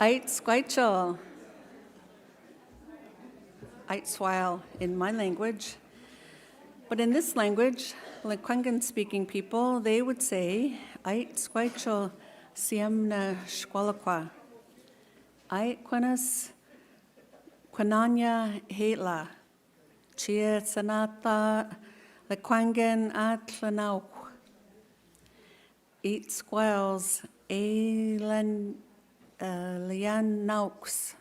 Ait squaichel. Ait swile in my language. But in this language, Lekwungen speaking people, they would say, Ait squaichel siemna squalaqua. Ait quenas quananya hetla. Chia sanata Lekwungen at lanauk. Ait squales Lian Nauks.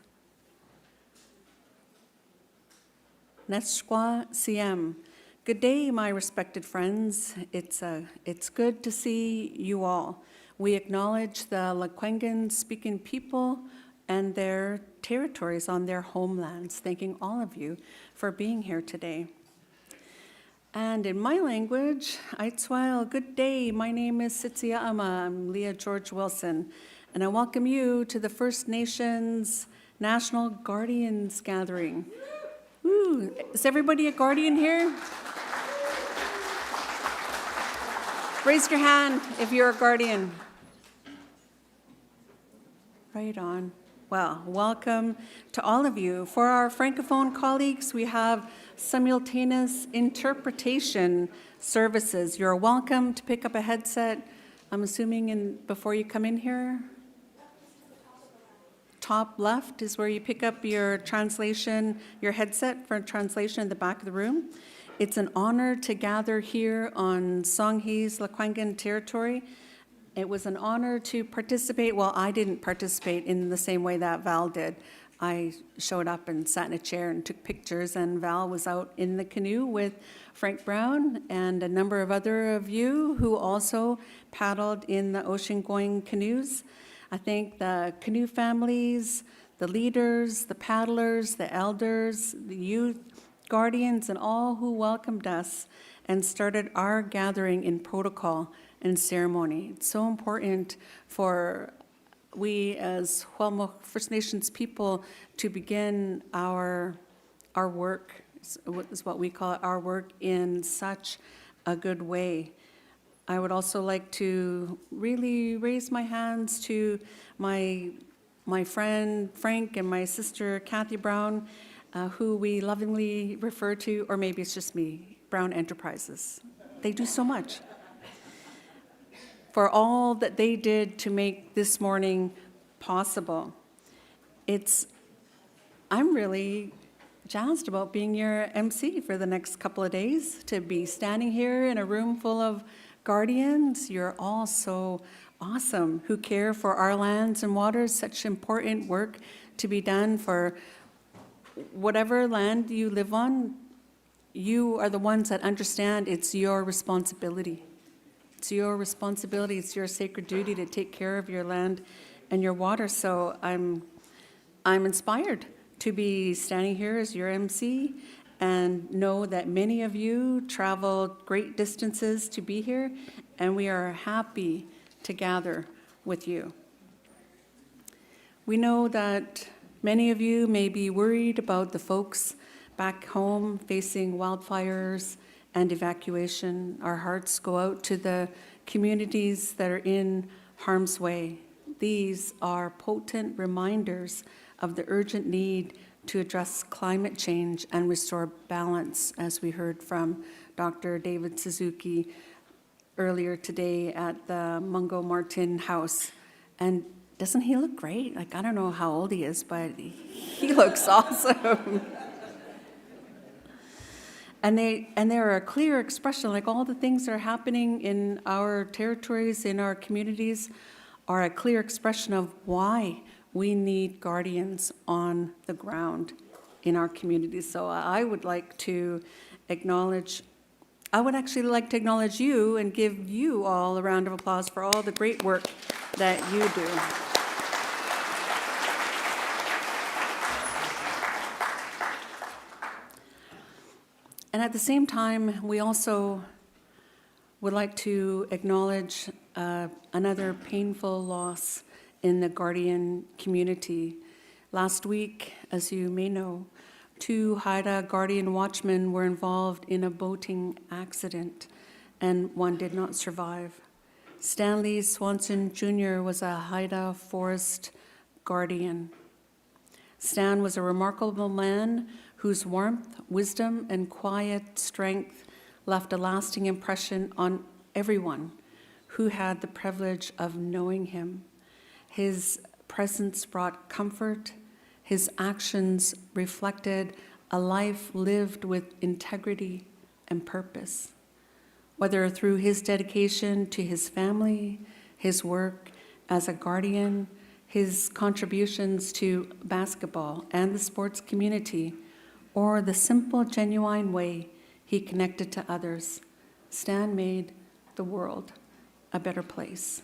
Neshqua Siem. Good day, my respected friends. It's good to see you all. We acknowledge the Lekwungen speaking people and their territories on their homelands, thanking all of you for being here today. And in my language, Aitzwail, good day. My name is Sitsia Ama. I'm Leah George Wilson. And I welcome you to the First Nations National Guardians Gathering. Woo. Is everybody a guardian here? Raise your hand if you're a guardian. Right on. Well, welcome to all of you. For our Francophone colleagues, we have simultaneous interpretation services. You're welcome to pick up a headset, I'm assuming before you come in here. Top left is where you pick up your translation, your headset for translation in the back of the room. It's an honor to gather here on Songhees Lekwungen territory. It was an honor to participate. Well, I didn't participate in the same way that Val did. I showed up and sat in a chair and took pictures, and Val was out in the canoe with Frank Brown and a number of other of you who also paddled in the ocean-going canoes. I thank the canoe families, the leaders, the paddlers, the elders, the youth, guardians, and all who welcomed us and started our gathering in protocol and ceremony. It's so important for we as Huelmo First Nations people to begin our work, is what we call it, our work in such a good way. I would also like to really raise my hands to my friend Frank and my sister Kathy Brown, who we lovingly refer to, or maybe it's just me, Brown Enterprises. They do so much for all that they did to make this morning possible. I'm really jazzed about being your MC for the next couple of days, to be standing here in a room full of guardians. You're all so awesome, who care for our lands and waters, such important work to be done for whatever land you live on. You are the ones that understand it's your responsibility. It's your responsibility, it's your sacred duty to take care of your land and your water. So I'm inspired to be standing here as your MC and know that many of you traveled great distances to be here, and we are happy to gather with you. We know that many of you may be worried about the folks back home facing wildfires and evacuation. Our hearts go out to the communities that are in harm's way. These are potent reminders of the urgent need to address climate change and restore balance, as we heard from Dr. David Suzuki earlier today at the Mungo Martin House. And doesn't he look great? Like, I don't know how old he is, but he looks awesome. And they're a clear expression, like all the things that are happening in our territories, in our communities, are a clear expression of why we need guardians on the ground in our communities. So I would actually like to acknowledge you and give you all a round of applause for all the great work that you do. And at the same time, we also would like to acknowledge another painful loss in the Guardian community. Last week, as you may know, 2 Haida Guardian watchmen were involved in a boating accident, and one did not survive. Stanley Swanson Jr. was a Haida Forest guardian. Stan was a remarkable man whose warmth, wisdom, and quiet strength left a lasting impression on everyone who had the privilege of knowing him. His presence brought comfort. His actions reflected a life lived with integrity and purpose. Whether through his dedication to his family, his work as a guardian, his contributions to basketball and the sports community, or the simple, genuine way he connected to others, Stan made the world a better place.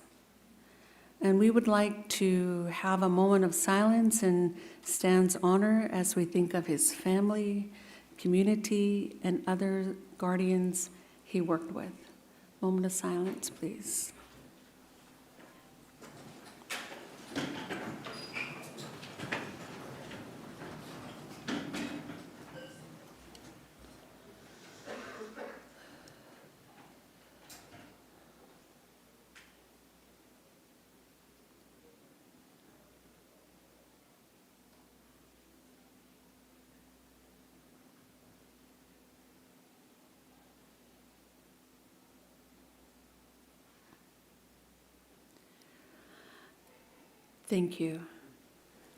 And we would like to have a moment of silence in Stan's honor as we think of his family, community, and other guardians he worked with. Moment of silence, please. Thank you.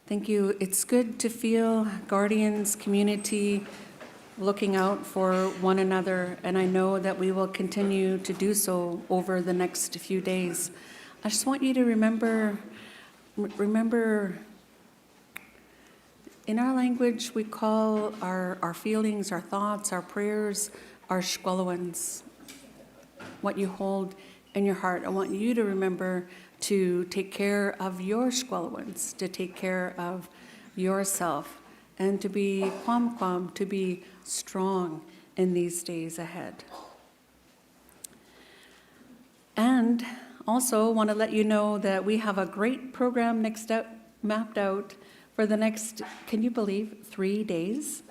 Thank you. It's good to feel guardians, community, looking out for one another, and I know that we will continue to do so over the next few days. I just want you to remember, in our language, we call our feelings, our thoughts, our prayers, our shkwalowans, what you hold in your heart. I want you to remember to take care of your shkwalowans, to take care of yourself, and to be kwam, to be strong in these days ahead. And also want to let you know that we have a great program mapped out for the next, can you believe, 3 days?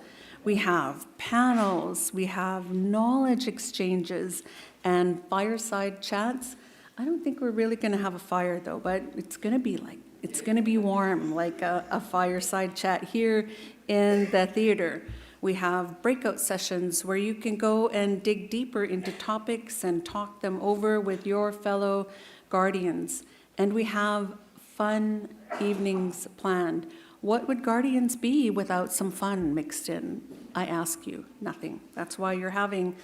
We have panels, we have knowledge exchanges, and fireside chats. I don't think we're really going to have a fire though, but it's going to be warm, like a fireside chat here in the theater. We have breakout sessions where you can go and dig deeper into topics and talk them over with your fellow guardians. And we have fun evenings planned. What would guardians be without some fun mixed in? I ask you, nothing. That's why you're having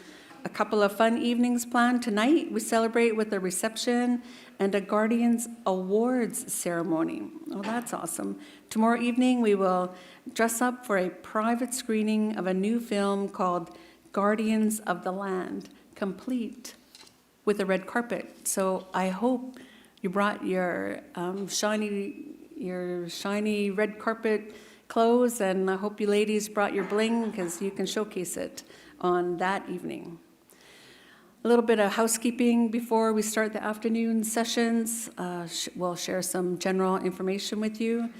a couple of fun evenings planned. Tonight, we celebrate with a reception and a Guardians Awards ceremony. Oh, that's awesome. Tomorrow evening, we will dress up for a private screening of a new film called Guardians of the Land, complete with a red carpet. So I hope you brought your shiny red carpet clothes, and I hope you ladies brought your bling because you can showcase it on that evening. A little bit of housekeeping before we start the afternoon sessions. We'll share some general information with you.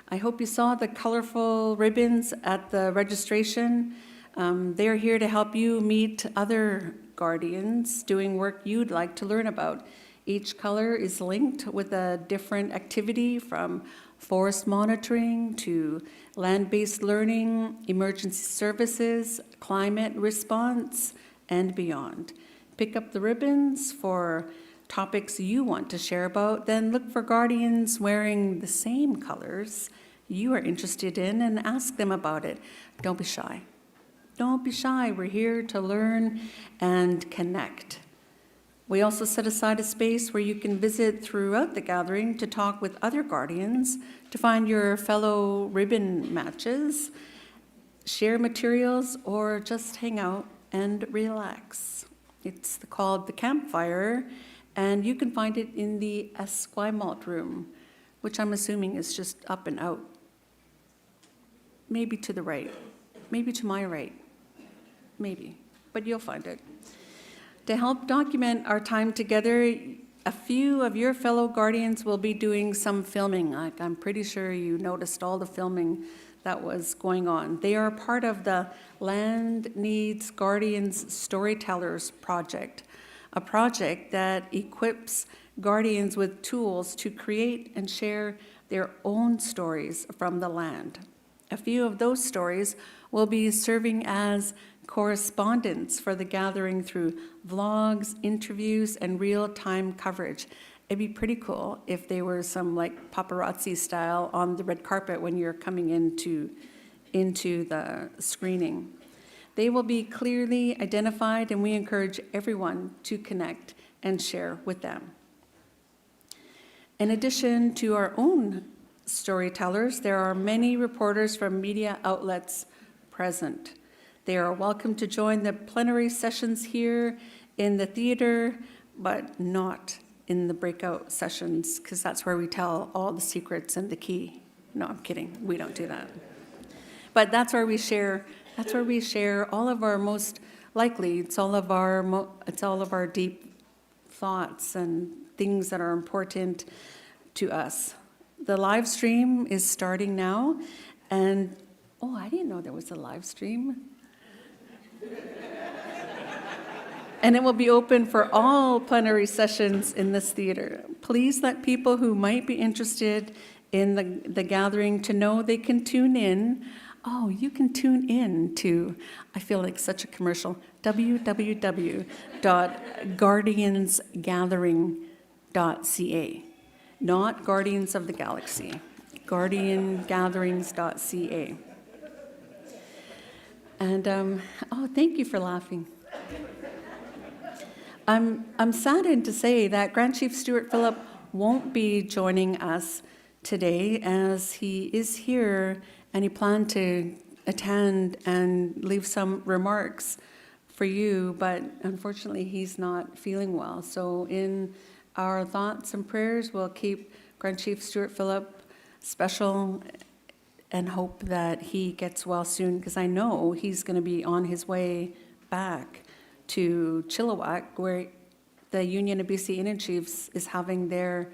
I hope you saw the colorful ribbons at the registration. They're here to help you meet other guardians doing work you'd like to learn about. Each color is linked with a different activity, from forest monitoring to land-based learning, emergency services, climate response, and beyond. Pick up the ribbons for topics you want to share about, then look for guardians wearing the same colors you are interested in and ask them about it. Don't be shy. Don't be shy. We're here to learn and connect. We also set aside a space where you can visit throughout the gathering to talk with other guardians, to find your fellow ribbon matches, share materials, or just hang out and relax. It's called the Campfire, and you can find it in the Esquimalt room, which I'm assuming is just up and out. Maybe to the right, maybe to my right, maybe, but you'll find it. To help document our time together, a few of your fellow guardians will be doing some filming. I'm pretty sure you noticed all the filming that was going on. They are part of the Land Needs Guardians Storytellers project, a project that equips guardians with tools to create and share their own stories from the land. A few of those stories will be serving as correspondence for the gathering through vlogs, interviews, and real-time coverage. It'd be pretty cool if they were some like paparazzi style on the red carpet when you're coming into the screening. They will be clearly identified, and we encourage everyone to connect and share with them. In addition to our own storytellers, there are many reporters from media outlets present. They are welcome to join the plenary sessions here in the theater, but not in the breakout sessions, because that's where we tell all the secrets and the key. No, I'm kidding. We don't do that. But that's where we share all of our most likely, it's all of our deep thoughts and things that are important to us. The live stream is starting now, and I didn't know there was a live stream. And it will be open for all plenary sessions in this theater. Please let people who might be interested in the gathering to know they can tune in. Oh, you can tune in to, I feel like such a commercial, www.guardiansgathering.ca. Not Guardians of the Galaxy, guardiangatherings.ca. And, thank you for laughing. I'm saddened to say that Grand Chief Stuart Phillip won't be joining us today, as he is here and he planned to attend and leave some remarks for you, but unfortunately he's not feeling well. So in our thoughts and prayers, we'll keep Grand Chief Stuart Phillip special and hope that he gets well soon, because I know he's going to be on his way back to Chilliwack, where the Union of BC Indian Chiefs is having their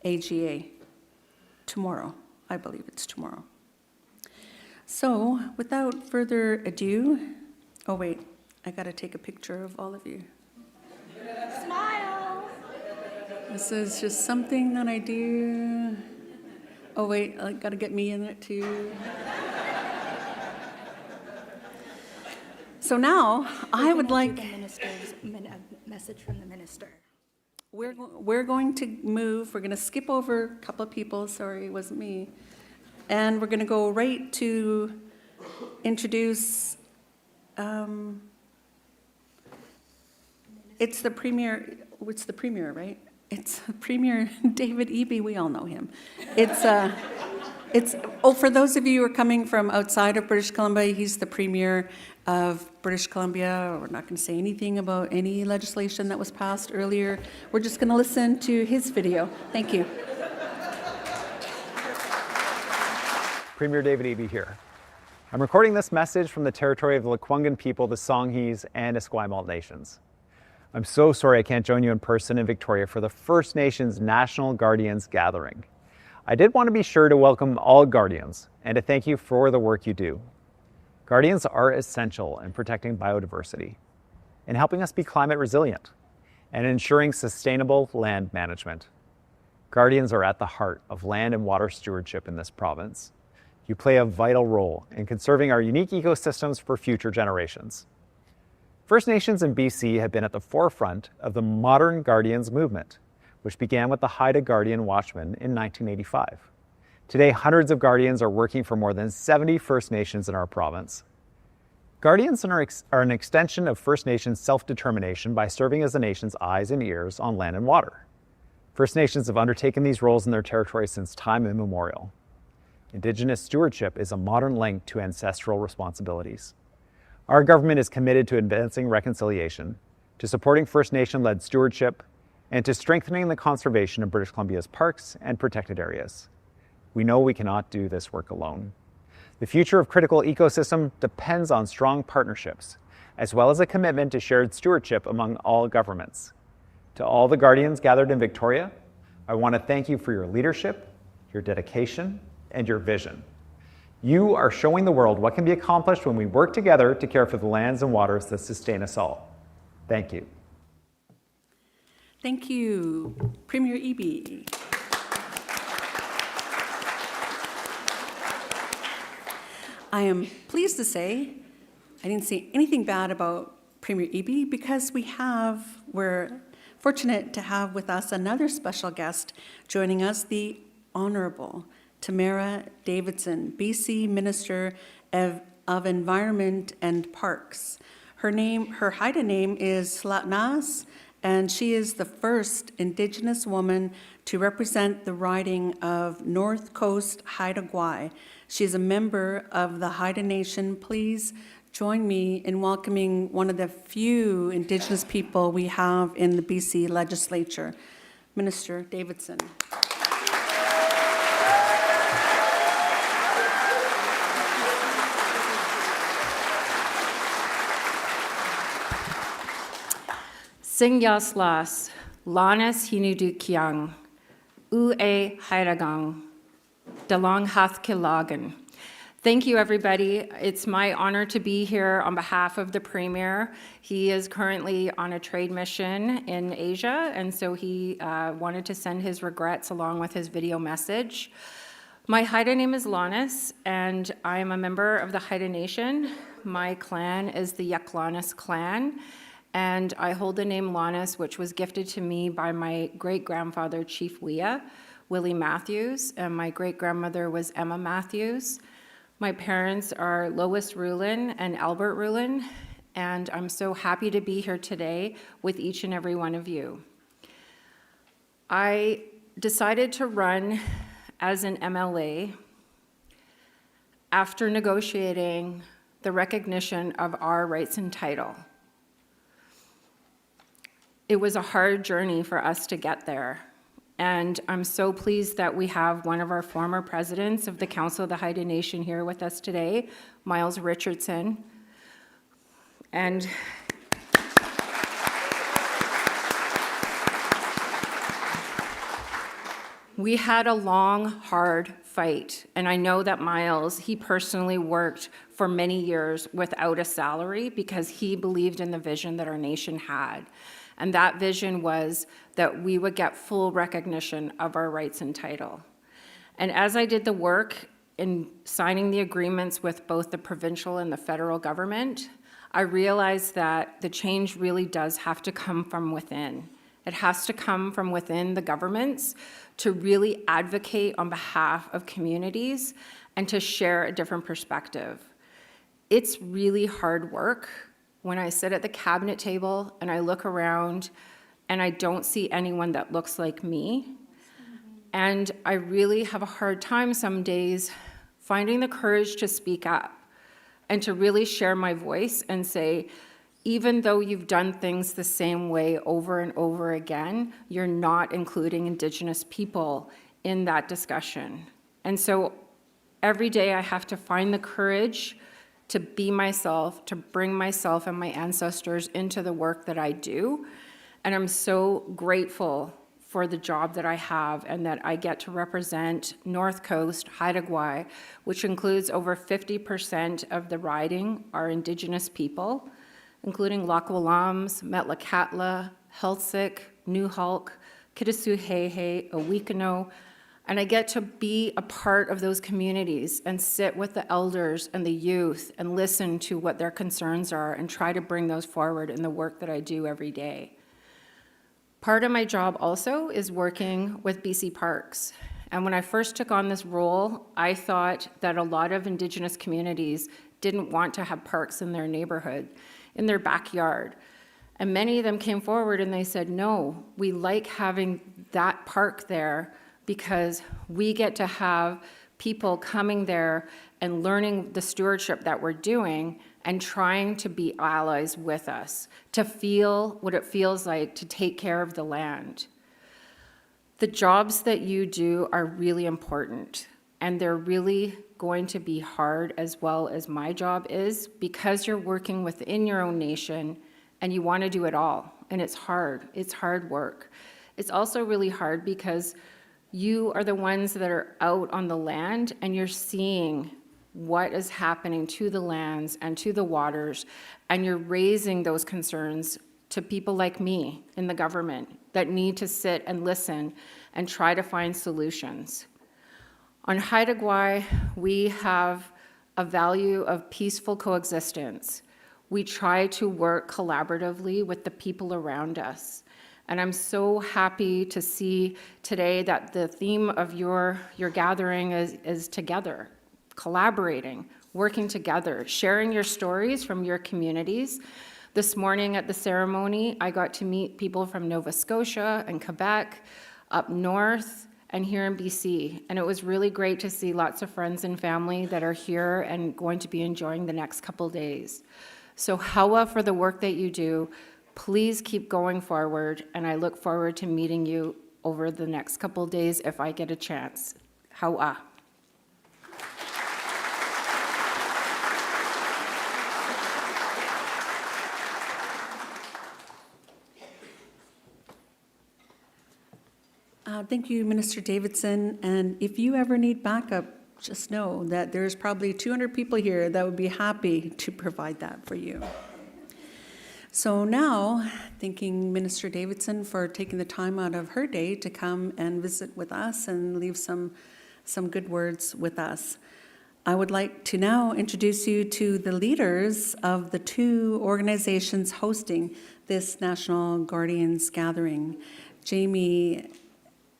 AGA tomorrow. I believe it's tomorrow. So, without further ado, I got to take a picture of all of you. Smile! This is just something that I do. I got to get me in it too. So now, I would like... the minister's message from the minister. We're going to move. We're going to skip over a couple of people. Sorry, it wasn't me. And we're going to go right to introduce... it's the Premier, right? It's Premier David Eby. We all know him. For those of you who are coming from outside of British Columbia, he's the Premier of British Columbia. We're not going to say anything about any legislation that was passed earlier. We're just going to listen to his video. Thank you. Premier David Eby here. I'm recording this message from the territory of the Lekwungen people, the Songhees, and Esquimalt nations. I'm so sorry I can't join you in person in Victoria for the First Nations National Guardians Gathering. I did want to be sure to welcome all Guardians and to thank you for the work you do. Guardians are essential in protecting biodiversity, in helping us be climate resilient, and ensuring sustainable land management. Guardians are at the heart of land and water stewardship in this province. You play a vital role in conserving our unique ecosystems for future generations. First Nations in BC have been at the forefront of the modern Guardians movement, which began with the Haida Guardian Watchmen in 1985. Today, hundreds of Guardians are working for more than 70 First Nations in our province. Guardians are an extension of First Nations self-determination by serving as the nation's eyes and ears on land and water. First Nations have undertaken these roles in their territory since time immemorial. Indigenous stewardship is a modern link to ancestral responsibilities. Our government is committed to advancing reconciliation, to supporting First Nation-led stewardship, and to strengthening the conservation of British Columbia's parks and protected areas. We know we cannot do this work alone. The future of critical ecosystem depends on strong partnerships, as well as a commitment to shared stewardship among all governments. To all the Guardians gathered in Victoria, I want to thank you for your leadership, your dedication, and your vision. You are showing the world what can be accomplished when we work together to care for the lands and waters that sustain us all. Thank you. Thank you, Premier Eby. I am pleased to say I didn't see anything bad about Premier Eby because we're fortunate to have with us another special guest joining us, the Honorable Tamara Davidson, BC Minister of Environment and Parks. Her Haida name is Slatnas, and she is the first Indigenous woman to represent the riding of North Coast Haida Gwaii. She is a member of the Haida Nation. Please join me in welcoming one of the few Indigenous people we have in the BC legislature, Minister Davidson. Singyaslas, Lanas Hinudu Kiang, Ue Hairagang, Dalong Hath Kilagan. Thank you, everybody. It's my honor to be here on behalf of the Premier. He is currently on a trade mission in Asia, and so he wanted to send his regrets along with his video message. My Haida name is Lanas, and I am a member of the Haida Nation. My clan is the Yaklanis clan, and I hold the name Lanas, which was gifted to me by my great-grandfather, Chief Wea, Willie Matthews, and my great-grandmother was Emma Matthews. My parents are Lois Rulin and Albert Rulin, and I'm so happy to be here today with each and every one of you. I decided to run as an MLA after negotiating the recognition of our rights and title. It was a hard journey for us to get there. And I'm so pleased that we have one of our former presidents of the Council of the Haida Nation here with us today, Miles Richardson. And we had a long, hard fight. And I know that Miles, he personally worked for many years without a salary because he believed in the vision that our nation had. And that vision was that we would get full recognition of our rights and title. And as I did the work in signing the agreements with both the provincial and the federal government, I realized that the change really does have to come from within. It has to come from within the governments to really advocate on behalf of communities and to share a different perspective. It's really hard work. When I sit at the cabinet table and I look around and I don't see anyone that looks like me, and I really have a hard time some days finding the courage to speak up and to really share my voice and say, even though you've done things the same way over and over again, you're not including Indigenous people in that discussion. And so every day I have to find the courage to be myself, to bring myself and my ancestors into the work that I do. And I'm so grateful for the job that I have and that I get to represent North Coast Haida Gwaii, which includes over 50% of the riding are Indigenous people, including Lakwalams, Metlakatla, Healthsick, Newhalk, Kitasoo-Hehe, Owikano, and I get to be a part of those communities and sit with the elders and the youth and listen to what their concerns are and try to bring those forward in the work that I do every day. Part of my job also is working with BC Parks. And when I first took on this role, I thought that a lot of Indigenous communities didn't want to have parks in their neighborhood, in their backyard. And many of them came forward and they said, no, we like having that park there because we get to have people coming there and learning the stewardship that we're doing and trying to be allies with us, to feel what it feels like to take care of the land. The jobs that you do are really important, and they're really going to be hard as well as my job is because you're working within your own nation and you want to do it all, and it's hard work. It's also really hard because you are the ones that are out on the land and you're seeing what is happening to the lands and to the waters, and you're raising those concerns to people like me in the government that need to sit and listen and try to find solutions. On Haida Gwaii, we have a value of peaceful coexistence. We try to work collaboratively with the people around us. And I'm so happy to see today that the theme of your gathering is together, collaborating, working together, sharing your stories from your communities. This morning at the ceremony, I got to meet people from Nova Scotia and Quebec, up north, and here in BC. And it was really great to see lots of friends and family that are here and going to be enjoying the next couple days. So Hawa for the work that you do. Please keep going forward, and I look forward to meeting you over the next couple days if I get a chance. Hawa. Thank you, Minister Davidson. And if you ever need backup, just know that there's probably 200 people here that would be happy to provide that for you. So now, thanking Minister Davidson for taking the time out of her day to come and visit with us and leave some good words with us. I would like to now introduce you to the leaders of the two organizations hosting this National Guardians Gathering. Jamie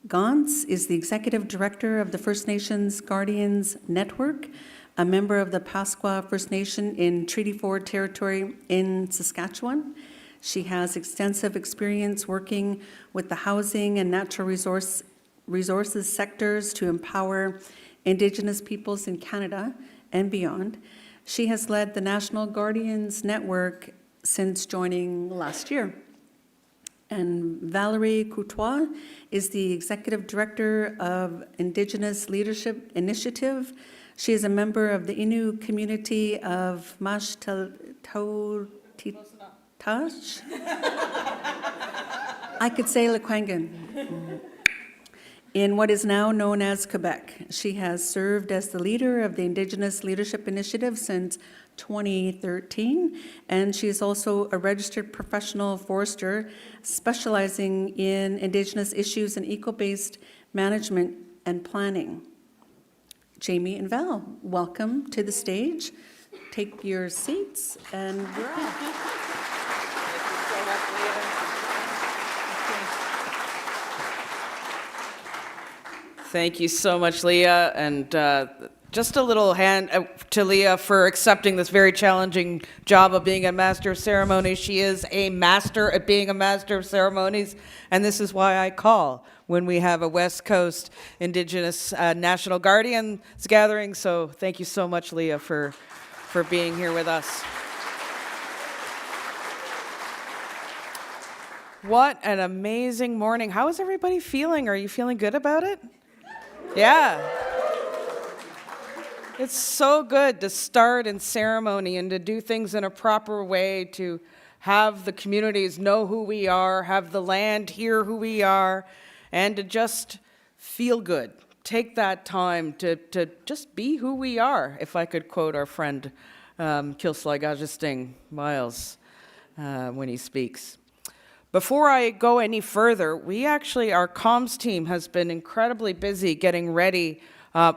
Gauntz is the Executive Director of the First Nations Guardians Network, a member of the Pasqua First Nation in Treaty 4 territory in Saskatchewan. She has extensive experience working with the housing and natural resources sectors to empower Indigenous peoples in Canada and beyond. She has led the National Guardians Network since joining last year. And Valerie Courtois is the Executive Director of Indigenous Leadership Initiative. She is a member of the Innu community of Mashtatash. I could say Lekwungen. In what is now known as Quebec. She has served as the leader of the Indigenous Leadership Initiative since 2013, and she is also a registered professional forester specializing in Indigenous issues and eco-based management and planning. Jamie and Val, welcome to the stage. Take your seats and we're off. Thank you so much, Leah, and just a little hand to Leah for accepting this very challenging job of being a Master of Ceremonies. She is a master at being a Master of Ceremonies, and this is why I call when we have a West Coast Indigenous National Guardians gathering. So thank you so much, Leah, for being here with us. What an amazing morning. How is everybody feeling? Are you feeling good about it? Yeah. It's so good to start in ceremony and to do things in a proper way, to have the communities know who we are, have the land hear who we are, and to just feel good. Take that time to just be who we are, if I could quote our friend Kilslai Miles when he speaks. Before I go any further, our comms team has been incredibly busy getting ready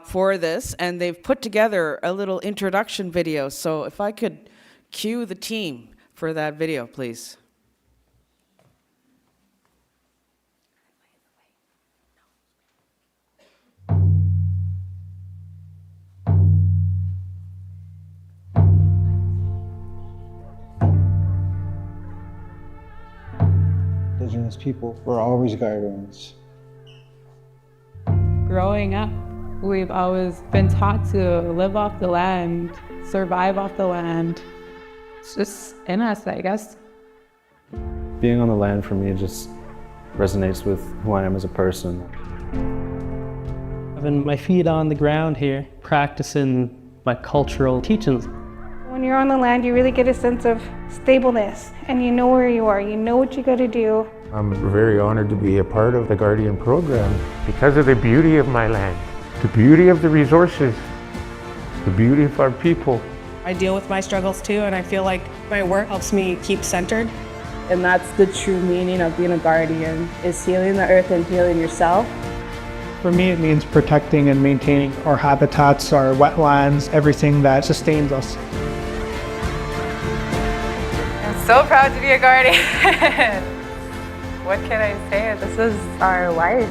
for this, and they've put together a little introduction video. So if I could cue the team for that video, please. Indigenous people were always guardians. Growing up, we've always been taught to live off the land, survive off the land. It's just in us, I guess. Being on the land for me just resonates with who I am as a person. Having my feet on the ground here, practicing my cultural teachings. When you're on the land, you really get a sense of stableness, and you know where you are, you know what you got to do. I'm very honored to be a part of the Guardian program because of the beauty of my land, the beauty of the resources, the beauty of our people. I deal with my struggles too, and I feel like my work helps me keep centered. And that's the true meaning of being a guardian, is healing the earth and healing yourself. For me, it means protecting and maintaining our habitats, our wetlands, everything that sustains us. I'm so proud to be a guardian. What can I say? This is our life.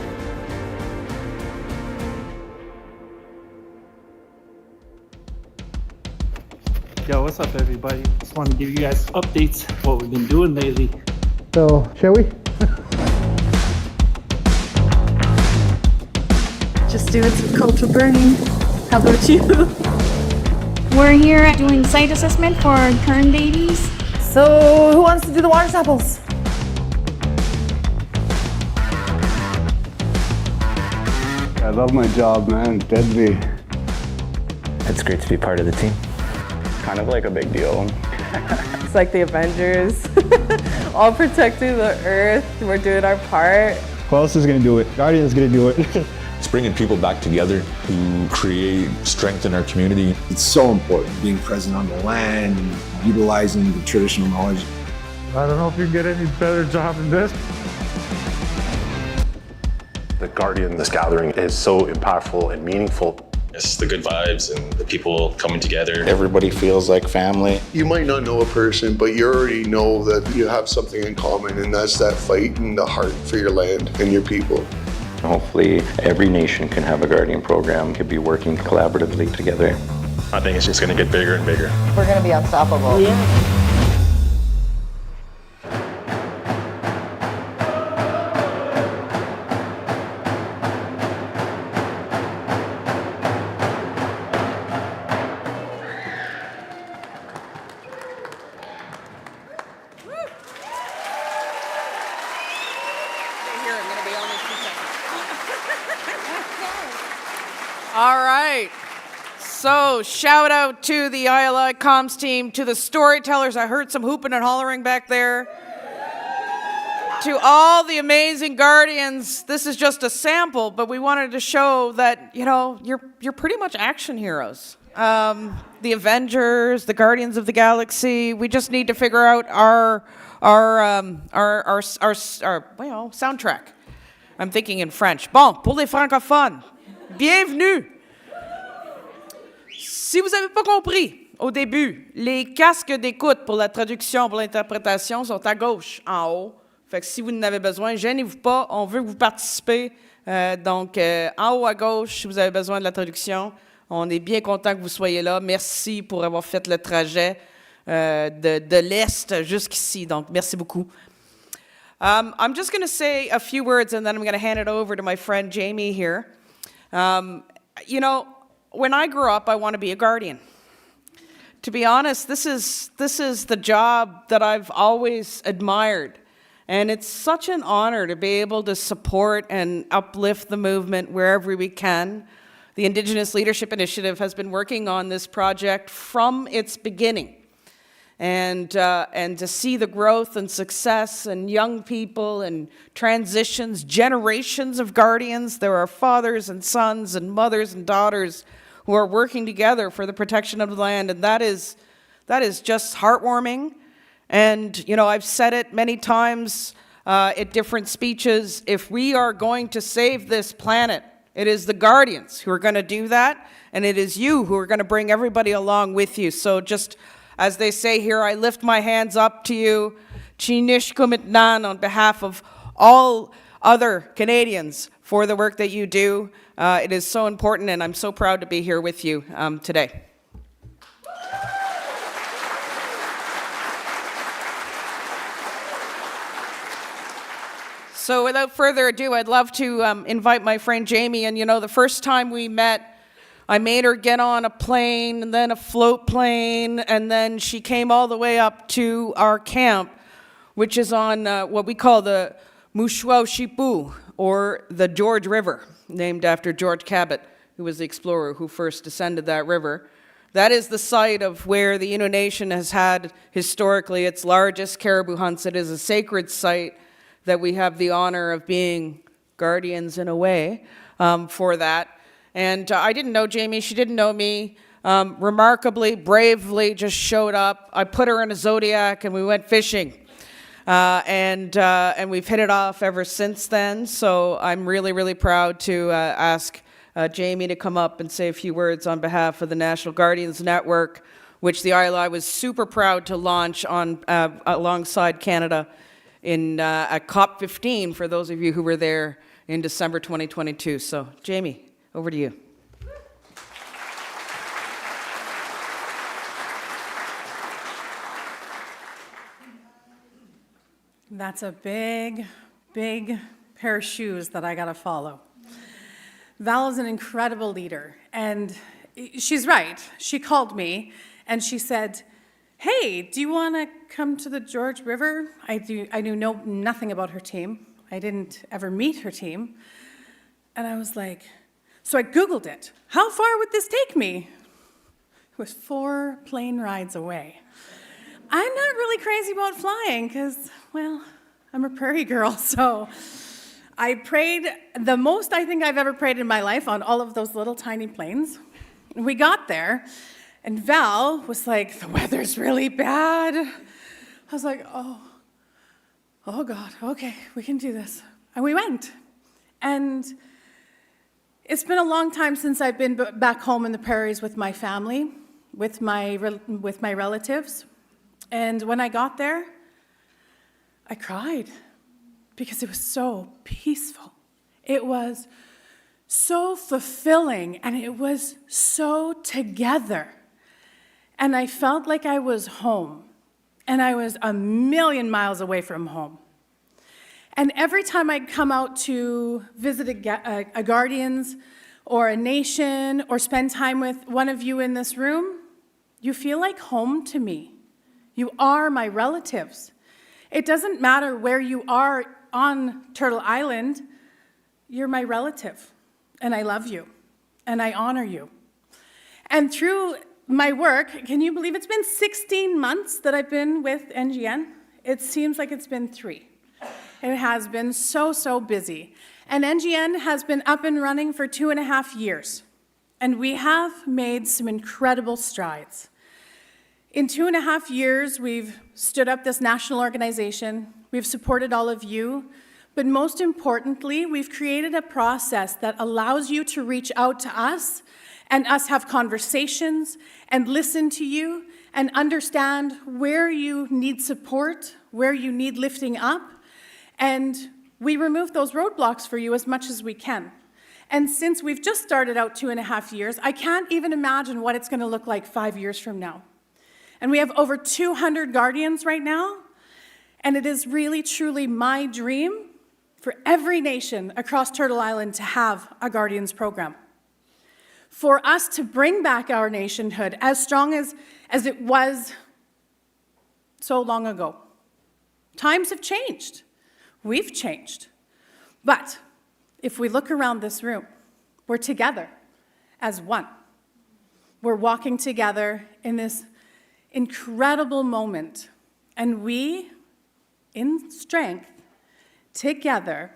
Yo, what's up, everybody? Just want to give you guys updates what we've been doing lately. So, shall we? Just doing some cultural burning. How about you? We're here doing site assessment for current babies. So, who wants to do the water samples? I love my job, man. Deadly. It's great to be part of the team. Kind of like a big deal. It's like the Avengers. All protecting the earth. We're doing our part. Who else is going to do it? Guardian is going to do it. It's bringing people back together to create strength in our community. It's so important, being present on the land and utilizing the traditional knowledge. I don't know if you can get any better job than this. The Guardian, this gathering is so impactful and meaningful. It's the good vibes and the people coming together. Everybody feels like family. You might not know a person, but you already know that you have something in common, and that's that fight in the heart for your land and your people. Hopefully, every nation can have a Guardian program, could be working collaboratively together. I think it's just going to get bigger and bigger. We're going to be unstoppable. Yeah. All right. So shout out to the ILI comms team, to the storytellers. I heard some hooping and hollering back there. To all the amazing Guardians. This is just a sample, but we wanted to show that, you know, you're pretty much action heroes. The Avengers, the Guardians of the Galaxy. We just need to figure out our soundtrack. I'm thinking in French. Bon, pour les francophones, bienvenue. Si vous n'avez pas compris au début, les casques d'écoute pour la traduction, pour l'interprétation sont à gauche, en haut. Fait que si vous en avez besoin, gênez-vous pas, on veut que vous participez. Donc, en haut à gauche, si vous avez besoin de la traduction, on est bien content que vous soyez là. Merci pour avoir fait le trajet de l'Est jusqu'ici. Donc, merci beaucoup. I'm just going to say a few words, and then I'm going to hand it over to my friend Jamie here. You know, when I grew up, I want to be a guardian. To be honest, this is the job that I've always admired. And it's such an honor to be able to support and uplift the movement wherever we can. The Indigenous Leadership Initiative has been working on this project from its beginning. And to see the growth and success and young people and transitions, generations of guardians. There are fathers and sons and mothers and daughters who are working together for the protection of the land, and that is just heartwarming. And, you know, I've said it many times at different speeches, if we are going to save this planet, it is the Guardians who are going to do that, and it is you who are going to bring everybody along with you. So just as they say here, I lift my hands up to you, Chinish Kumitnan, on behalf of all other Canadians for the work that you do. It is so important, and I'm so proud to be here with you today. So without further ado, I'd love to invite my friend Jamie. And you know, the first time we met, I made her get on a plane and then a float plane, and then she came all the way up to our camp, which is on what we call the Mushuau-Shipu, or the George River, named after George Cabot, who was the explorer who first descended that river. That is the site of where the Innu Nation has had historically its largest caribou hunts. It is a sacred site that we have the honor of being guardians in a way for that. And I didn't know Jamie, she didn't know me. Remarkably, bravely just showed up. I put her in a Zodiac and we went fishing. And we've hit it off ever since then. So I'm really, really proud to ask Jamie to come up and say a few words on behalf of the National Guardians Network, which the ILI was super proud to launch on alongside Canada at COP15, for those of you who were there in December 2022. So, Jamie, over to you. That's a big, big pair of shoes that I got to follow. Val is an incredible leader, and she's right. She called me, and she said, hey, do you want to come to the George River? I knew nothing about her team. I didn't ever meet her team. And I was like, so I Googled it. How far would this take me? It was 4 plane rides away. I'm not really crazy about flying because, well, I'm a prairie girl, so I prayed the most I think I've ever prayed in my life on all of those little tiny planes. We got there, and Val was like, the weather's really bad. I was like, oh God, okay, we can do this. And we went. And it's been a long time since I've been back home in the prairies with my family, with my relatives. And when I got there, I cried because it was so peaceful. It was so fulfilling, and it was so together. And I felt like I was home, and I was a million miles away from home. And every time I'd come out to visit a Guardians or a nation or spend time with one of you in this room, you feel like home to me. You are my relatives. It doesn't matter where you are on Turtle Island, you're my relative, and I love you, and I honor you. And through my work, can you believe it's been 16 months that I've been with NGN? It seems like it's been 3. It has been so busy. And NGN has been up and running for 2.5 years, and we have made some incredible strides. In 2.5 years, we've stood up this national organization, we've supported all of you, but most importantly, we've created a process that allows you to reach out to us and us have conversations and listen to you and understand where you need support, where you need lifting up, and we remove those roadblocks for you as much as we can. And since we've just started out 2.5 years, I can't even imagine what it's going to look like 5 years from now. And we have over 200 Guardians right now, and it is really, truly my dream for every nation across Turtle Island to have a Guardians program. For us to bring back our nationhood as strong as it was so long ago. Times have changed. We've changed. But if we look around this room, we're together as one. We're walking together in this incredible moment, and we, in strength, together,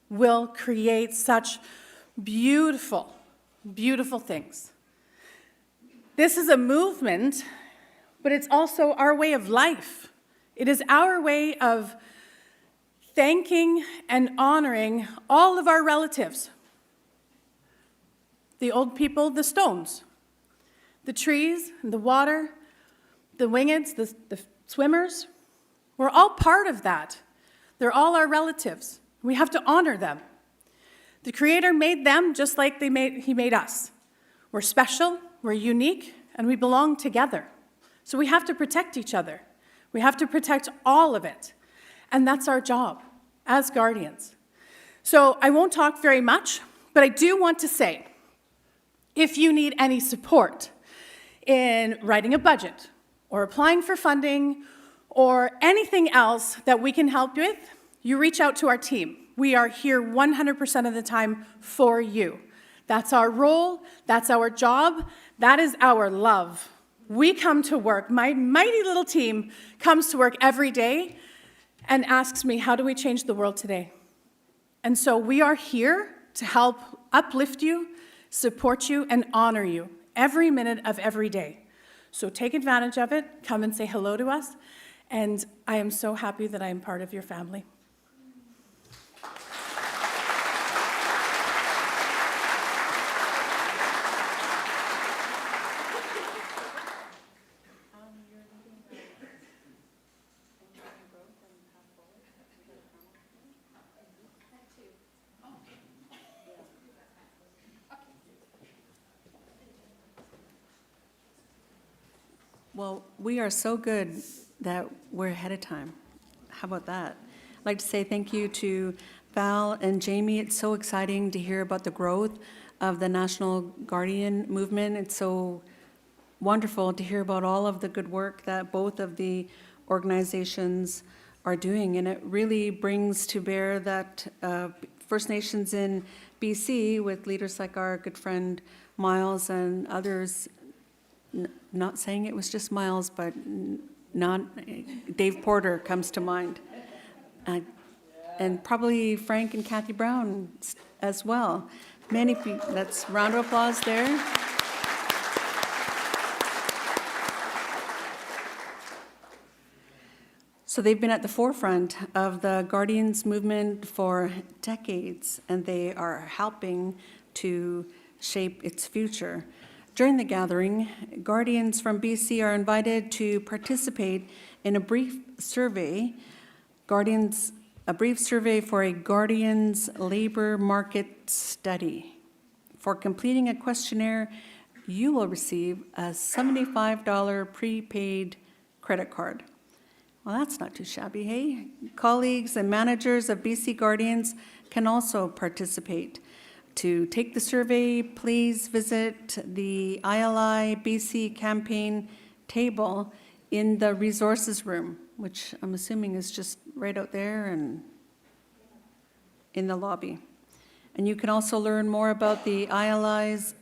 will create such beautiful, beautiful things. This is a movement, but it's also our way of life. It is our way of thanking and honoring all of our relatives. The old people, the stones, the trees, the water, the wingeds, the swimmers, we're all part of that. They're all our relatives. We have to honor them. The Creator made them just like He made us. We're special, we're unique, and we belong together. So we have to protect each other. We have to protect all of it. And that's our job as Guardians. So I won't talk very much, but I do want to say, if you need any support in writing a budget, or applying for funding, or anything else that we can help with, you reach out to our team. We are here 100% of the time for you. That's our role, that's our job, that is our love. We come to work, my mighty little team comes to work every day and asks me, how do we change the world today? And so we are here to help uplift you, support you, and honor you every minute of every day. So take advantage of it, come and say hello to us, And I am so happy that I am part of your family. Well, we are so good that we're ahead of time. How about that? I'd like to say thank you to Val and Jamie. It's so exciting to hear about the growth of the National Guardian movement. It's so wonderful to hear about all of the good work that both of the organizations are doing. And it really brings to bear that First Nations in BC, with leaders like our good friend Miles and others, not saying it was just Miles, but not Dave Porter comes to mind, and probably Frank and Kathy Brown as well. Many people. Let's round of applause there. So they've been at the forefront of the Guardians movement for decades, and they are helping to shape its future. During the gathering, Guardians from BC are invited to participate in a brief survey, a brief survey for a Guardians labor market study. For completing a questionnaire, you will receive a $75 prepaid credit card. Well, that's not too shabby, hey? Colleagues and managers of BC Guardians can also participate. To take the survey, please visit the ILI BC campaign table in the resources room, which I'm assuming is just right out there and in the lobby. And you can also learn more about the ILI's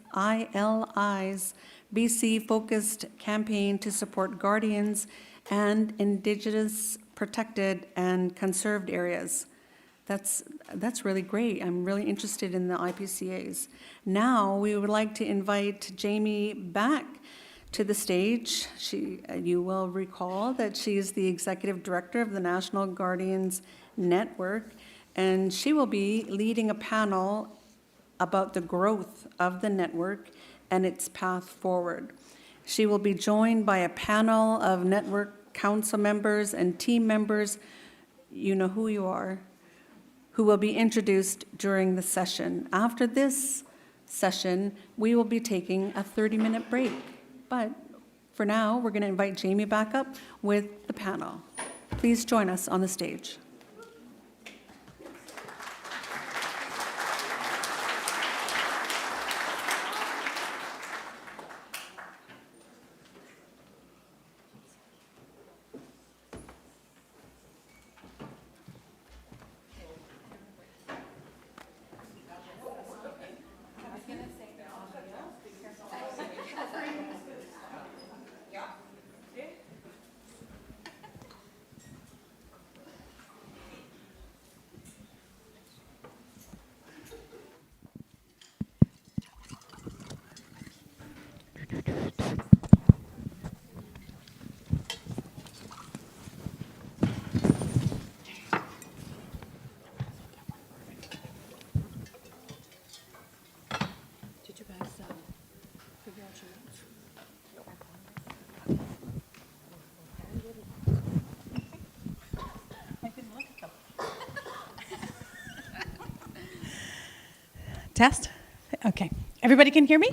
BC-focused campaign to support Guardians and Indigenous protected and conserved areas. That's really great. I'm really interested in the IPCAs. Now, we would like to invite Jamie back to the stage. You will recall that she is the Executive Director of the National Guardians Network, and she will be leading a panel about the growth of the network and its path forward. She will be joined by a panel of network council members and team members, you know who you are, who will be introduced during the session. After this session, we will be taking a 30-minute break. But for now, we're going to invite Jamie back up with the panel. Please join us on the stage. Test? Okay. Everybody can hear me?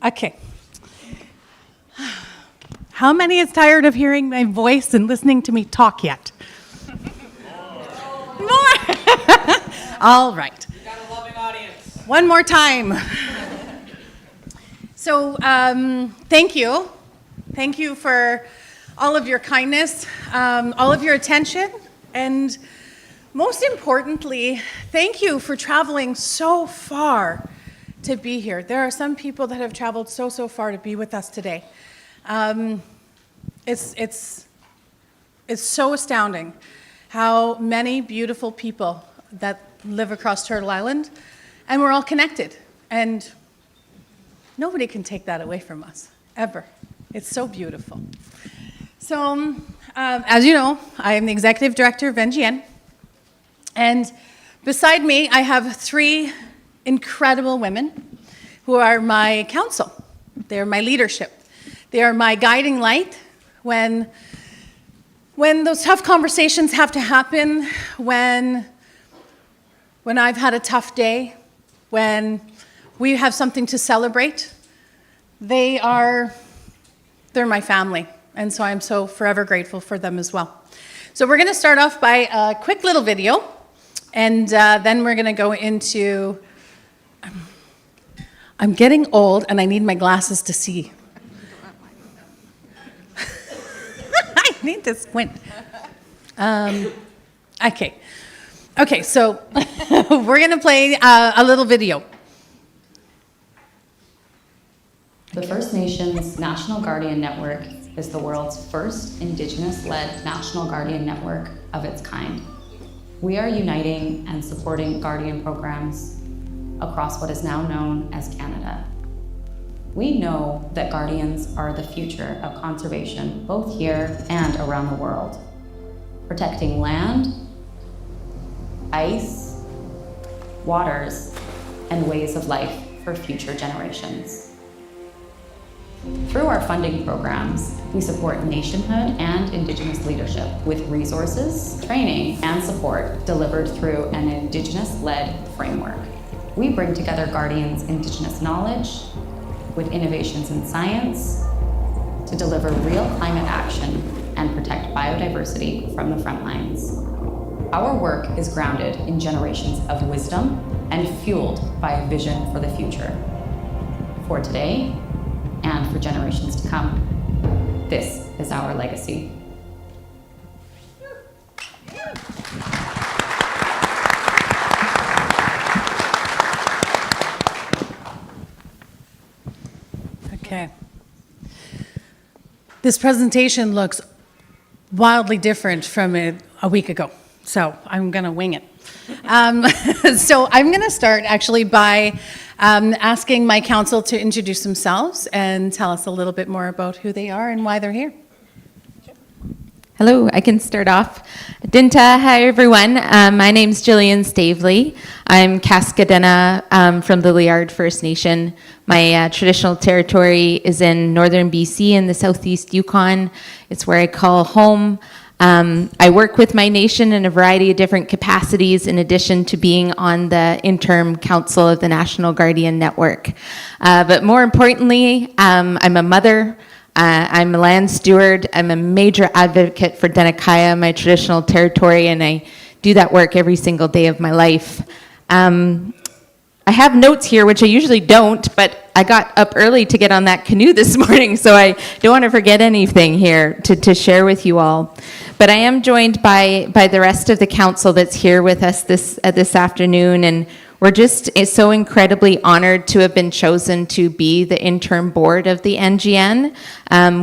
Okay. How many is tired of hearing my voice and listening to me talk yet? More? All right. You got a loving audience. One more time. So, thank you. Thank you for all of your kindness, all of your attention, and most importantly, thank you for traveling so far to be here. There are some people that have traveled so far to be with us today. It's so astounding how many beautiful people that live across Turtle Island, and we're all connected, and nobody can take that away from us, ever. It's so beautiful. So, as you know, I am the Executive Director of NGN. And beside me, I have 3 incredible women who are my counsel. They're my leadership. They are my guiding light when those tough conversations have to happen, when I've had a tough day, when we have something to celebrate. They're my family. And so I'm so forever grateful for them as well. So we're going to start off by a quick little video, and then we're going to go into, I'm getting old and I need my glasses to see. I need to squint. Okay, so we're going to play a little video. The First Nations National Guardian Network is the world's first Indigenous-led National Guardian Network of its kind. We are uniting and supporting Guardian programs across what is now known as Canada. We know that Guardians are the future of conservation, both here and around the world, protecting land, ice, waters, and ways of life for future generations. Through our funding programs, we support nationhood and Indigenous leadership with resources, training, and support delivered through an Indigenous-led framework. We bring together Guardians' Indigenous knowledge with innovations in science to deliver real climate action and protect biodiversity from the front lines. Our work is grounded in generations of wisdom and fueled by a vision for the future. For today, and for generations to come. This is our legacy. Okay. This presentation looks wildly different from a week ago, so I'm going to wing it. So I'm going to start actually by asking my council to introduce themselves and tell us a little bit more about who they are and why they're here. Hello, I can start off. Dinta, hi everyone. My name's Jillian Stavely. I'm Cascadena from the Liard First Nation. My traditional territory is in northern BC in the southeast Yukon. It's where I call home. I work with my nation in a variety of different capacities in addition to being on the interim council of the National Guardian Network. But more importantly, I'm a mother, I'm a land steward, I'm a major advocate for Denikiah, my traditional territory, and I do that work every single day of my life. I have notes here, which I usually don't, but I got up early to get on that canoe this morning, so I don't want to forget anything here to share with you all. But I am joined by the rest of the council that's here with us this afternoon, and we're just so incredibly honored to have been chosen to be the interim board of the NGN.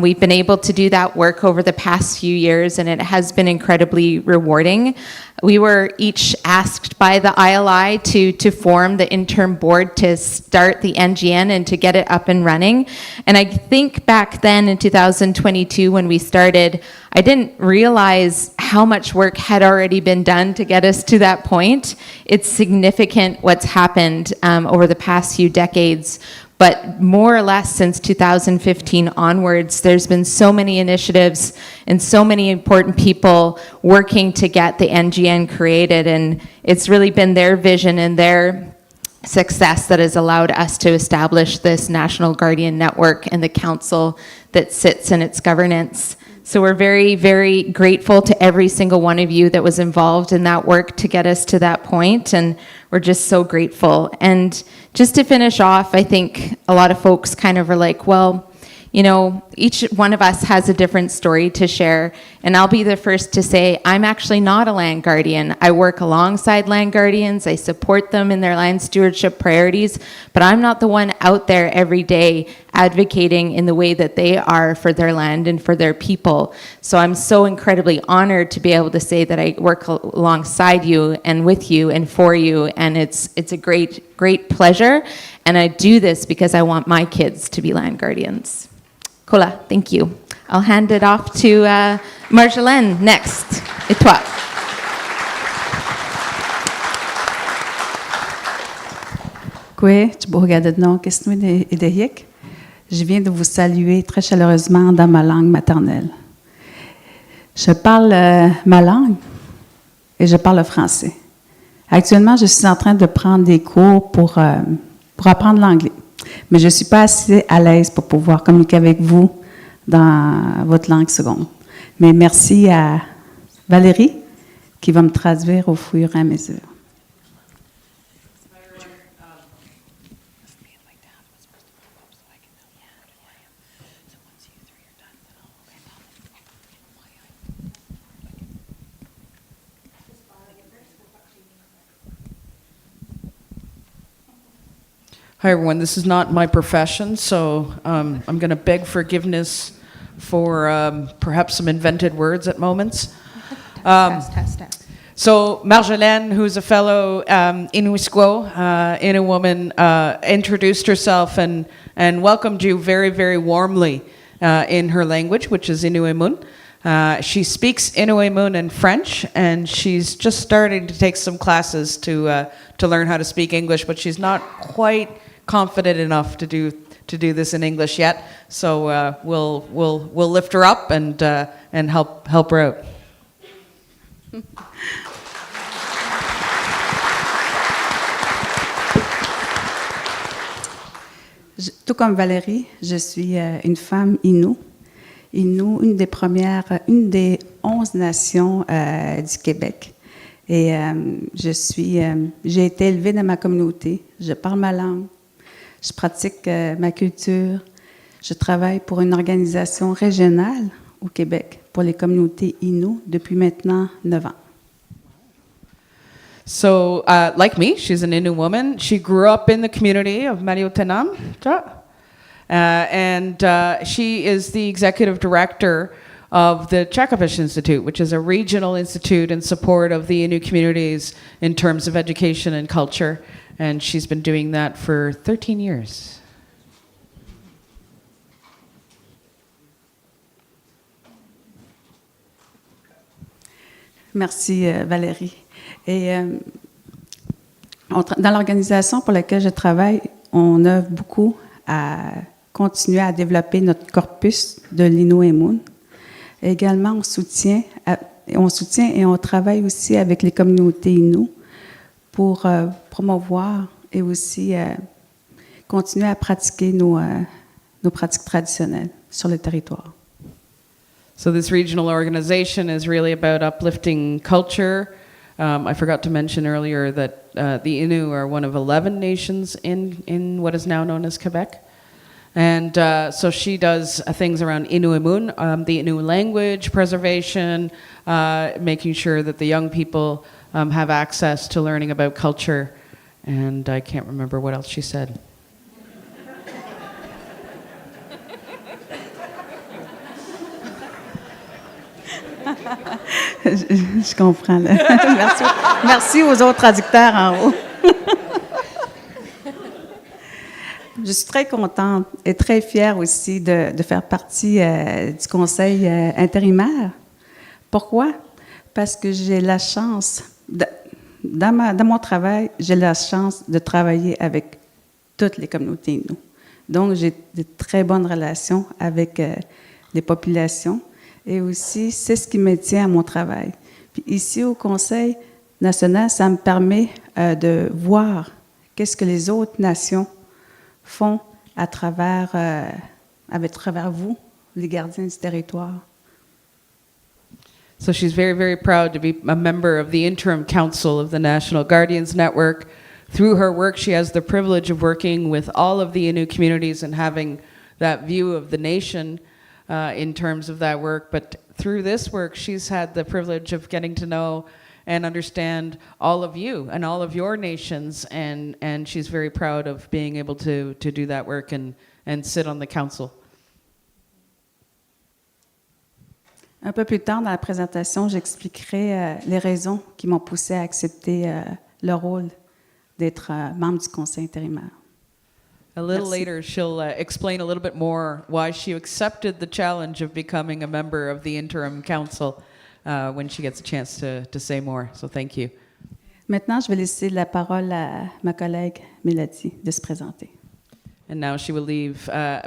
We've been able to do that work over the past few years, and it has been incredibly rewarding. We were each asked by the ILI to form the interim board to start the NGN and to get it up and running. And I think back then in 2022 when we started, I didn't realize how much work had already been done to get us to that point. It's significant what's happened over the past few decades. But more or less since 2015 onwards, there's been so many initiatives and so many important people working to get the NGN created. And it's really been their vision and their success that has allowed us to establish this National Guardian Network and the council that sits in its governance. So we're very, very grateful to every single one of you that was involved in that work to get us to that point, and we're just so grateful. And just to finish off, I think a lot of folks kind of are like, well, you know, each one of us has a different story to share, and I'll be the first to say I'm actually not a land guardian. I work alongside land guardians, I support them in their land stewardship priorities, but I'm not the one out there every day advocating in the way that they are for their land and for their people. So I'm so incredibly honored to be able to say that I work alongside you and with you and for you, and it's a great pleasure, and I do this because I want my kids to be land guardians. Kola, thank you. I'll hand it off to Marjolaine next. Et toi? Kwe, Tchibogadadnon, Kesnouid et Dehik. Je viens de vous saluer très chaleureusement dans ma langue maternelle. Je parle ma langue et je parle le français. Actuellement, je suis en train de prendre des cours pour apprendre l'anglais, mais je ne suis pas assez à l'aise pour pouvoir communiquer avec vous dans votre langue seconde. Mais merci à Valérie qui va me traduire au fur et à mesure. Hi, everyone. This is not my profession, so I'm going to beg forgiveness for perhaps some invented words at moments. Test. So Marjolaine, who's a fellow Inuisquo, Innu woman, introduced herself and welcomed you very, very warmly in her language, which is Inuimun. She speaks Inuimun and French, and she's just starting to take some classes to learn how to speak English, but she's not quite confident enough to do this in English yet. So we'll lift her up and help her out. Tout comme Valérie, je suis une femme Innu. Innu, une des 11 nations du Québec. Et j'ai été élevée dans ma communauté. Je parle ma langue. Je pratique ma culture. Je travaille pour une organisation régionale au Québec pour les communautés Innu depuis maintenant 9 ans. So, like me, she's an Innu woman. She grew up in the community of Maliotenam, and she is the executive director of the Chakapish Institute, which is a regional institute in support of the Innu communities in terms of education and culture. And she's been doing that for 13 years. Merci, Valérie. Et dans l'organisation pour laquelle je travaille, on œuvre beaucoup à continuer à développer notre corpus de l'Inuimun. Également, on soutient et on travaille aussi avec les communautés Innu pour promouvoir et aussi continuer à pratiquer nos pratiques traditionnelles sur le territoire. So this regional organization is really about uplifting culture. I forgot to mention earlier that the Innu are one of 11 nations in what is now known as Quebec. And so she does things around Inuimun, the Innu language preservation, making sure that the young people have access to learning about culture. And I can't remember what else she said. Je comprends. Là. Merci aux autres traducteurs en haut. Je suis très contente et très fière aussi de faire partie du conseil intérimaire. Pourquoi? Parce que j'ai la chance, dans mon travail, j'ai la chance de travailler avec toutes les communautés Innu. Donc, j'ai de très bonnes relations avec les populations. Et aussi, c'est ce qui me tient à mon travail. Puis ici, au Conseil national, ça me permet de voir qu'est-ce que les autres nations font à travers vous, les gardiens du territoire. So she's very, very proud to be a member of the Interim Council of the National Guardians Network. Through her work, she has the privilege of working with all of the Innu communities and having that view of the nation in terms of that work, but through this work, she's had the privilege of getting to know and understand all of you and all of your nations, and she's very proud of being able to do that work and sit on the council. Un peu plus tard dans la présentation, j'expliquerai les raisons qui m'ont poussé à accepter le rôle d'être membre du Conseil intérimaire. A little Merci. later, she'll explain a little bit more why she accepted the challenge of becoming a member of the interim council when she gets a chance to say more. So thank you. Maintenant, je vais laisser la parole à ma collègue Mélodie de se présenter. And now she will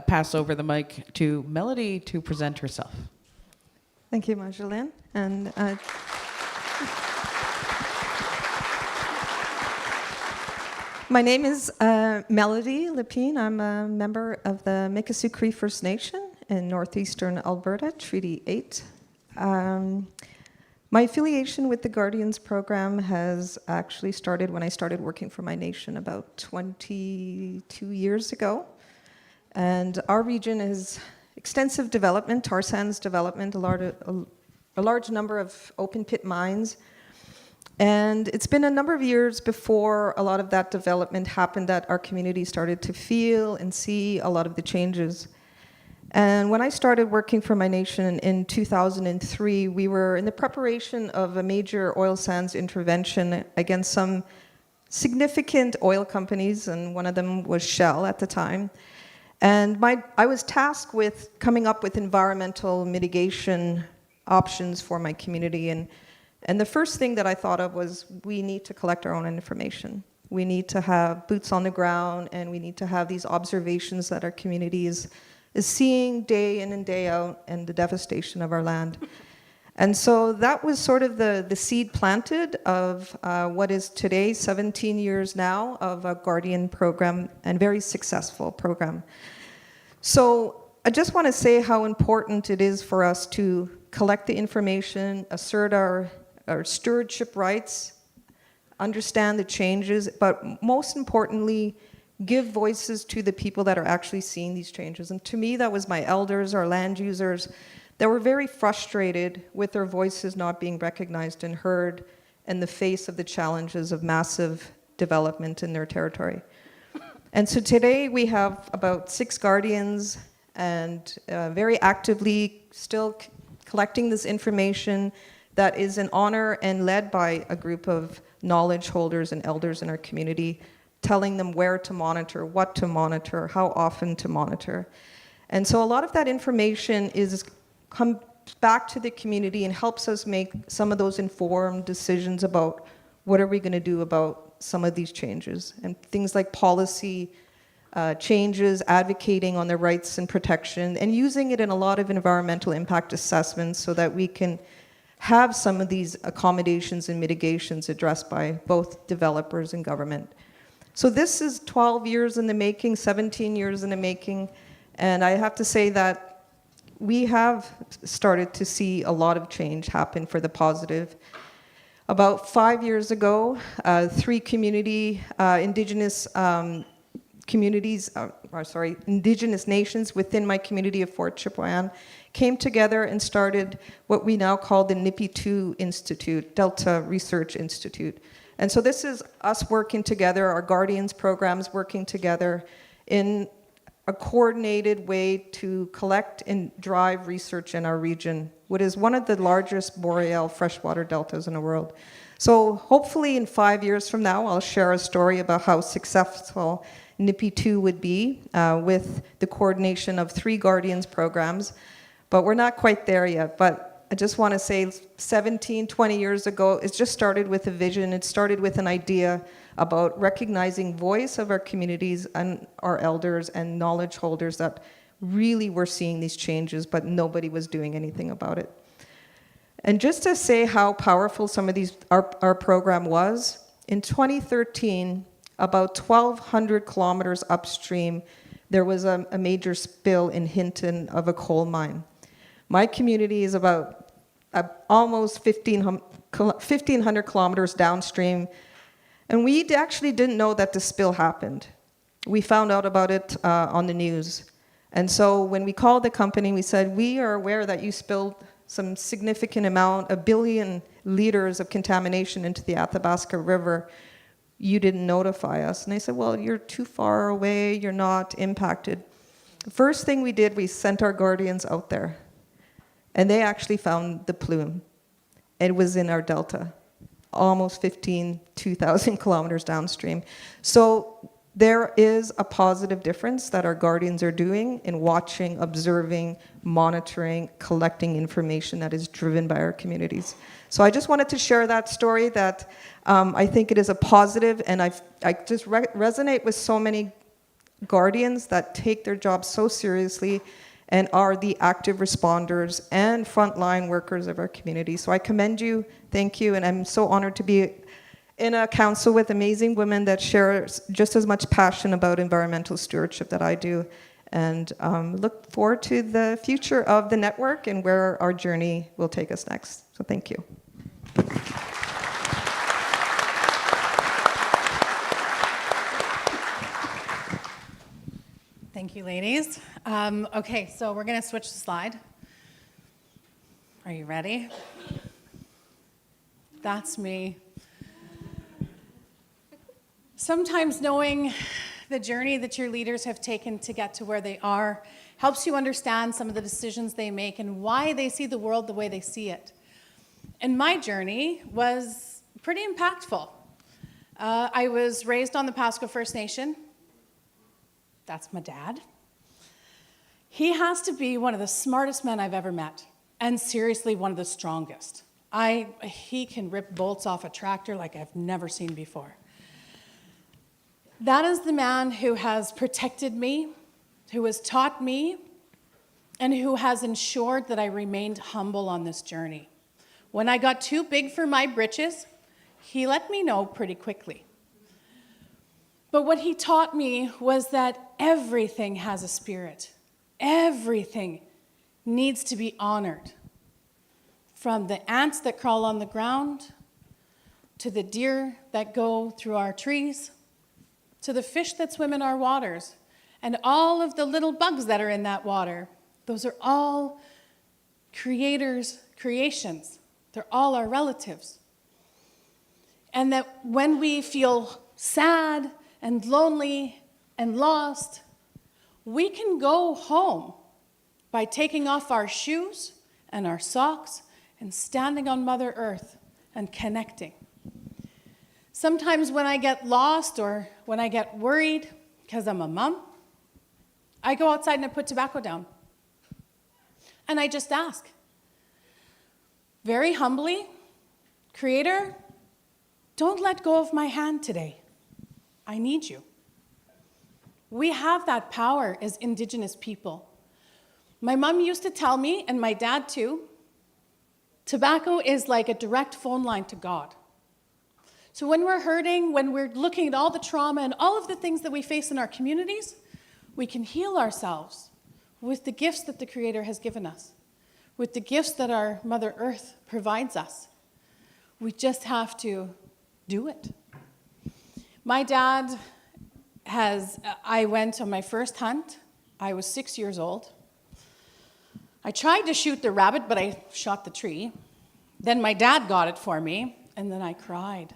pass over the mic to Melody to present herself. Thank you, Marjolaine. And my name is Melody Lepine. I'm a member of the Mikisew Cree First Nation in northeastern Alberta, Treaty 8. My affiliation with the Guardians program has actually started when I started working for my nation about 22 years ago. And our region is extensive development, tar sands development, a large number of open pit mines. And it's been a number of years before a lot of that development happened that our community started to feel and see a lot of the changes. And when I started working for my nation in 2003, we were in the preparation of a major oil sands intervention against some significant oil companies, and one of them was Shell at the time. And I was tasked with coming up with environmental mitigation options for my community. And the first thing that I thought of was we need to collect our own information. We need to have boots on the ground, and we need to have these observations that our community is seeing day in and day out, and the devastation of our land. And so that was sort of the seed planted of what is today 17 years now of a Guardian program, and very successful program. So I just want to say how important it is for us to collect the information, assert our stewardship rights, understand the changes, but most importantly, give voices to the people that are actually seeing these changes. And to me, that was my elders, our land users, that were very frustrated with their voices not being recognized and heard in the face of the challenges of massive development in their territory. And so today we have about 6 guardians, and very actively still collecting this information that is in honor and led by a group of knowledge holders and elders in our community, telling them where to monitor, what to monitor, how often to monitor. And so a lot of that information comes back to the community and helps us make some of those informed decisions about what are we going to do about some of these changes. And things like policy changes, advocating on their rights and protection, and using it in a lot of environmental impact assessments so that we can have some of these accommodations and mitigations addressed by both developers and government. So this is 12 years in the making, 17 years in the making, and I have to say that we have started to see a lot of change happen for the positive. About 5 years ago, 3 indigenous nations within my community of Fort Chipewyan came together and started what we now call the NIPI-2 Institute, Delta Research Institute. And so this is us working together, our Guardians programs working together in a coordinated way to collect and drive research in our region, what is one of the largest boreal freshwater deltas in the world. So hopefully in 5 years from now, I'll share a story about how successful NIPI-2 would be with the coordination of 3 Guardians programs. But we're not quite there yet. But I just want to say 17, 20 years ago, it just started with a vision. It started with an idea about recognizing voice of our communities and our elders and knowledge holders that really were seeing these changes, but nobody was doing anything about it. And just to say how powerful some of these, our program was, in 2013, about 1,200 kilometers upstream, there was a major spill in Hinton of a coal mine. My community is about almost 1,500 kilometers downstream, and we actually didn't know that the spill happened. We found out about it on the news. And so when we called the company, we said, we are aware that you spilled some significant amount, 1 billion liters of contamination into the Athabasca River. You didn't notify us. And they said, well, you're too far away, you're not impacted. The first thing we did, we sent our Guardians out there. And they actually found the plume. It was in our delta, almost 2,000 kilometers downstream. So there is a positive difference that our guardians are doing in watching, observing, monitoring, collecting information that is driven by our communities. So I just wanted to share that story that I think it is a positive, and I just resonate with so many guardians that take their job so seriously and are the active responders and frontline workers of our community. So I commend you, thank you, and I'm so honored to be in a council with amazing women that share just as much passion about environmental stewardship that I do, and look forward to the future of the network and where our journey will take us next. So thank you. Thank you, ladies. Okay, so we're going to switch the slide. Are you ready? That's me. Sometimes knowing the journey that your leaders have taken to get to where they are helps you understand some of the decisions they make and why they see the world the way they see it. And my journey was pretty impactful. I was raised on the Pasco First Nation. That's my dad. He has to be one of the smartest men I've ever met, and seriously, one of the strongest. He can rip bolts off a tractor like I've never seen before. That is the man who has protected me, who has taught me, and who has ensured that I remained humble on this journey. When I got too big for my britches, he let me know pretty quickly. But what he taught me was that everything has a spirit. Everything needs to be honored. From the ants that crawl on the ground, to the deer that go through our trees, to the fish that swim in our waters, and all of the little bugs that are in that water. Those are all Creator's creations. They're all our relatives. And that when we feel sad and lonely and lost, we can go home by taking off our shoes and our socks and standing on Mother Earth and connecting. Sometimes when I get lost or when I get worried because I'm a mom, I go outside and I put tobacco down. And I just ask, very humbly, Creator, don't let go of my hand today. I need you. We have that power as Indigenous people. My mom used to tell me, and my dad too, tobacco is like a direct phone line to God. So when we're hurting, when we're looking at all the trauma and all of the things that we face in our communities, we can heal ourselves with the gifts that the Creator has given us, with the gifts that our Mother Earth provides us. We just have to do it. My dad I went on my first hunt. I was 6 years old. I tried to shoot the rabbit, but I shot the tree. Then my dad got it for me, and then I cried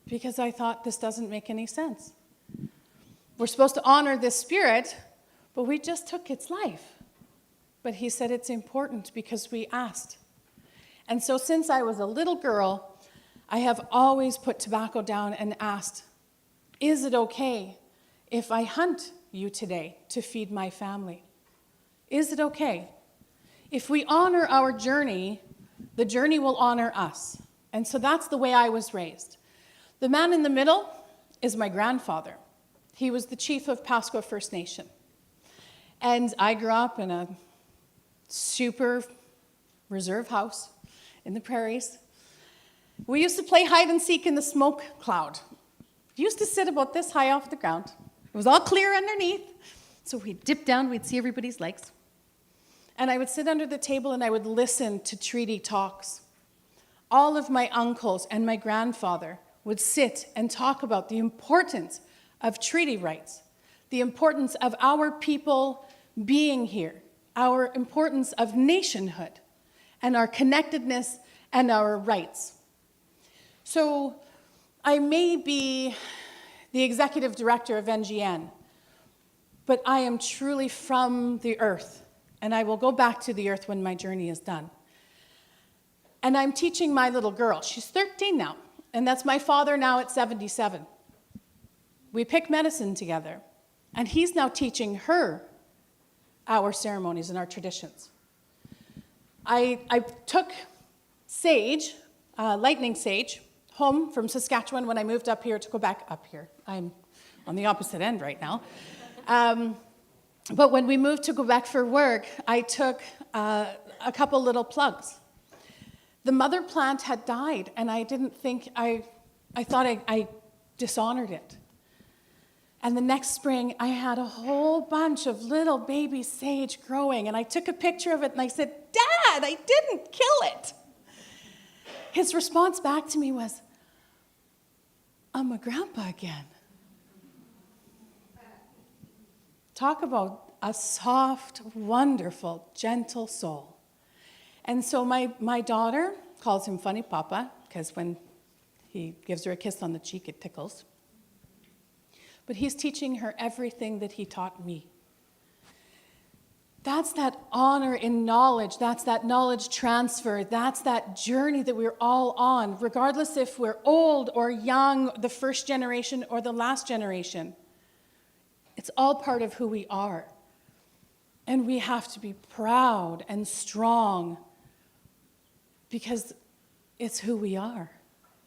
because I thought this doesn't make any sense. We're supposed to honor this spirit, but we just took its life. But he said it's important because we asked. And so since I was a little girl, I have always put tobacco down and asked, is it okay if I hunt you today to feed my family? Is it okay? If we honor our journey, the journey will honor us. And so that's the way I was raised. The man in the middle is my grandfather. He was the chief of Pasco First Nation. And I grew up in a super reserve house in the prairies. We used to play hide and seek in the smoke cloud. We used to sit about this high off the ground. It was all clear underneath. So we'd dip down, we'd see everybody's legs. And I would sit under the table and I would listen to treaty talks. All of my uncles and my grandfather would sit and talk about the importance of treaty rights, the importance of our people being here, our importance of nationhood, and our connectedness and our rights. So I may be the executive director of NGN, but I am truly from the earth, and I will go back to the earth when my journey is done. And I'm teaching my little girl. She's 13 now, and that's my father now at 77. we pick medicine together. And he's now teaching her our ceremonies and our traditions. I took sage, lightning sage, home from Saskatchewan when I moved up here to Quebec. Up here, I'm on the opposite end right now. But when we moved to Quebec for work, I took a couple little plugs. The mother plant had died, and I didn't think, I thought I dishonored it. And the next spring, I had a whole bunch of little baby sage growing, and I took a picture of it, and I said, "Dad, I didn't kill it." His response back to me was, "I'm a grandpa again." Talk about a soft, wonderful, gentle soul. And so my daughter calls him Funny Papa, because when he gives her a kiss on the cheek, it tickles. But he's teaching her everything that he taught me. That's that honor in knowledge. That's that knowledge transfer. That's that journey that we're all on, regardless if we're old or young, the first generation or the last generation. It's all part of who we are. And we have to be proud and strong because it's who we are.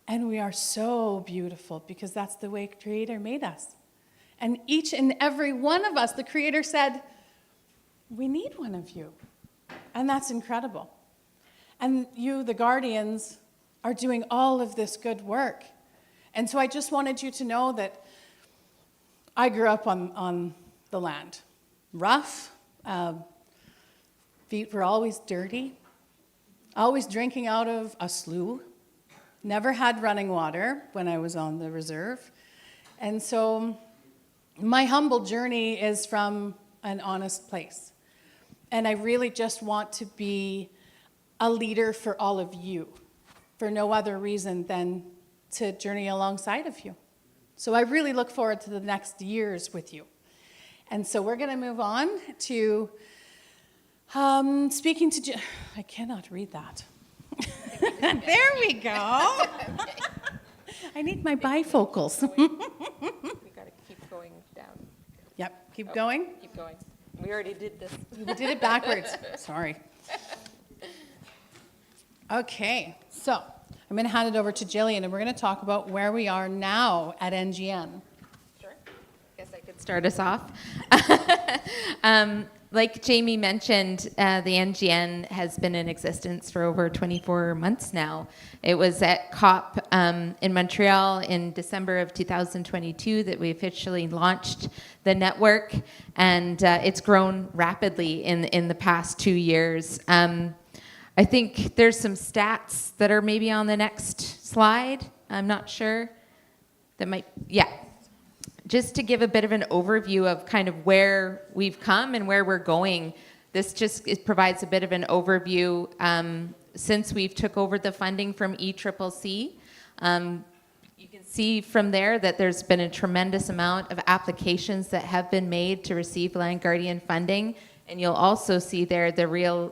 And we are so beautiful because that's the way Creator made us. And each and every one of us, the Creator said, we need one of you. And that's incredible. And you, the guardians, are doing all of this good work. And so I just wanted you to know that I grew up on the land. Rough, feet were always dirty, always drinking out of a slough, never had running water when I was on the reserve. And so my humble journey is from an honest place. And I really just want to be a leader for all of you, for no other reason than to journey alongside of you. So I really look forward to the next years with you. And so we're going to move on to speaking to... I cannot read that. There we go. I need my bifocals. We got to keep going down. Yep, keep going. Keep going. We already did this. We did it backwards. Sorry. Okay, so I'm going to hand it over to Jillian, and we're going to talk about where we are now at NGN. Sure. Guess I could start us off. Like Jamie mentioned, the NGN has been in existence for over 24 months now. It was at COP in Montreal in December of 2022 that we officially launched the network, and it's grown rapidly in the past 2 years. I think there's some stats that are maybe on the next slide. I'm not sure. That might, yeah. Just to give a bit of an overview of kind of where we've come and where we're going, this just provides a bit of an overview since we've took over the funding from ECCC. You can see from there that there's been a tremendous amount of applications that have been made to receive Land Guardian funding, and you'll also see there the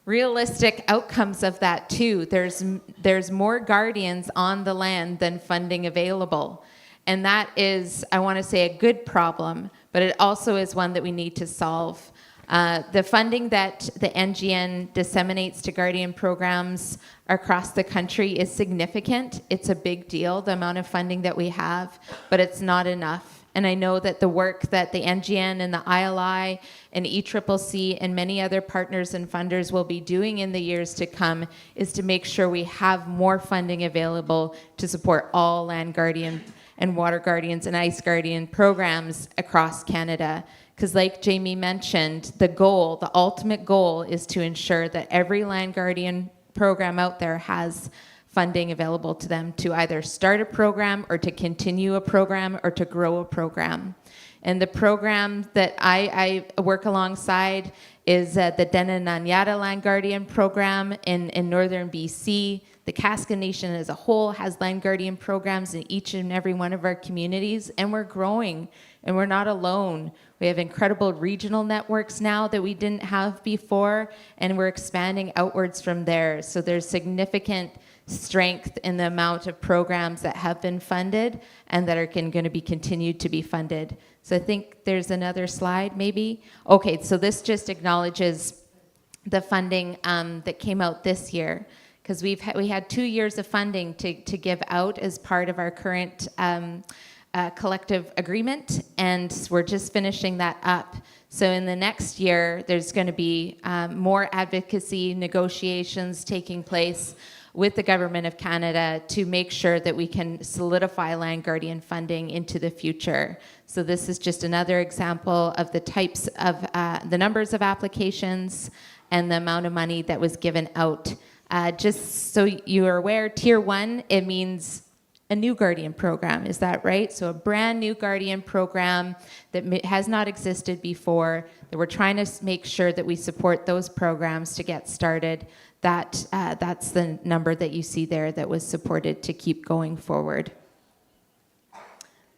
realistic outcomes of that too. There's more guardians on the land than funding available. And that is, I want to say, a good problem, but it also is one that we need to solve. The funding that the NGN disseminates to Guardian programs across the country is significant. It's a big deal, the amount of funding that we have, but it's not enough. And I know that the work that the NGN and the ILI and ECCC and many other partners and funders will be doing in the years to come is to make sure we have more funding available to support all Land Guardian and Water Guardians and Ice Guardian programs across Canada. Because like Jamie mentioned, the ultimate goal is to ensure that every Land Guardian program out there has funding available to them to either start a program or to continue a program or to grow a program. And the program that I work alongside is the Denananyata Land Guardian program in northern BC. The Kaska Nation as a whole has Land Guardian programs in each and every one of our communities, and we're growing, and we're not alone. We have incredible regional networks now that we didn't have before, and we're expanding outwards from there. So there's significant strength in the amount of programs that have been funded and that are going to be continued to be funded. So I think there's another slide, maybe. Okay, so this just acknowledges the funding that came out this year, because we had 2 years of funding to give out as part of our current collective agreement, and we're just finishing that up. So in the next year, there's going to be more advocacy negotiations taking place with the Government of Canada to make sure that we can solidify Land Guardian funding into the future. So this is just another example of the types of, the numbers of applications and the amount of money that was given out. Just so you are aware, Tier 1, it means a new Guardian program, is that right? So a brand new Guardian program that has not existed before, that we're trying to make sure that we support those programs to get started. That's the number that you see there that was supported to keep going forward.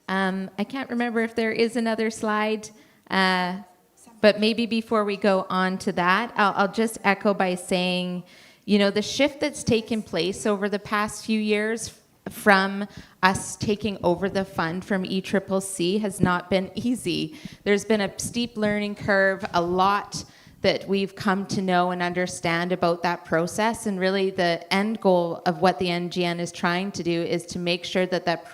I can't remember if there is another slide, but maybe before we go on to that, I'll just echo by saying, you know, the shift that's taken place over the past few years from us taking over the fund from ECCC has not been easy. There's been a steep learning curve, a lot that we've come to know and understand about that process, and really the end goal of what the NGN is trying to do is to make sure that that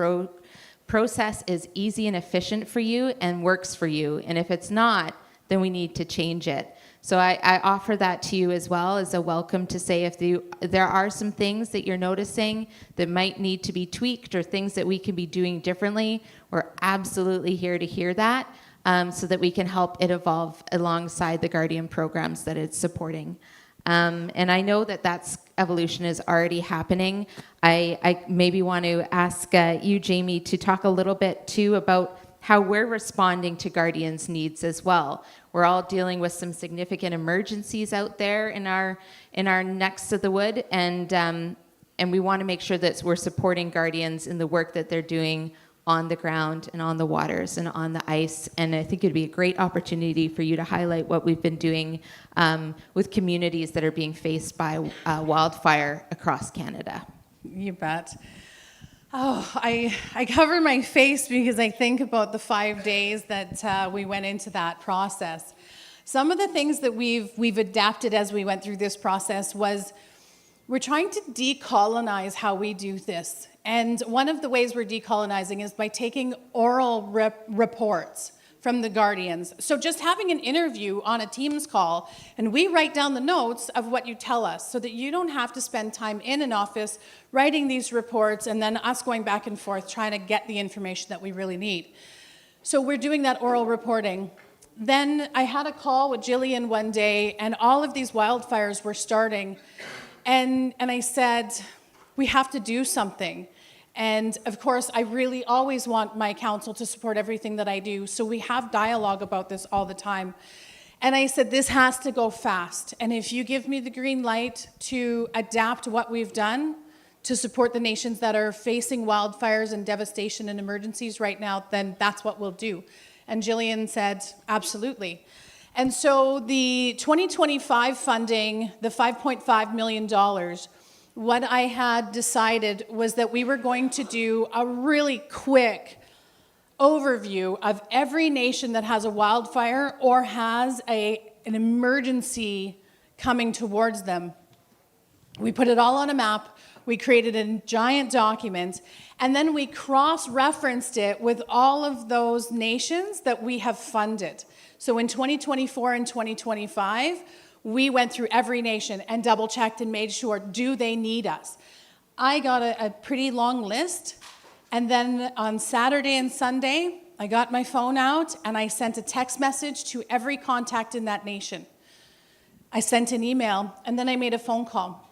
process is easy and efficient for you and works for you, and if it's not, then we need to change it. So I offer that to you as well as a welcome to say if there are some things that you're noticing that might need to be tweaked or things that we can be doing differently, we're absolutely here to hear that so that we can help it evolve alongside the Guardian programs that it's supporting. And I know that evolution is already happening. I maybe want to ask you, Jamie, to talk a little bit too about how we're responding to Guardians' needs as well. We're all dealing with some significant emergencies out there in our necks of the wood, and we want to make sure that we're supporting Guardians in the work that they're doing on the ground and on the waters and on the ice. And I think it'd be a great opportunity for you to highlight what we've been doing with communities that are being faced by wildfire across Canada. You bet. Oh, I cover my face because I think about the 5 days that we went into that process. Some of the things that we've adapted as we went through this process was we're trying to decolonize how we do this. And one of the ways we're decolonizing is by taking oral reports from the Guardians. So just having an interview on a Teams call, and we write down the notes of what you tell us so that you don't have to spend time in an office writing these reports and then us going back and forth trying to get the information that we really need. So we're doing that oral reporting. Then I had a call with Jillian one day, and all of these wildfires were starting, and I said, we have to do something. And of course, I really always want my council to support everything that I do, so we have dialogue about this all the time. And I said, this has to go fast. And if you give me the green light to adapt what we've done to support the nations that are facing wildfires and devastation and emergencies right now, then that's what we'll do. And Jillian said, absolutely. And so the 2025 funding, the $5.5 million, what I had decided was that we were going to do a really quick overview of every nation that has a wildfire or has an emergency coming towards them. We put it all on a map, we created a giant document, and then we cross-referenced it with all of those nations that we have funded. So in 2024 and 2025, we went through every nation and double-checked and made sure, do they need us? I got a pretty long list, and then on Saturday and Sunday, I got my phone out and I sent a text message to every contact in that nation. I sent an email, and then I made a phone call.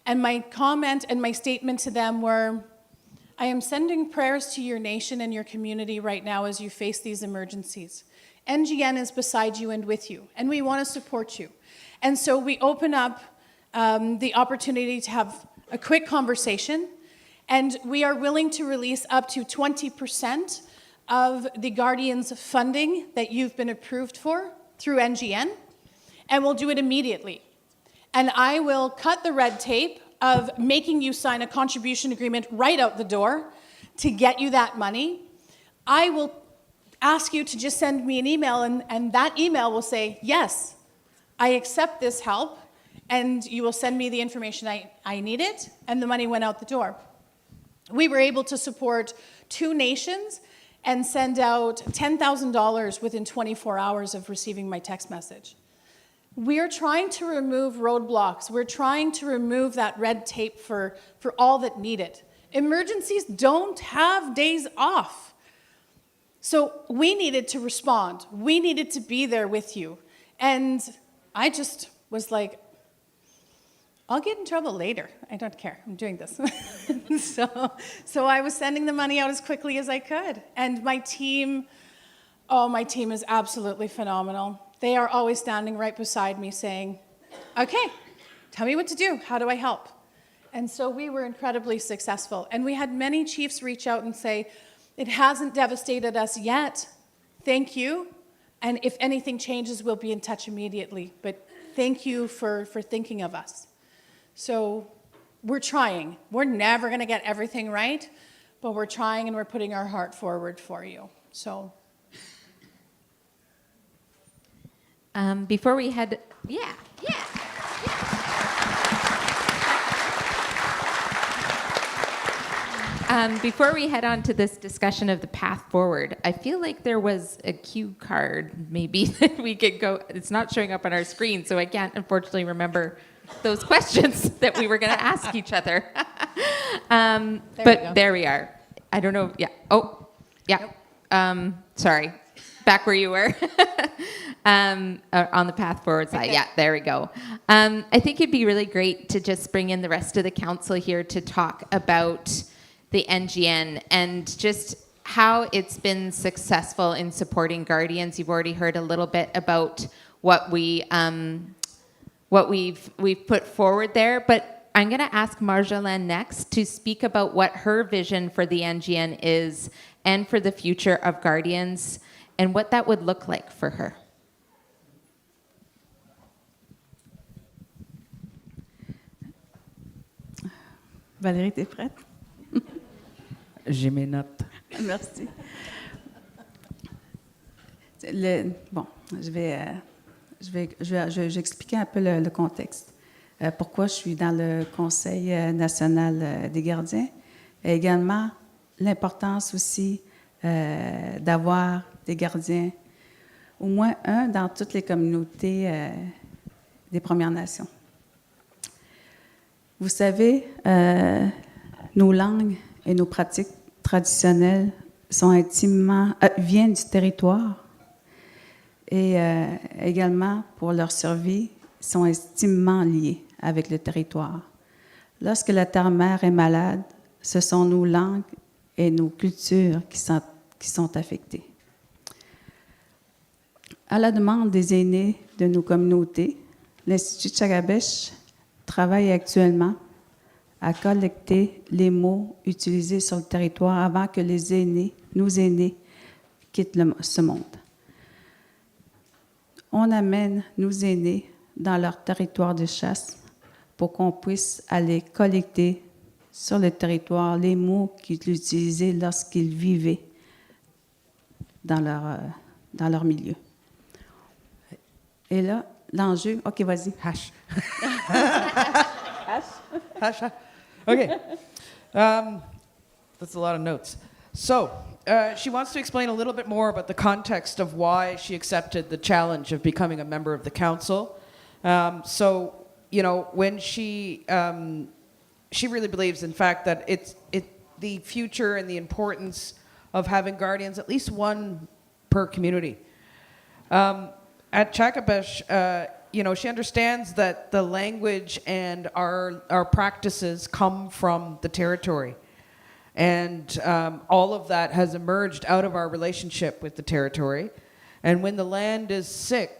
And my comment and my statement to them were, I am sending prayers to your nation and your community right now as you face these emergencies. NGN is beside you and with you, and we want to support you. And so we open up the opportunity to have a quick conversation, and we are willing to release up to 20% of the Guardian's funding that you've been approved for through NGN, and we'll do it immediately. And I will cut the red tape of making you sign a contribution agreement right out the door to get you that money, I will ask you to just send me an email, and that email will say, yes, I accept this help, and you will send me the information I needed, and the money went out the door. We were able to support 2 nations and send out $10,000 within 24 hours of receiving my text message. We're trying to remove roadblocks. We're trying to remove that red tape for all that need it. Emergencies don't have days off. So we needed to respond. We needed to be there with you. And I just was like, I'll get in trouble later. I don't care. I'm doing this. So I was sending the money out as quickly as I could. And my team is absolutely phenomenal. They are always standing right beside me saying, okay, tell me what to do. How do I help? And so we were incredibly successful. And we had many chiefs reach out and say, it hasn't devastated us yet. Thank you. And if anything changes, we'll be in touch immediately. But thank you for thinking of us. So we're trying. We're never going to get everything right, but we're trying and we're putting our heart forward for you. So. Before we head, before we head on to this discussion of the path forward, I feel like there was a cue card maybe that we could go. It's not showing up on our screen, so I can't unfortunately remember those questions that we were going to ask each other. But there we are. I don't know. Yeah. Oh, yeah. Sorry. Back where you were. On the path forward side. Yeah, there we go. I think it'd be really great to just bring in the rest of the council here to talk about the NGN and just how it's been successful in supporting Guardians. You've already heard a little bit about what we've put forward there, but I'm going to ask Marjolaine next to speak about what her vision for the NGN is and for the future of Guardians and what that would look like for her. Valérie, t'es prête? J'ai mes notes. Merci. Bon, je vais expliquer un peu le contexte. Pourquoi je suis dans le Conseil national des gardiens. Et également, l'importance aussi d'avoir des gardiens, au moins un dans toutes les communautés des Premières Nations. Vous savez, nos langues et nos pratiques traditionnelles sont viennent du territoire et également pour leur survie sont intimement liées avec le territoire. Lorsque la terre-mère est malade, ce sont nos langues et nos cultures qui sont affectées. À la demande des aînés de nos communautés, l'Institut de Chagabesh travaille actuellement à collecter les mots utilisés sur le territoire avant que nos aînés, quittent ce monde. On amène nos aînés dans leur territoire de chasse pour qu'on puisse aller collecter sur le territoire les mots qu'ils utilisaient lorsqu'ils vivaient dans leur milieu. Et là, l'enjeu... OK, vas-y. Hash. Hash. Okay. That's a lot of notes. So, she wants to explain a little bit more about the context of why she accepted the challenge of becoming a member of the council. So, you know, when she really believes, in fact, that it's the future and the importance of having guardians, at least one per community. At Chagabesh, you know, she understands that the language and our practices come from the territory. And all of that has emerged out of our relationship with the territory. And when the land is sick,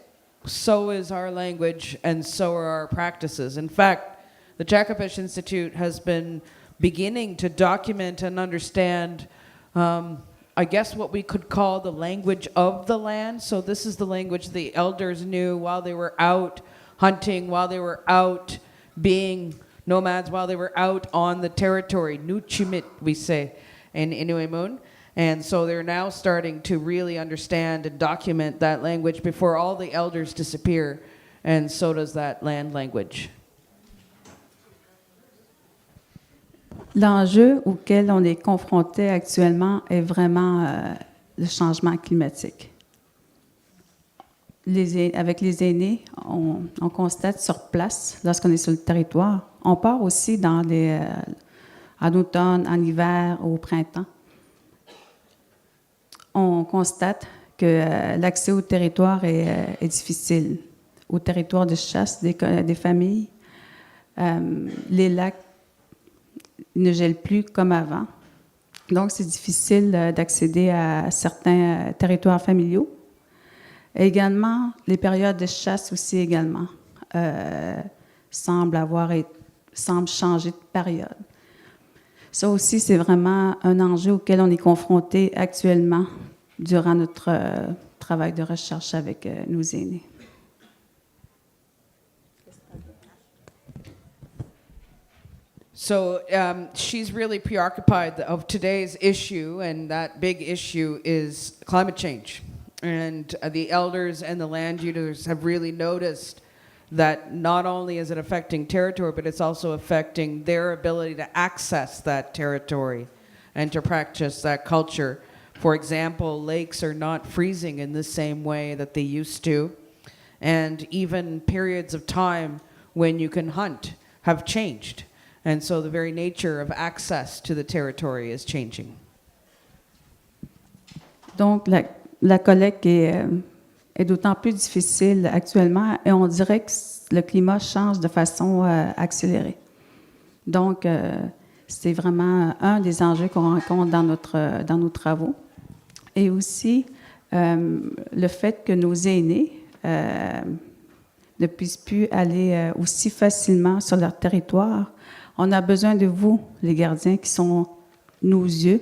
so is our language and so are our practices. In fact, the Chagabesh Institute has been beginning to document and understand I guess what we could call the language of the land. So this is the language the elders knew while they were out hunting, while they were out being nomads while they were out on the territory. Nuchimit, we say in Inuimun. And so they're now starting to really understand and document that language before all the elders disappear, and so does that land language. L'enjeu auquel on est confronté actuellement est vraiment le changement climatique. Avec les aînés, on constate sur place, lorsqu'on est sur le territoire, on part aussi en automne, en hiver, au printemps. On constate que l'accès au territoire est difficile. Au territoire de chasse des familles, les lacs ne gèlent plus comme avant. Donc, c'est difficile d'accéder à certains territoires familiaux. Et également, les périodes de chasse aussi également semblent changer de période. Ça aussi, c'est vraiment un enjeu auquel on est confronté actuellement durant notre travail de recherche avec nos aînés. So she's really preoccupied of today's issue, and that big issue is climate change. And the elders and the land users have really noticed that not only is it affecting territory, but it's also affecting their ability to access that territory and to practice that culture. For example, lakes are not freezing in the same way that they used to, and even periods of time when you can hunt have changed. And so the very nature of access to the territory is changing. Donc, la collecte est d'autant plus difficile actuellement et on dirait que le climat change de façon accélérée. Donc, c'est vraiment un des enjeux qu'on rencontre dans nos travaux. Et aussi, le fait que nos aînés ne puissent plus aller aussi facilement sur leur territoire. On a besoin de vous, les gardiens, qui sont nos yeux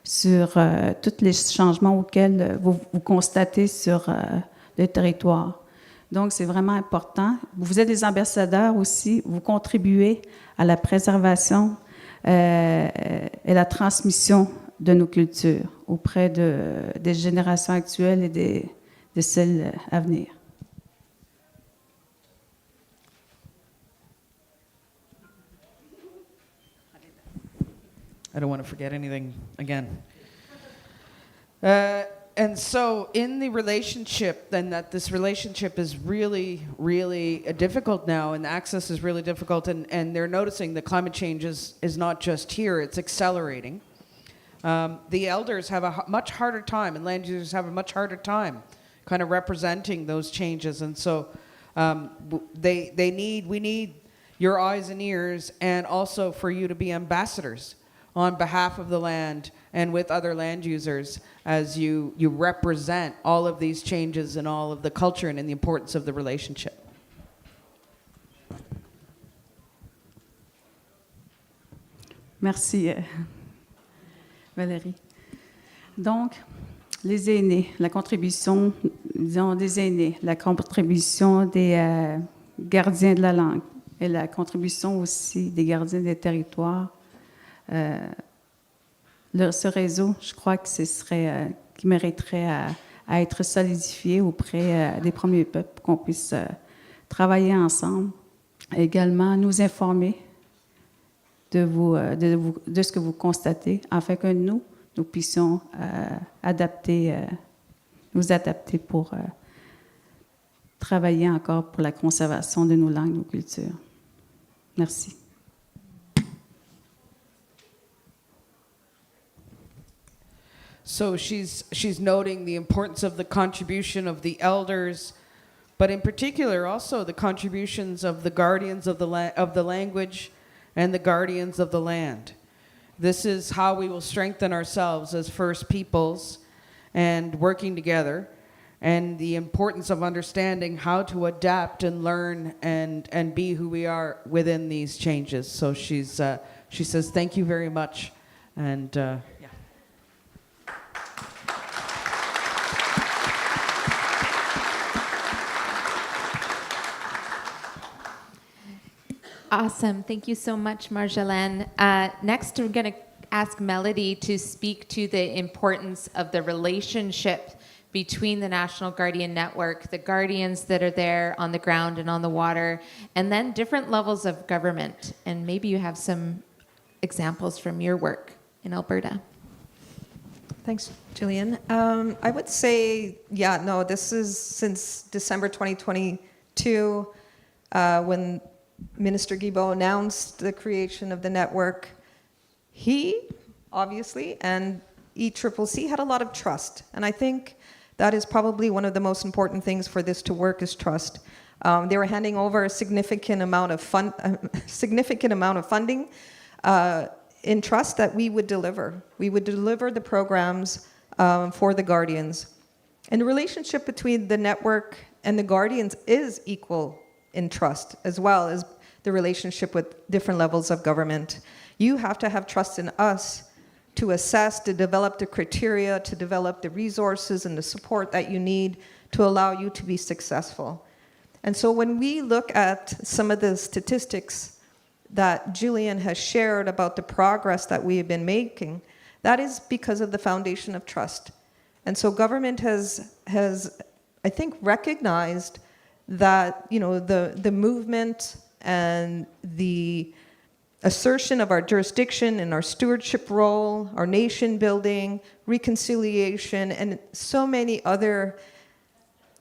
sur tous les changements auxquels vous constatez sur le territoire. Donc, c'est vraiment important. Vous êtes des ambassadeurs aussi. Vous contribuez à la préservation et la transmission de nos cultures auprès des générations actuelles et de celles à venir. I don't want to forget anything again. And so in the relationship, then that this relationship is really, really difficult now, and access is really difficult, and they're noticing that climate change is not just here, it's accelerating. The elders have a much harder time, and land users have a much harder time kind of representing those changes. And so we need your eyes and ears, and also for you to be ambassadors on behalf of the land and with other land users as you represent all of these changes and all of the culture and the importance of the relationship. Merci, Valérie. Donc, les aînés, la contribution, disons, des aînés, la contribution des gardiens de la langue et la contribution aussi des gardiens des territoires. Ce réseau, je crois que qui mériterait à être solidifié auprès des premiers peuples, pour qu'on puisse travailler ensemble, et également nous informer de ce que vous constatez, afin que nous puissions nous adapter pour travailler encore pour la conservation de nos langues, nos cultures. Merci. So she's noting the importance of the contribution of the elders, but in particular also the contributions of the guardians of the language and the guardians of the land. This is how we will strengthen ourselves as First Peoples and working together, and the importance of understanding how to adapt and learn and be who we are within these changes. So she says thank you very much, and yeah. Awesome. Thank you so much, Marjolaine. Next, we're going to ask Melody to speak to the importance of the relationship between the National Guardian Network, the guardians that are there on the ground and on the water, and then different levels of government. And maybe you have some examples from your work in Alberta. Thanks, Jillian. I would say, this is since December 2022, when Minister Guilbeault announced the creation of the network. He, obviously, and ECCC had a lot of trust. And I think that is probably one of the most important things for this to work is trust. They were handing over a significant amount of funding in trust that we would deliver. We would deliver the programs for the Guardians. And the relationship between the network and the Guardians is equal in trust, as well as the relationship with different levels of government. You have to have trust in us to assess, to develop the criteria, to develop the resources and the support that you need to allow you to be successful. And so when we look at some of the statistics that Jillian has shared about the progress that we have been making, that is because of the foundation of trust. And so government has I think, recognized that, the movement and the assertion of our jurisdiction and our stewardship role, our nation building, reconciliation, and so many other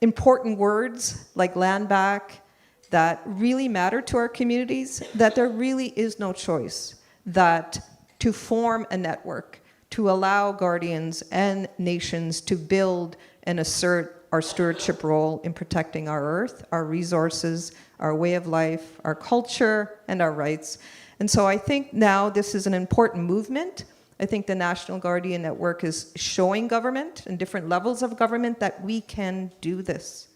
important words like land back that really matter to our communities, that there really is no choice that to form a network, to allow guardians and nations to build and assert our stewardship role in protecting our earth, our resources, our way of life, our culture, and our rights. And so I think now this is an important movement. I think the National Guardian Network is showing government and different levels of government that we can do this.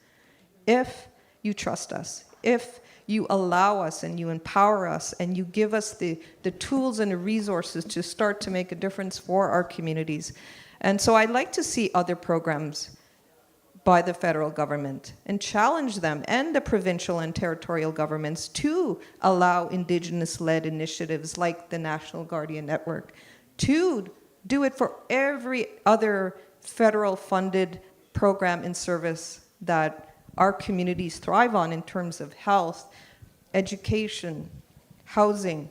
If you trust us, if you allow us and you empower us and you give us the tools and the resources to start to make a difference for our communities. And so I'd like to see other programs by the federal government and challenge them and the provincial and territorial governments to allow Indigenous-led initiatives like the National Guardian Network to do it for every other federal-funded program and service that our communities thrive on in terms of health, education, housing,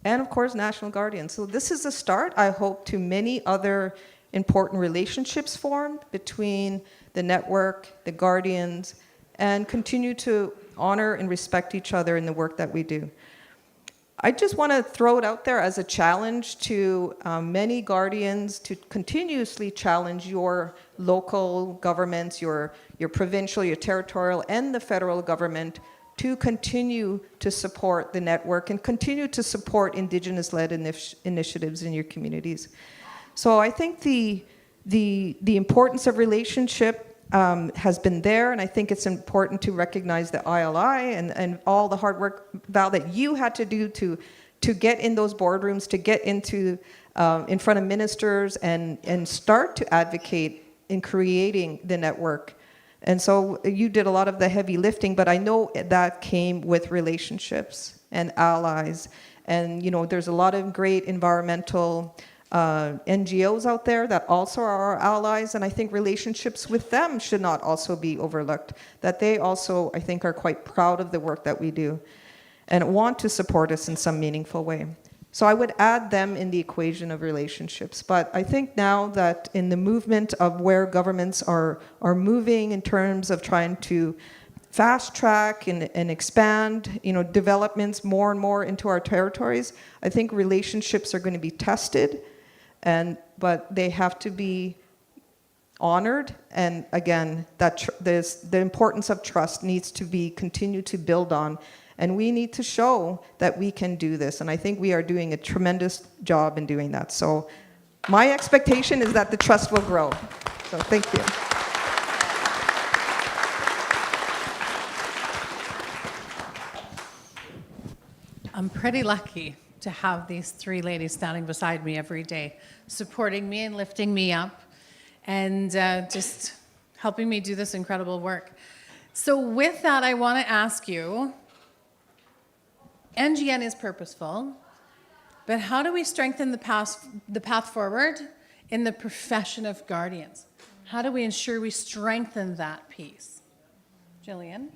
and of course, National Guardian. So this is a start, I hope, to many other important relationships formed between the network, the Guardians, and continue to honor and respect each other in the work that we do. I just want to throw it out there as a challenge to many Guardians to continuously challenge your local governments, your provincial, your territorial, and the federal government to continue to support the network and continue to support Indigenous-led initiatives in your communities. So I think the importance of relationship has been there, and I think it's important to recognize the ILI and all the hard work, Val, that you had to do to get in those boardrooms, to get into in front of ministers and start to advocate in creating the network. And so you did a lot of the heavy lifting, but I know that came with relationships and allies. And there's a lot of great environmental NGOs out there that also are our allies, and I think relationships with them should not also be overlooked, that they also, I think, are quite proud of the work that we do and want to support us in some meaningful way. So I would add them in the equation of relationships. But I think now that in the movement of where governments are moving in terms of trying to fast track and expand, developments more and more into our territories, I think relationships are going to be tested, but they have to be honored. And again, the importance of trust needs to be continued to build on. And we need to show that we can do this. And I think we are doing a tremendous job in doing that. So my expectation is that the trust will grow. So thank you. I'm pretty lucky to have these three ladies standing beside me every day, supporting me and lifting me up and just helping me do this incredible work. So with that, I want to ask you, NGN is purposeful, but how do we strengthen the path forward in the profession of guardians? How do we ensure we strengthen that piece? Jillian?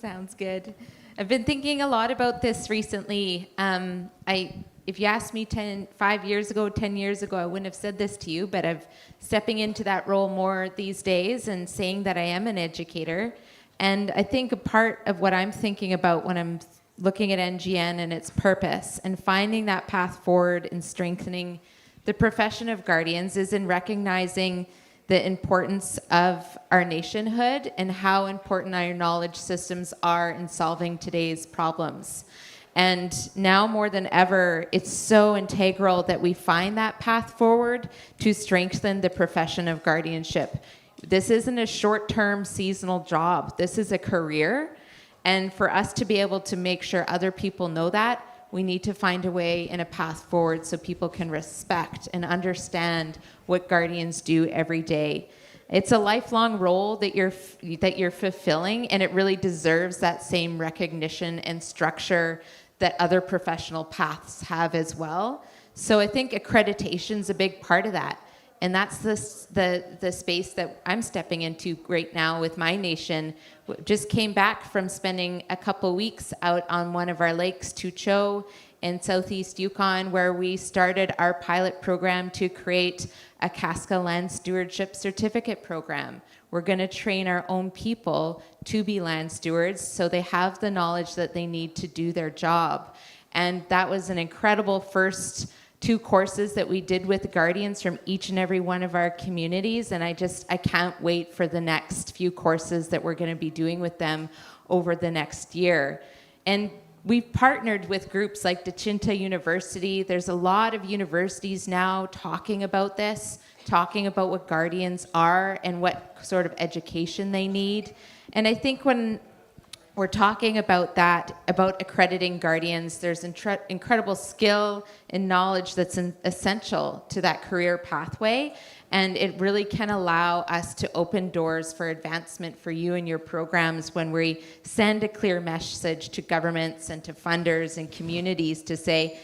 Sounds good. I've been thinking a lot about this recently. If you asked me 5 years ago, 10 years ago, I wouldn't have said this to you, but I'm stepping into that role more these days and saying that I am an educator. And I think a part of what I'm thinking about when I'm looking at NGN and its purpose and finding that path forward and strengthening the profession of guardians is in recognizing the importance of our nationhood and how important our knowledge systems are in solving today's problems. And now more than ever, it's so integral that we find that path forward to strengthen the profession of guardianship. This isn't a short-term seasonal job. This is a career. And for us to be able to make sure other people know that, we need to find a way and a path forward so people can respect and understand what guardians do every day. It's a lifelong role that you're fulfilling, and it really deserves that same recognition and structure that other professional paths have as well. So I think accreditation's a big part of that. And that's the space that I'm stepping into right now with my nation. Just came back from spending a couple weeks out on one of our lakes, Tucho, in southeast Yukon, where we started our pilot program to create a Casca Land Stewardship Certificate program. We're going to train our own people to be land stewards so they have the knowledge that they need to do their job. And that was an incredible first 2 courses that we did with guardians from each and every one of our communities, and I can't wait for the next few courses that we're going to be doing with them over the next year. And we've partnered with groups like Dechinta University. There's a lot of universities now talking about this, talking about what guardians are and what sort of education they need. And I think when we're talking about that, about accrediting guardians, there's incredible skill and knowledge that's essential to that career pathway, and it really can allow us to open doors for advancement for you and your programs when we send a clear message to governments and to funders and communities to say,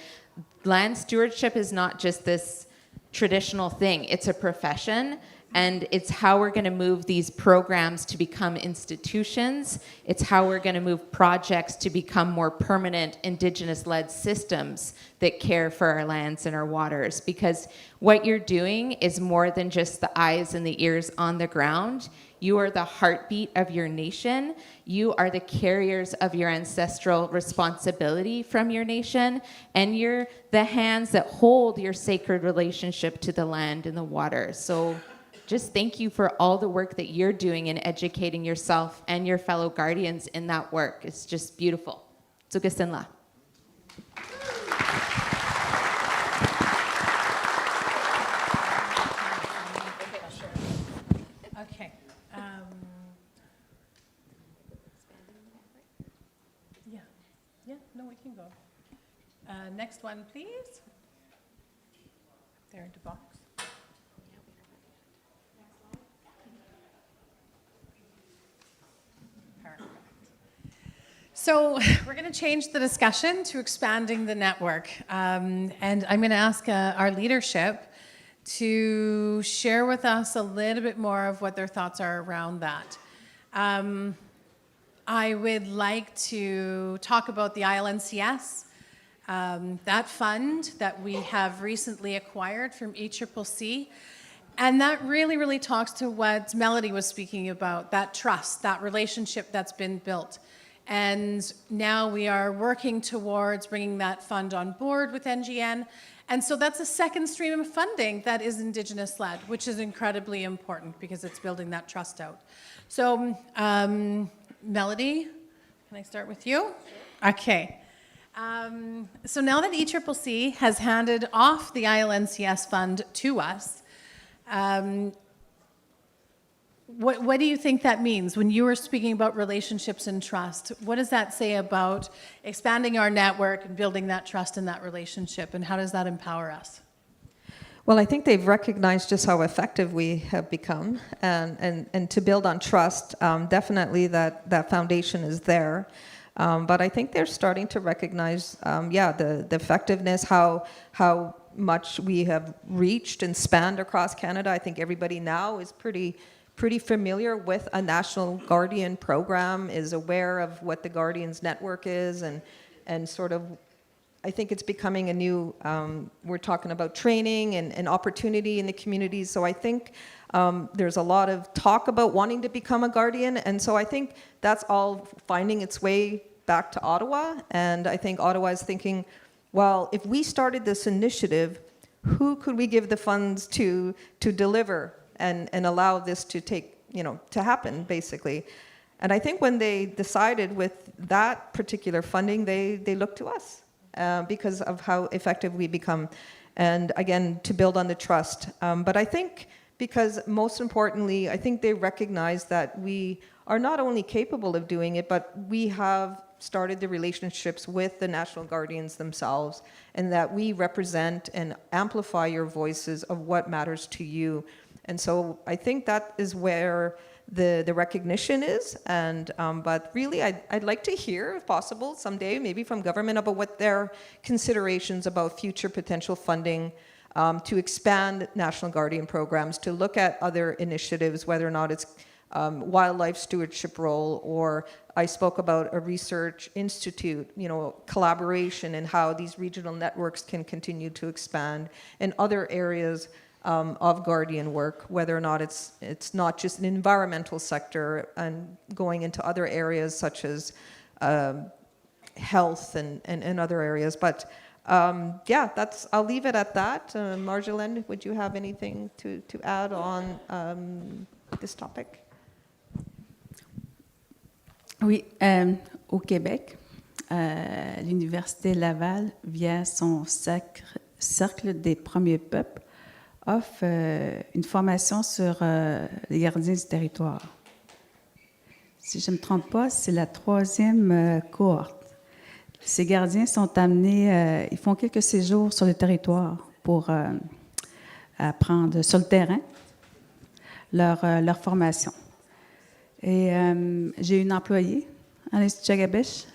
land stewardship is not just this traditional thing, it's a profession. And it's how we're going to move these programs to become institutions. It's how we're going to move projects to become more permanent Indigenous-led systems that care for our lands and our waters. Because what you're doing is more than just the eyes and the ears on the ground. You are the heartbeat of your nation. You are the carriers of your ancestral responsibility from your nation. And you're the hands that hold your sacred relationship to the land and the water. So just thank you for all the work that you're doing in educating yourself and your fellow guardians in that work. It's just beautiful. Tsukesenla. Okay. No, we can go. Next one, please. There in the box. So we're going to change the discussion to expanding the network. And I'm going to ask our leadership to share with us a little bit more of what their thoughts are around that. I would like to talk about the ILNCS, that fund that we have recently acquired from ECCC. And that really, really talks to what Melody was speaking about, that trust, that relationship that's been built. And now we are working towards bringing that fund on board with NGN. And so that's a second stream of funding that is Indigenous-led, which is incredibly important because it's building that trust out. So, Melody, can I start with you? Okay. So now that ECCC has handed off the ILNCS fund to us, what do you think that means? When you were speaking about relationships and trust, what does that say about expanding our network and building that trust and that relationship, and how does that empower us? Well, I think they've recognized just how effective we have become, and to build on trust, definitely that foundation is there. But I think they're starting to recognize, the effectiveness, how much we have reached and spanned across Canada. I think everybody now is pretty familiar with a National Guardian program, is aware of what the Guardians Network is, and sort of, I think it's becoming a new, we're talking about training and opportunity in the communities. So I think there's a lot of talk about wanting to become a Guardian. And so I think that's all finding its way back to Ottawa. And I think Ottawa is thinking, well, if we started this initiative, who could we give the funds to deliver and allow this to to happen, basically. And I think when they decided with that particular funding, they looked to us. Because of how effective we become, and again, to build on the trust. But I think, because most importantly, I think they recognize that we are not only capable of doing it, but we have started the relationships with the National Guardians themselves, and that we represent and amplify your voices of what matters to you. And so I think that is where the recognition is, and but really I'd like to hear, if possible, someday, maybe from government, about what their considerations about future potential funding to expand National Guardian programs, to look at other initiatives, whether or not it's wildlife stewardship role, or I spoke about a research institute, collaboration, and how these regional networks can continue to expand, and other areas of Guardian work, whether or not it's not just an environmental sector, and going into other areas such as health and other areas. But I'll leave it at that. Marjolaine, would you have anything to add on this topic? Oui, au Québec, l'Université Laval, via son cercle des premiers peuples, offre une formation sur les gardiens du territoire. Si je ne me trompe pas, c'est la 3e cohorte. Ces gardiens sont amenés, ils font quelques séjours sur le territoire pour apprendre sur le terrain leur formation. Et j'ai une employée à l'Institut Agabesh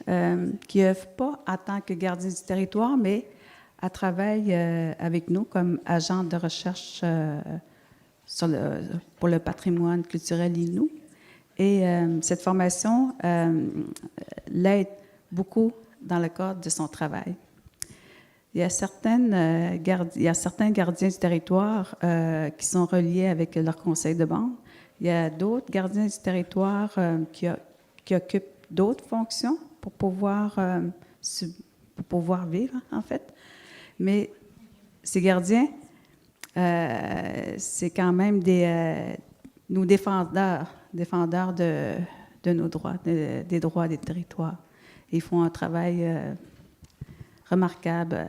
qui n'œuvre pas en tant que gardien du territoire, mais elle travaille avec nous comme agent de recherche pour le patrimoine culturel Innu. Et cette formation l'aide beaucoup dans le cadre de son travail. Il y a certains gardiens du territoire qui sont reliés avec leur conseil de bande. Il y a d'autres gardiens du territoire qui occupent d'autres fonctions pour pouvoir vivre, en fait. Mais ces gardiens, c'est quand même nos défendeurs de nos droits, des droits des territoires. Ils font un travail remarquable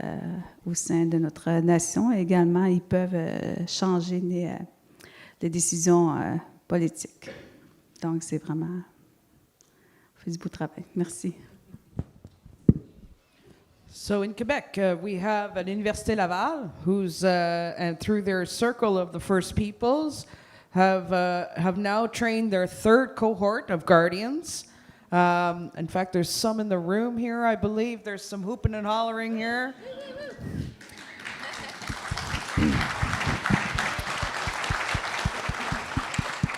au sein de notre nation. Et également, ils peuvent changer les décisions politiques. Donc, c'est vraiment... On fait du beau travail. Merci. So in Quebec, we have an Université Laval, who's and through their circle of the First Peoples, have now trained their 3rd cohort of guardians. In fact, there's some in the room here, I believe. There's some hooping and hollering here.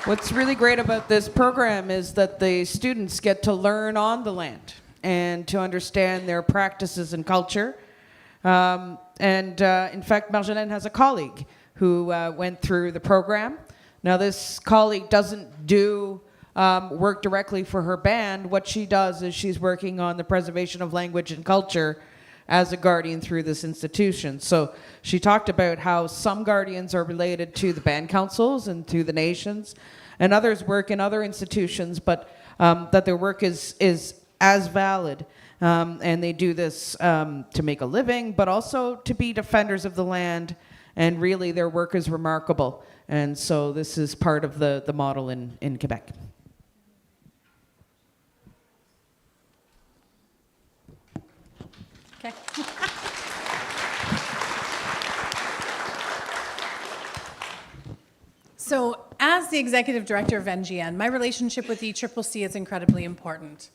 What's really great about this program is that the students get to learn on the land and to understand their practices and culture. In fact, Marjolaine has a colleague who went through the program. Now, this colleague doesn't do work directly for her band. What she does is she's working on the preservation of language and culture as a guardian through this institution. So she talked about how some guardians are related to the band councils and to the nations, and others work in other institutions, but that their work is as valid. And they do this to make a living, but also to be defenders of the land. And really, their work is remarkable. And so this is part of the model in Quebec. Okay. So, as the executive director of NGN, my relationship with ECCC is incredibly important.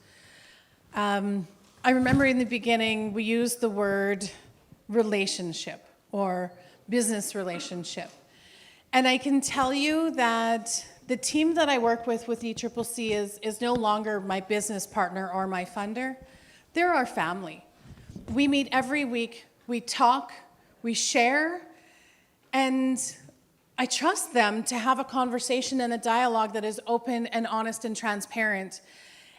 I remember in the beginning, we used the word relationship or business relationship. And I can tell you that the team that I work with ECCC is no longer my business partner or my funder. They're our family. We meet every week, we talk, we share, and I trust them to have a conversation and a dialogue that is open and honest and transparent.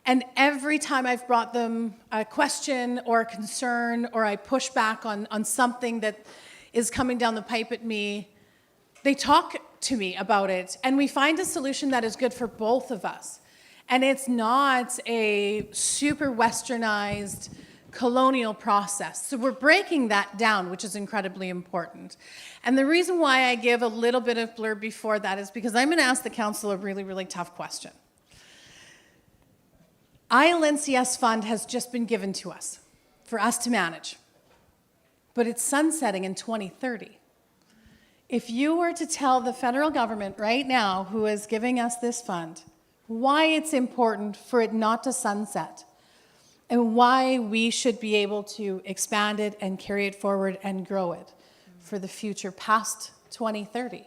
And every time I've brought them a question or a concern, or I push back on something that is coming down the pipe at me, they talk to me about it, and we find a solution that is good for both of us. And it's not a super westernized colonial process. So we're breaking that down, which is incredibly important. And the reason why I give a little bit of blurb before that is because I'm going to ask the council a really, really tough question. ILNCS fund has just been given to us for us to manage, but it's sunsetting in 2030. If you were to tell the federal government right now, who is giving us this fund, why it's important for it not to sunset, and why we should be able to expand it and carry it forward and grow it for the future past 2030.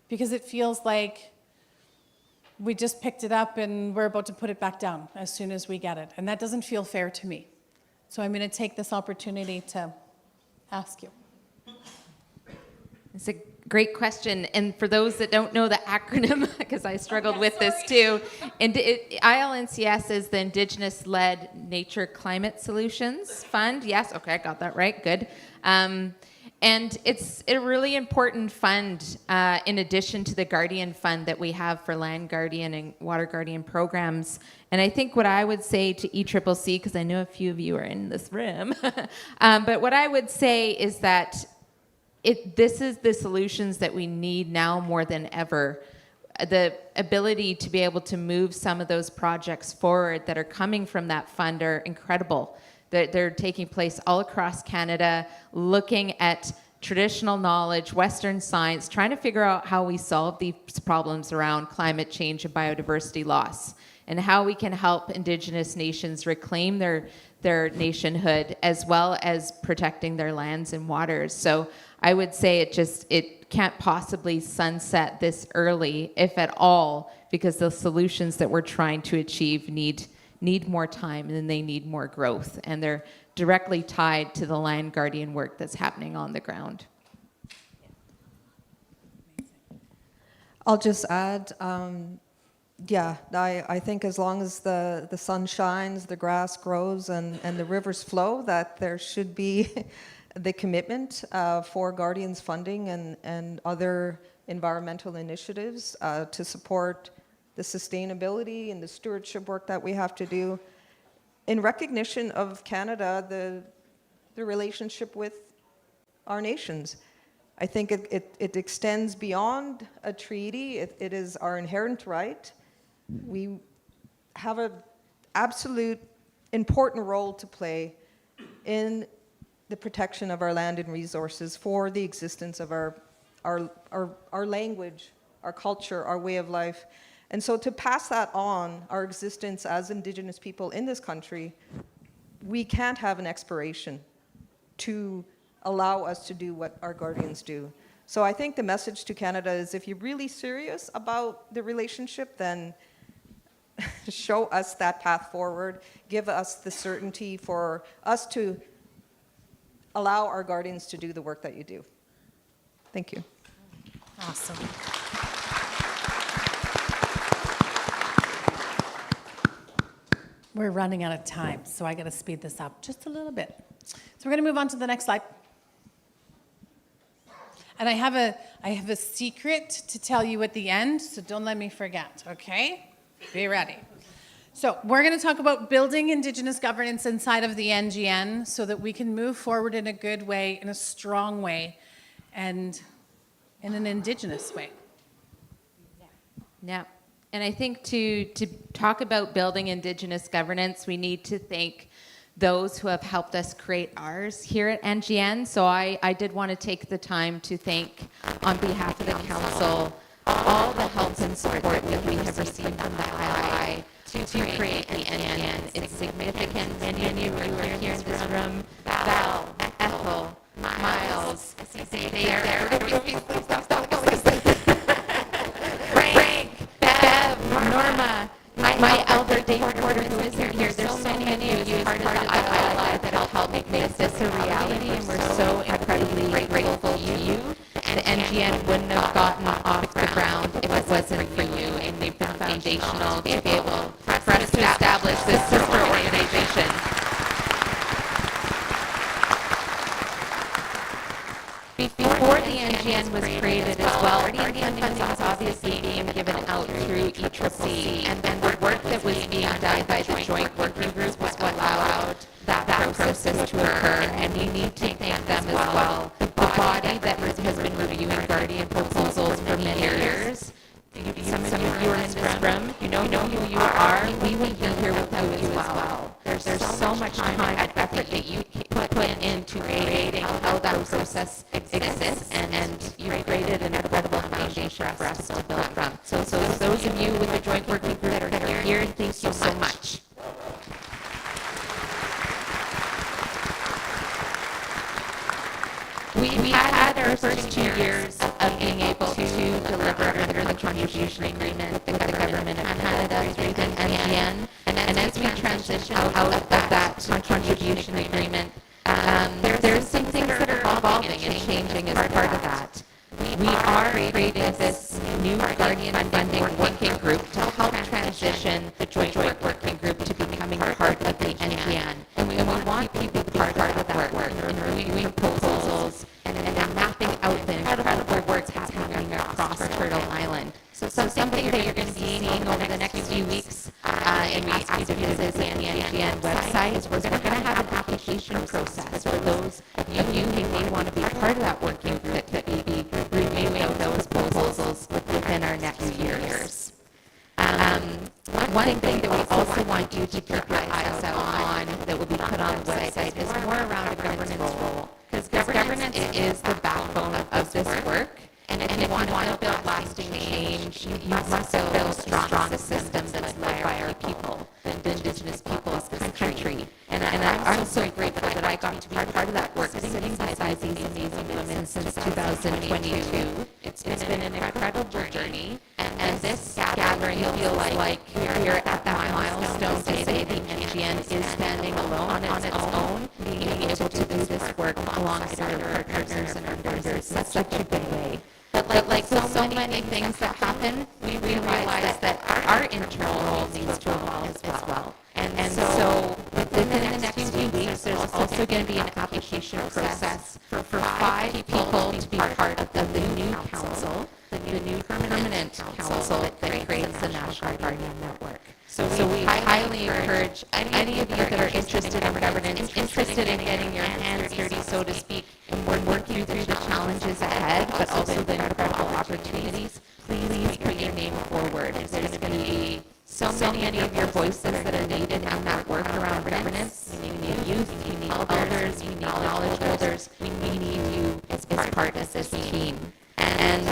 Because it feels like we just picked it up and we're about to put it back down as soon as we get it. And that doesn't feel fair to me. So I'm going to take this opportunity to ask you. It's a great question. And for those that don't know the acronym, because I struggled with this too, ILNCS is the Indigenous-Led Nature Climate Solutions Fund. Yes, okay, I got that right, good. And it's a really important fund in addition to the Guardian Fund that we have for Land Guardian and Water Guardian programs. And I think what I would say to ECCC, because I know a few of you are in this room, but what I would say is that this is the solutions that we need now more than ever. The ability to be able to move some of those projects forward that are coming from that fund are incredible. They're taking place all across Canada, looking at traditional knowledge, Western science, trying to figure out how we solve these problems around climate change and biodiversity loss, and how we can help Indigenous nations reclaim their nationhood, as well as protecting their lands and waters. So I would say it can't possibly sunset this early, if at all, because the solutions that we're trying to achieve need more time, and then they need more growth, and they're directly tied to the land guardian work that's happening on the ground. I'll just add, I think as long as the sun shines, the grass grows, and the rivers flow, that there should be the commitment for Guardian's funding and other environmental initiatives to support the sustainability and the stewardship work that we have to do in recognition of Canada, the relationship with our nations. I think it extends beyond a treaty. It is our inherent right. We have an absolute important role to play in the protection of our land and resources for the existence of our language, our culture, our way of life. And so to pass that on, our existence as Indigenous people in this country, we can't have an expiration to allow us to do what our guardians do. So I think the message to Canada is, if you're really serious about the relationship, then show us that path forward, give us the certainty for us to allow our guardians to do the work that you do. Thank you. Awesome. We're running out of time, so I got to speed this up just a little bit. So we're going to move on to the next slide. And I have a secret to tell you at the end, so don't let me forget, okay? Be ready. So we're going to talk about building Indigenous governance inside of the NGN so that we can move forward in a good way, in a strong way, and in an Indigenous way. Yeah. And I think to talk about building Indigenous governance, we need to thank those who have helped us create ours here at NGN. So I did want to take the time to thank, on behalf of the council, all the help and support that we have received from the ILI to create the NGN. It's significant. Many of you are here in this room. Val, Ethel, Miles, they are Frank, Bev, Norma, my elder Dave Porter, who isn't here. There's so many of you as part of the ILI that have helped make this a reality, and we're so incredibly grateful to you. The NGN wouldn't have gotten off the ground if it wasn't for you, and they've been foundational to be able for us to establish this sister organization. Before the NGN was created as well, Guardian funding was obviously being given out through ECCC, and then the work that was being done by the joint working group was what allowed that process to occur, and we need to thank them as well. The body that has been reviewing Guardian proposals for many years. Some of you are in this room, you know who you are. We wouldn't be here without you as well. There's so much time and effort that you put into creating how that process exists, and you've created an incredible foundation for us to build from. So those of you with the joint working group that are here, thank you so much. We had our first 2 years of being able to deliver under the contribution agreement with the government of Canada through the NGN. And as we transition out of that contribution agreement, there's some things that are evolving and changing as part of that. We are creating this new Guardian funding working group to help transition the joint working group to becoming part of the NGN. And we want people to be part of that work and reviewing proposals and mapping out the incredible work that's happening across Turtle Island. So something that you're going to be seeing over the next few weeks, and we ask you to visit the NGN website, is we're going to have an application process for those of you who may want to be part of that working group that we be reviewing those proposals within our next few years. One thing that we also want you to keep your eyes out on that will be put on the website is more around governance role. Because governance is the backbone of this work. And if you want to build lasting change, you must build strong systems that's led by our people, the Indigenous people of this country. And I'm so grateful that I got to be part of that work, sitting beside these amazing women since 2022. It's been an incredible journey. And this gathering, you'll feel like we're at that milestone to say the NGN is standing alone on its own, being able to do this work alongside our partners and our vendors. That's such a good way. But like so many things that happen, we realize that our internal role needs to evolve as well. And so within the next few weeks, there's also going to be an application process for 5 people to be part of the new council, the new permanent council that creates the National Guardian Network. So we highly encourage any of you that are interested in governance, interested in getting your hands dirty, so to speak, and we're working through the challenges ahead, but also the incredible opportunities, please put your name forward. There's going to be so many of your voices that are needed in that work around governance. You need youth, you need elders, you need knowledge holders. We need you as part of this team. And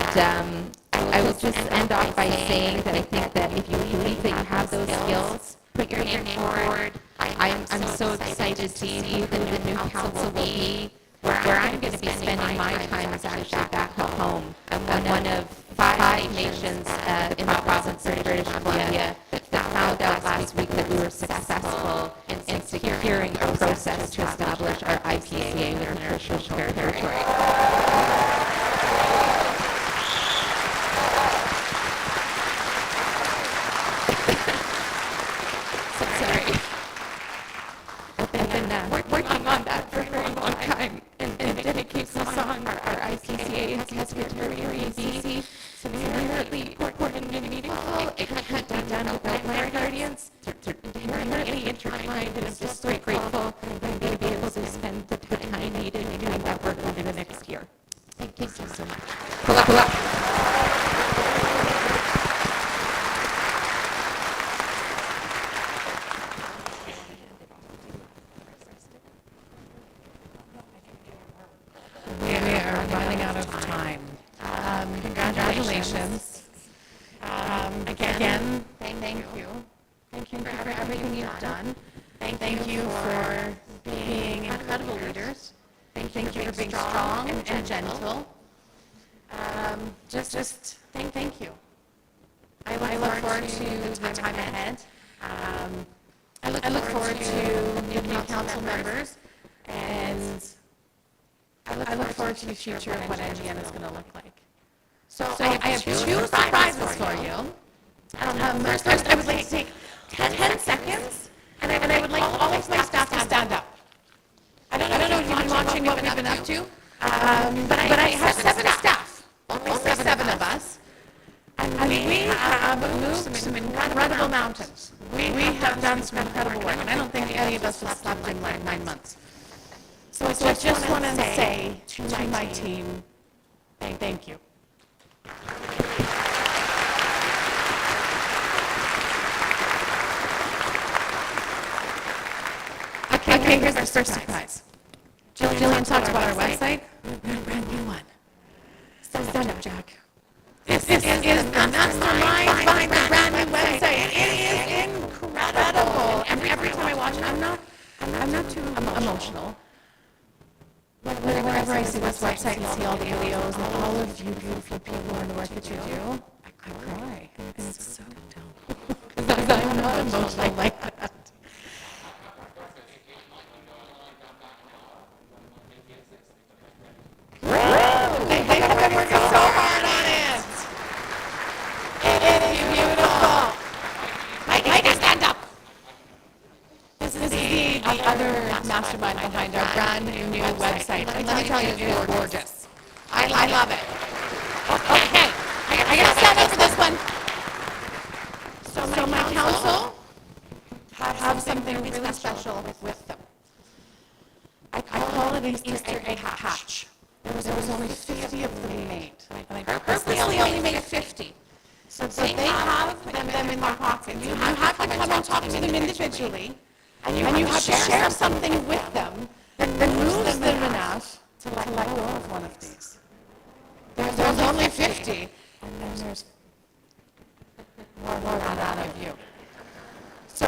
I will just end off by saying that I think that if you believe that you have those skills, put your name forward. I'm so excited to see who the new council will be. Where I'm going to be spending my time is actually back home. I'm one of 5 nations in the province of British Columbia that found out last week that we were successful in securing a process to establish our IPCA within our traditional territory. Working on that for a very long time and dedicates us on our ICCA Secretary of BC. So it's inherently important and meaningful. It can't be done without land guardians. They're inherently intertwined, and I'm just so grateful that I'm going to be able to spend the time needed in doing that work over the next year. Thank you so much. Pull up. We are running out of time. Congratulations. Again, thank you. Thank you everything you've done. Thank you for being incredible leaders. Thank you for being strong and gentle. Just thank you. I look forward to the time ahead. I look forward to new council members, and I look forward to the future of what NGN is going to look like. So I have two surprises for you. First, I would like to take 10 seconds, and I would like all of my staff to stand up. I don't know if you've been watching what we've been up to, but I have 7 staff, only 7 of us, and we have moved some incredible mountains. We have done some incredible work, and I don't think any of us have slept in like 9 months. So I just want to say to my team, thank you. Okay, here's our first surprise. Jillian talked about our website. We have a brand new one. Stand up, Jack. This is the mastermind behind the brand new website. It is incredible. Every time I watch it, I'm not too emotional. Whenever I see this website and see all the videos and all of you beautiful people and the work that you do, I cry. And it's so dumb. Because I'm not emotional like that. They have been working so hard on it. It is beautiful. Mike, stand up. This is the other mastermind behind our brand new website. And let me tell you, it is gorgeous. I love it. Okay, I gotta stand up for this one. So my council have something really special with them. I call it an Easter egg hatch. There was only 50 of them made, and I purposely only made 50. So they have them in their pockets. You have to come and talk to them individually, and you have to share something with them that moves them enough to let go of one of these. There's only 50, and there's more out of you. So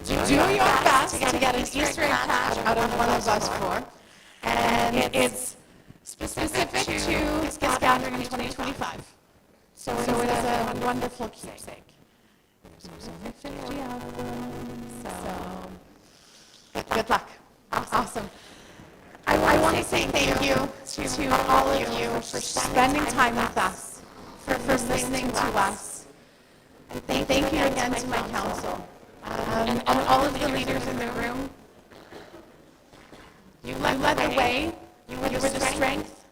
do your best to get an Easter egg hatch out of one of us 4, and it's specific to this gathering in 2025. So it is a wonderful keepsake. There's only 50 of them, so good luck. Awesome. I want to say thank you to all of you for spending time with us, for listening to us. And thank you again to my council, and all of the leaders in the room. You led the way. You were the strength.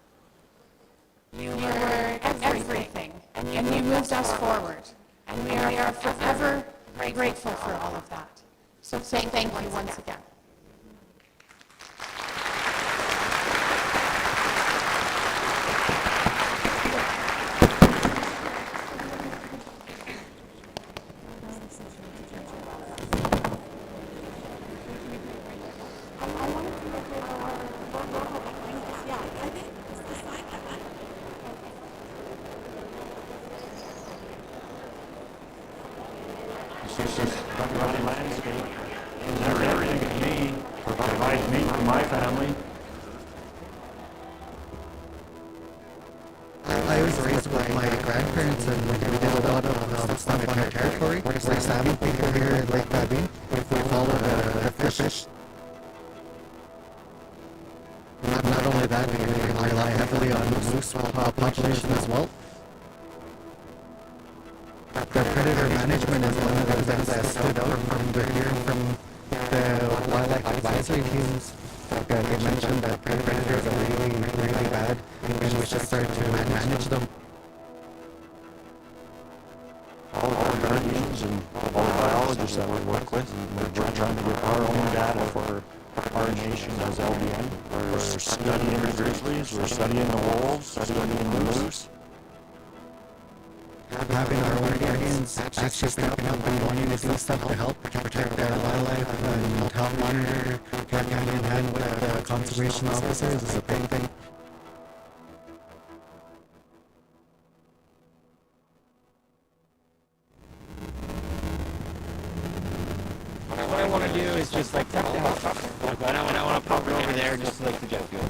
You were everything. And you moved us forward. And we are forever grateful for all of that. So thank you once again. I was raised with my grandparents, and we did a lot of stuff on our territory. We're salmon people here in Lake Babine. We follow the fish. Not only that, we rely heavily on the moose population as well. The predator management is one of the things that stood out from the wildlife advisory teams. They mentioned that predators are really bad, and we should start to manage them. All of our guardians and all the biologists that we work with, we're trying to get our own data for our nation as LBN. We're studying the grizzlies, we're studying the wolves, studying the moose. Having our own guardians actually stepping up and wanting to do stuff to help protect the wildlife and help monitor, hand in hand with the conservation officers is a big thing. there just like the jet fuel.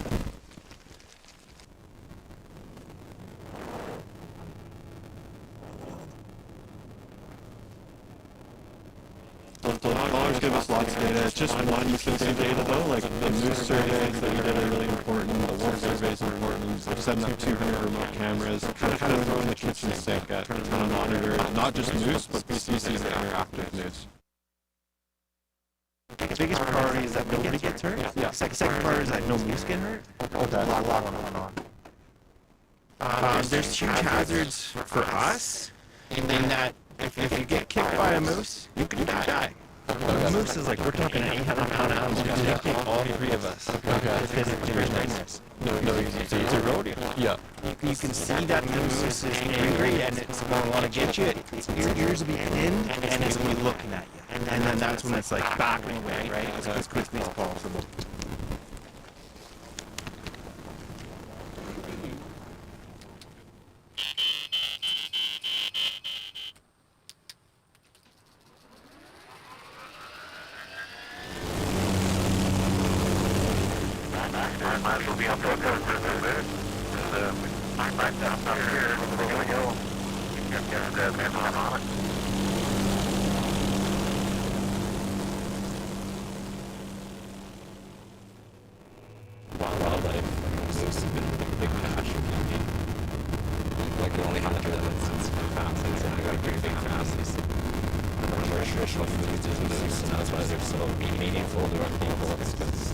So dollars give us lots of data. It's just one piece of data though, like the moose surveys that we did are really important, the wolf surveys are important, we're setting up 200 remote cameras, kind of throwing the kitchen sink at monitors, not just moose, but species that are active moose. The biggest priority is that nobody gets hurt. Yeah. Second part is that no moose get hurt. Oh, that's a lot going on. There's huge hazards for us in that if you get kicked by a moose, you can die. A moose is like, we're talking an 800-pound animal. They kick all three of us. Okay. Because it's very dangerous. No, it's a rodeo. Yeah. You can see that the moose is angry and it's going to want to get you. Your ears will be pinned and it's going to be looking at you. And then that's when it's like backing away, right? As quickly as possible. Might as well be on broadcast for a little bit. Right down here, we're going to go. Get the on it. Wildlife has been a big passion for me. Like the only hunter that went since fastest, and I got a pretty big fastest. One of our traditional foods is moose, and that's why they're so meaningful to our people. It's because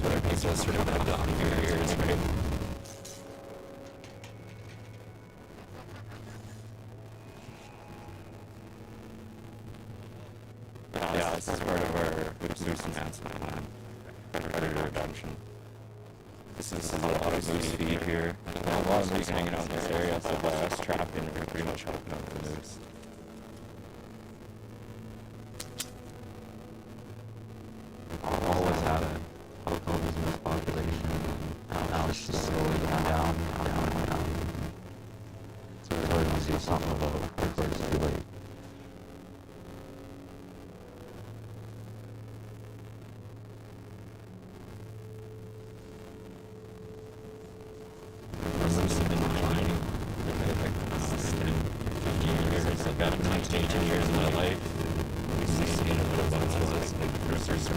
what our people sort of have done for years, right? Yeah, this is part of our moose enhancement plan. Predator reduction. This is a lot of moose feed here. A lot of moose hanging out in this area, so by us trapping, we're pretty much helping out the moose. Always had a local moose population, and now it's just slowly going down. So we really want to do something about it before it's too late. I've got 18 years of my life. We've seen a little bunch of this, like the first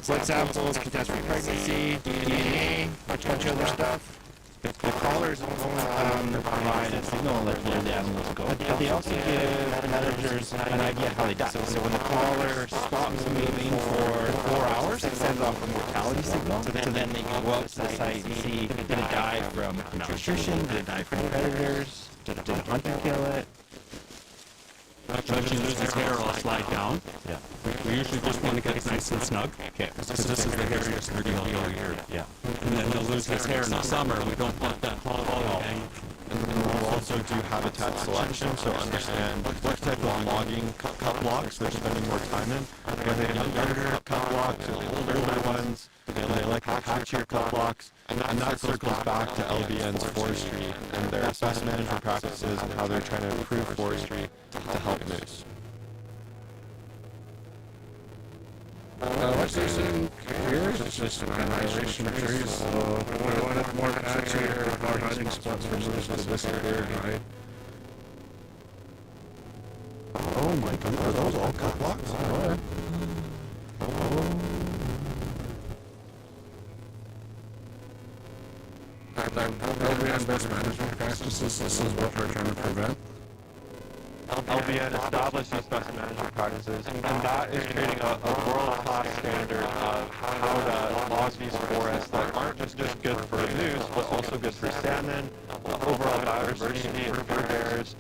blood samples, contested pregnancy, DNA, a bunch of other stuff. The collars only provide a signal and let the animals go. But they also give predators an idea how they die. So when the collar stops moving for 4 hours, it sends off a mortality signal. So then they can go out to the site and see, did it die from malnutrition, did it die from predators, did a hunter kill it? Judge loses hair, I'll slide down. Yeah. We usually just want to get it nice and snug. Okay. Because this is the hairiest ordeal all year. Yeah. And then they'll lose his hair in the summer. We don't want that hollow hang. And then we'll also do habitat selection, so understand what type of logging cut blocks they're spending more time in. Are they younger cut blocks or older ones? Do they like patchier cut blocks? And that circles back to LBN's forestry and their best management practices and how they're trying to improve forestry to help moose. What's this in here? It's just an annihilation of trees, so we wanted more patchy or more hiding spots for moose to disappear, right? Oh my god, are those all cut blocks? LBN best management practices, this is what we're trying to prevent. LBN established these best management practices, and that is creating a world-class standard of how to log these forests that aren't just good for moose, but also good for salmon, overall biodiversity, and for bears.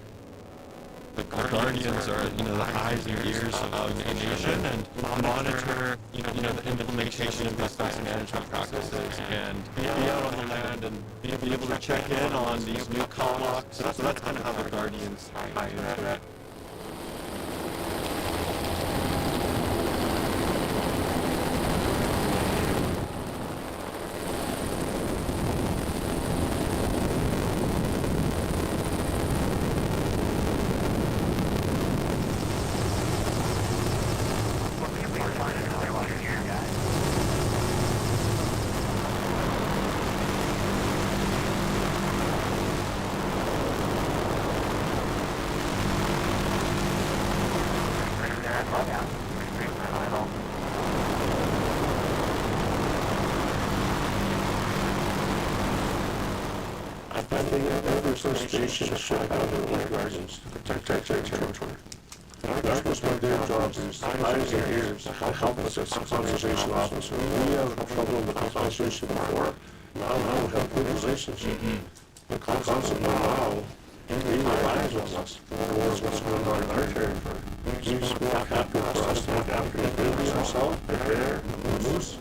The Guardian guardians are, the eyes and ears of the nation and monitor, the implementation of these best management practices and be out on the land and be able to check in on these new call blocks. So that's kind of how the guardians tie into it. Association should have their guardians to protect their territory. That's one of their jobs is eyes and ears, help us as conservation officers. We have trouble with the conservation before. Now we have good relationship. The concept now, he relies on us for what's going on in our territory. He's more happy for us to look after the babies ourselves, the bear, the moose.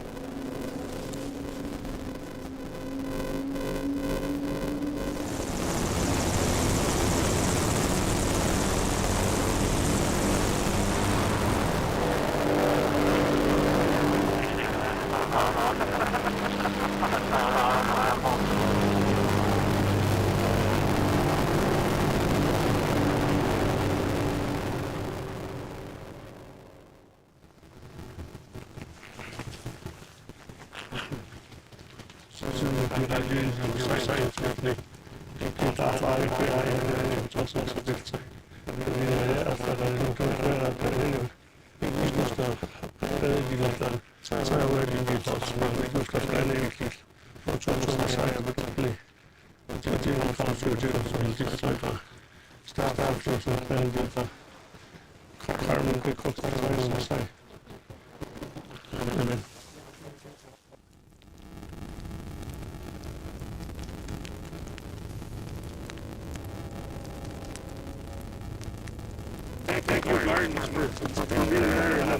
Thank you, Gardens, for being there and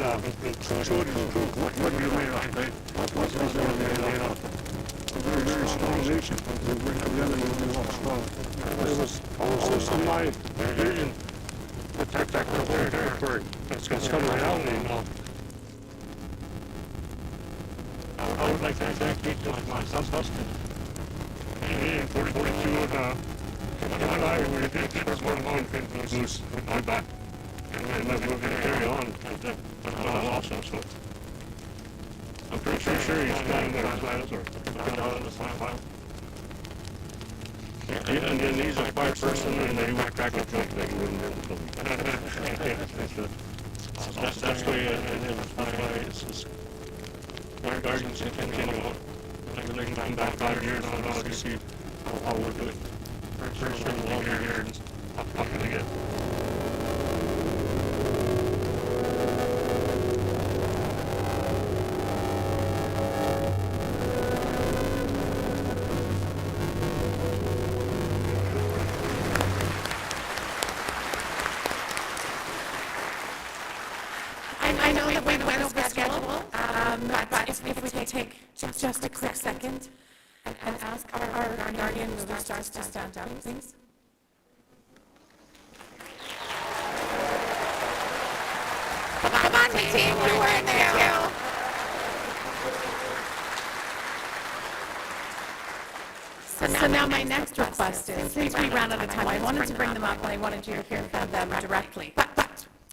showing what we made of, right? What's made of. A very, very strong nation. We bring together and we walk strong. It was also my vision to protect our territory. It's become reality now. I would like to thank you to my husband. Me and 42 and I, we did this one long thing for the moose on back. And we're going to carry on. That's awesome. So I'm pretty sure he's standing there with dinosaurs. And then he's a quiet person and they whack back up like they wouldn't. That's the way it's our guardians can continue on. They can come back 5 years from now to see how we're doing. Pretty sure we'll all be here and talking again. I know that we went over schedule, but if we could take just a quick second and ask our guardian movie stars to stand up, please. Come on, team, you were in there too. So now my next request is, since we ran out of time, I wanted to bring them up and I wanted you to hear from them directly. But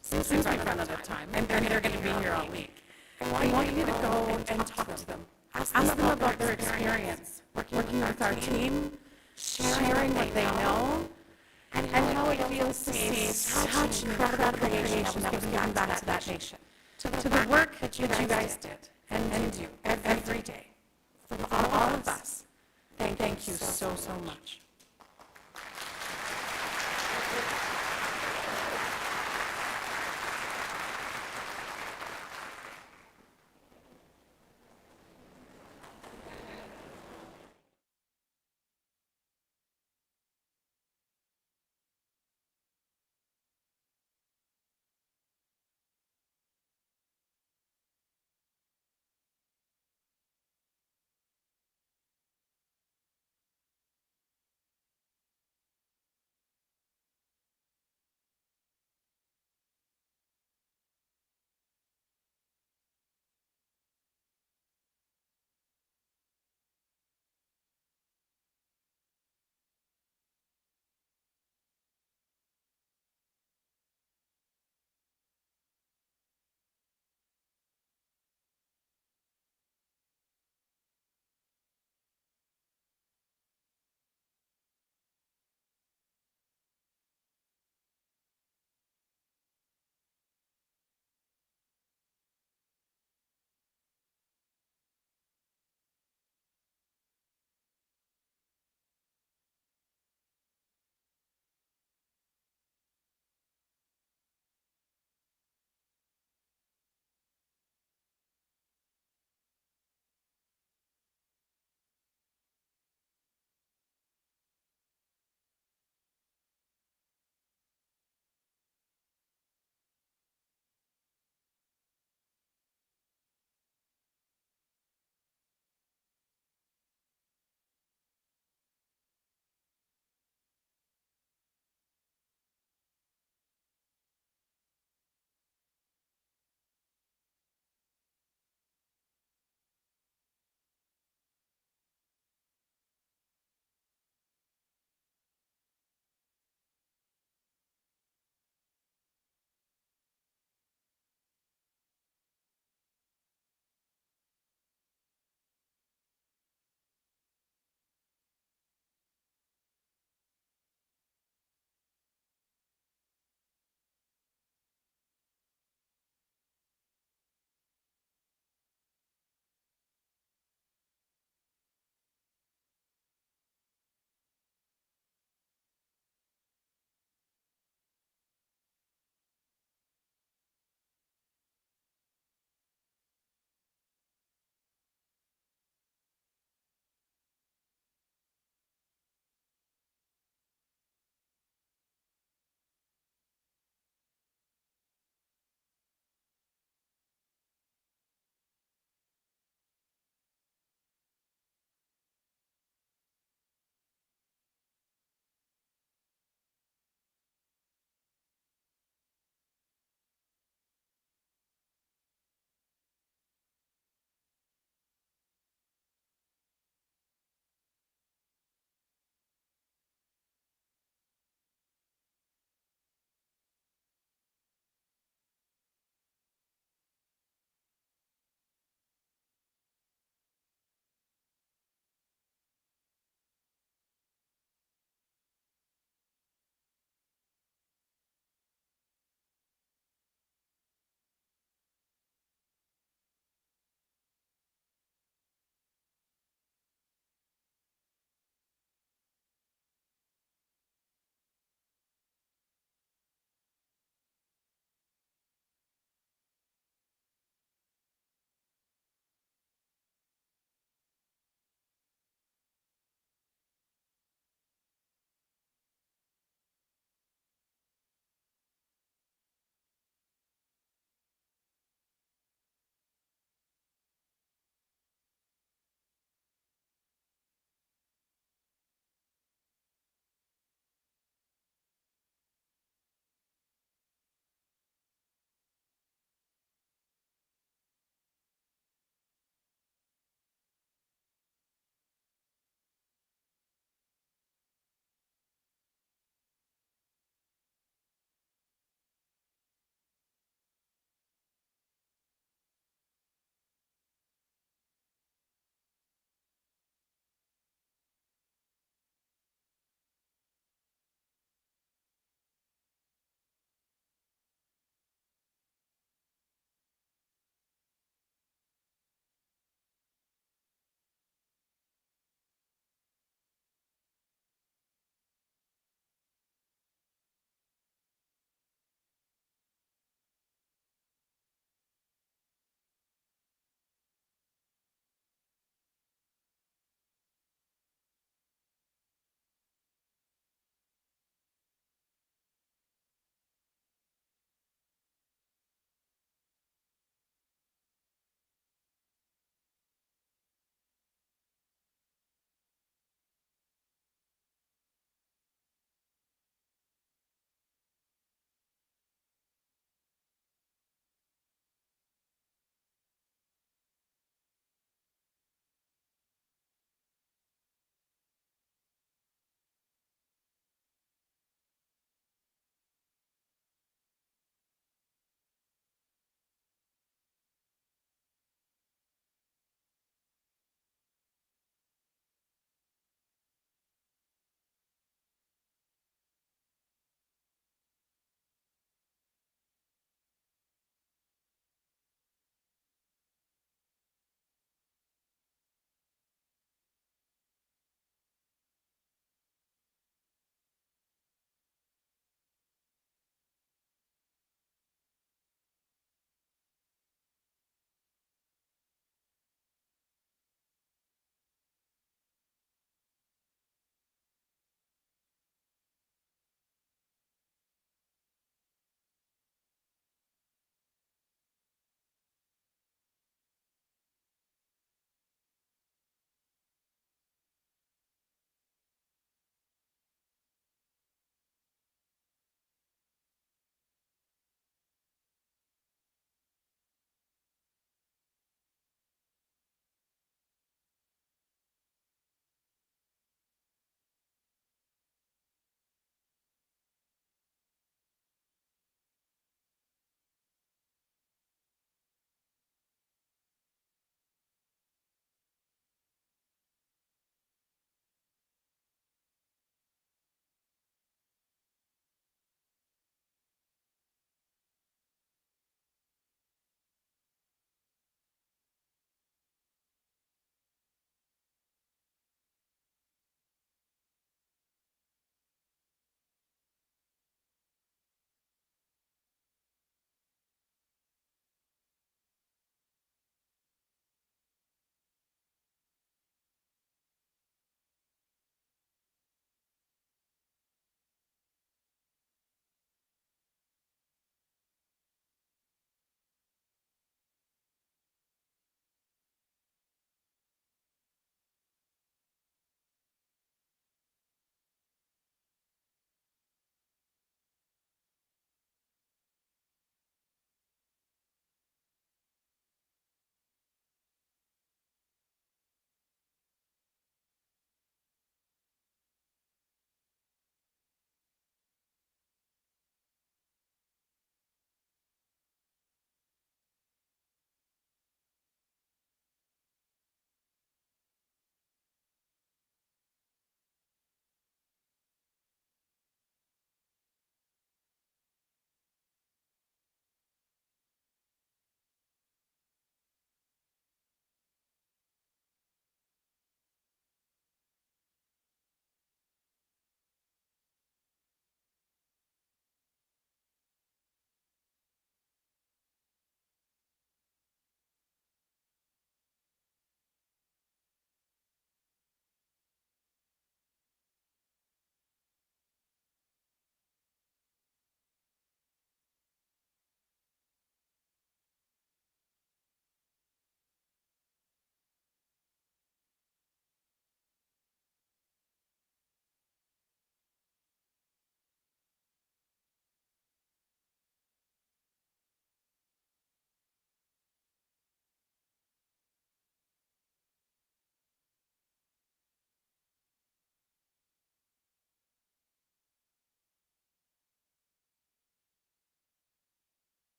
since we've run out of time, and they're going to be here all week, I want you to go and talk to them. Ask them about their experience working with our team, sharing what they know, and how it feels to see such incredible creation that was given back to that nation. To the work that you guys did and do every day. From all of us, thank you so much.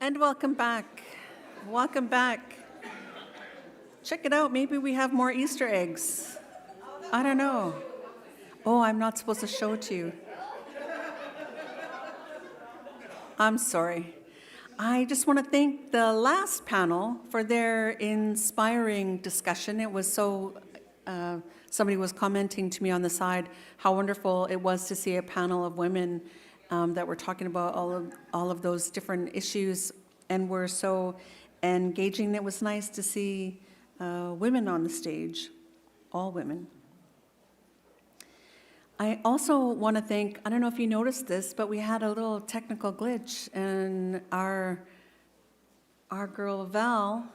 And welcome back. Welcome back. Check it out. Maybe we have more Easter eggs. I don't know. Oh, I'm not supposed to show it to you. I'm sorry. I just want to thank the last panel for their inspiring discussion. It was so, somebody was commenting to me on the side how wonderful it was to see a panel of women that were talking about all of those different issues and were so engaging. It was nice to see women on the stage, all women. I also want to thank, I don't know if you noticed this, but we had a little technical glitch, and our girl Val,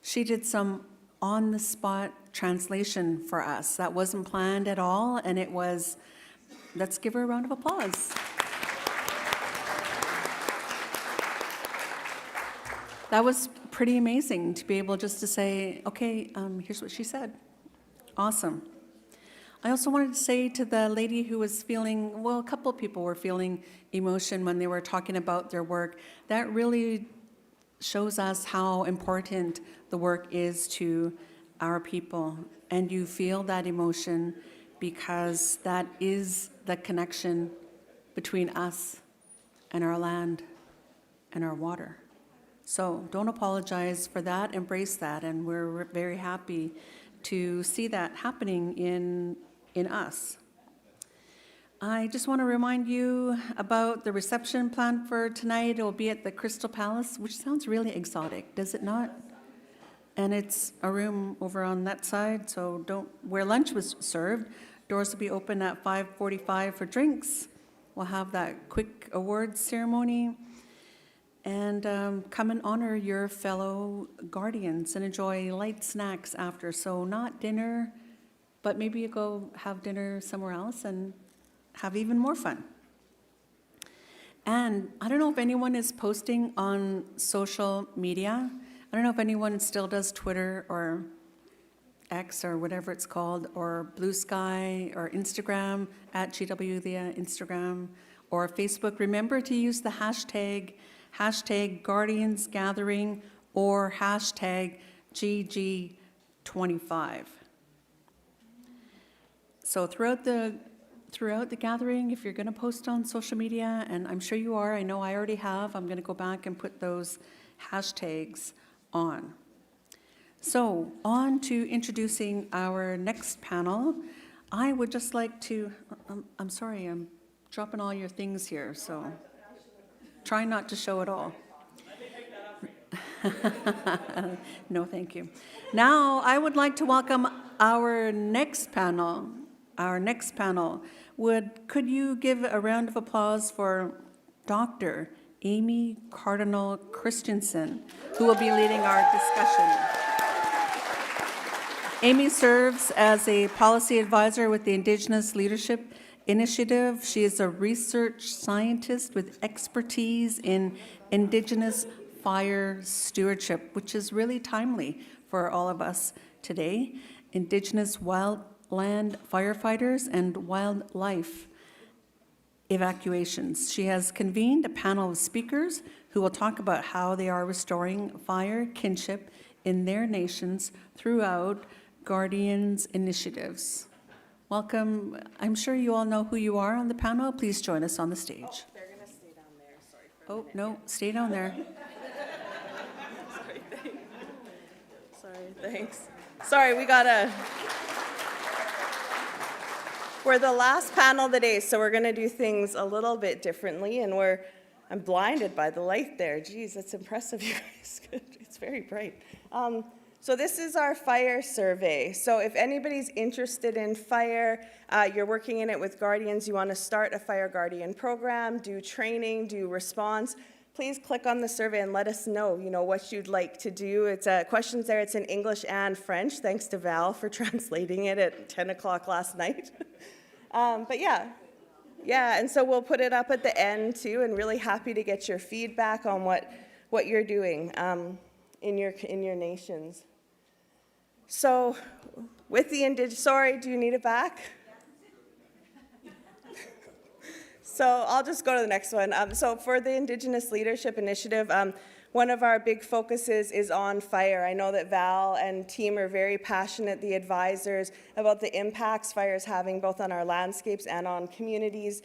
she did some on-the-spot translation for us. That wasn't planned at all, and it was, let's give her a round of applause. That was pretty amazing to be able just to say, okay, here's what she said. Awesome. I also wanted to say to the lady who was feeling, well, a couple of people were feeling emotion when they were talking about their work. That really shows us how important the work is to our people. And you feel that emotion because that is the connection between us and our land and our water. So don't apologize for that, embrace that, and we're very happy to see that happening in us. I just want to remind you about the reception plan for tonight. It will be at the Crystal Palace, which sounds really exotic, does it not? And it's a room over on that side, so where lunch was served. Doors will be open at 5:45 for drinks. We'll have that quick awards ceremony. And come and honor your fellow guardians and enjoy light snacks after. So not dinner, but maybe you go have dinner somewhere else and have even more fun. And I don't know if anyone is posting on social media. I don't know if anyone still does Twitter or X or whatever it's called, or Blue Sky or Instagram, at GW the Instagram, or Facebook. Remember to use the hashtag Guardians Gathering or hashtag GG25. So throughout the gathering, if you're going to post on social media, and I'm sure you are, I know I already have, I'm going to go back and put those hashtags on. So on to introducing our next panel. I would just like to, I'm sorry, I'm dropping all your things here, so try not to show it all. No, thank you. Now, I would like to welcome our next panel. Could you give a round of applause for Dr. Amy Cardinal Christensen, who will be leading our discussion. Amy serves as a policy advisor with the Indigenous Leadership Initiative. She is a research scientist with expertise in Indigenous fire stewardship, which is really timely for all of us today. Indigenous wildland firefighters and wildlife evacuations. She has convened a panel of speakers who will talk about how they are restoring fire kinship in their nations throughout Guardians initiatives. Welcome. I'm sure you all know who you are on the panel. Please join us on the stage. Oh, they're going to stay down there. Sorry. Oh, no, stay down there. Thanks. Sorry, we're the last panel of the day, so we're going to do things a little bit differently, and I'm blinded by the light there. Geez, that's impressive, you guys. It's very bright. So this is our fire survey. So if anybody's interested in fire, you're working in it with Guardians, you want to start a Fire Guardian program, do training, do response, please click on the survey and let us know, what you'd like to do. It's questions there. It's in English and French. Thanks to Val for translating it at 10 o'clock last night. But yeah, and so we'll put it up at the end too, and really happy to get your feedback on what you're doing in your nations. So with the sorry, do you need it back? So I'll just go to the next one. So for the Indigenous Leadership Initiative, one of our big focuses is on fire. I know that Val and team are very passionate, the advisors, about the impacts fire is having both on our landscapes and on communities.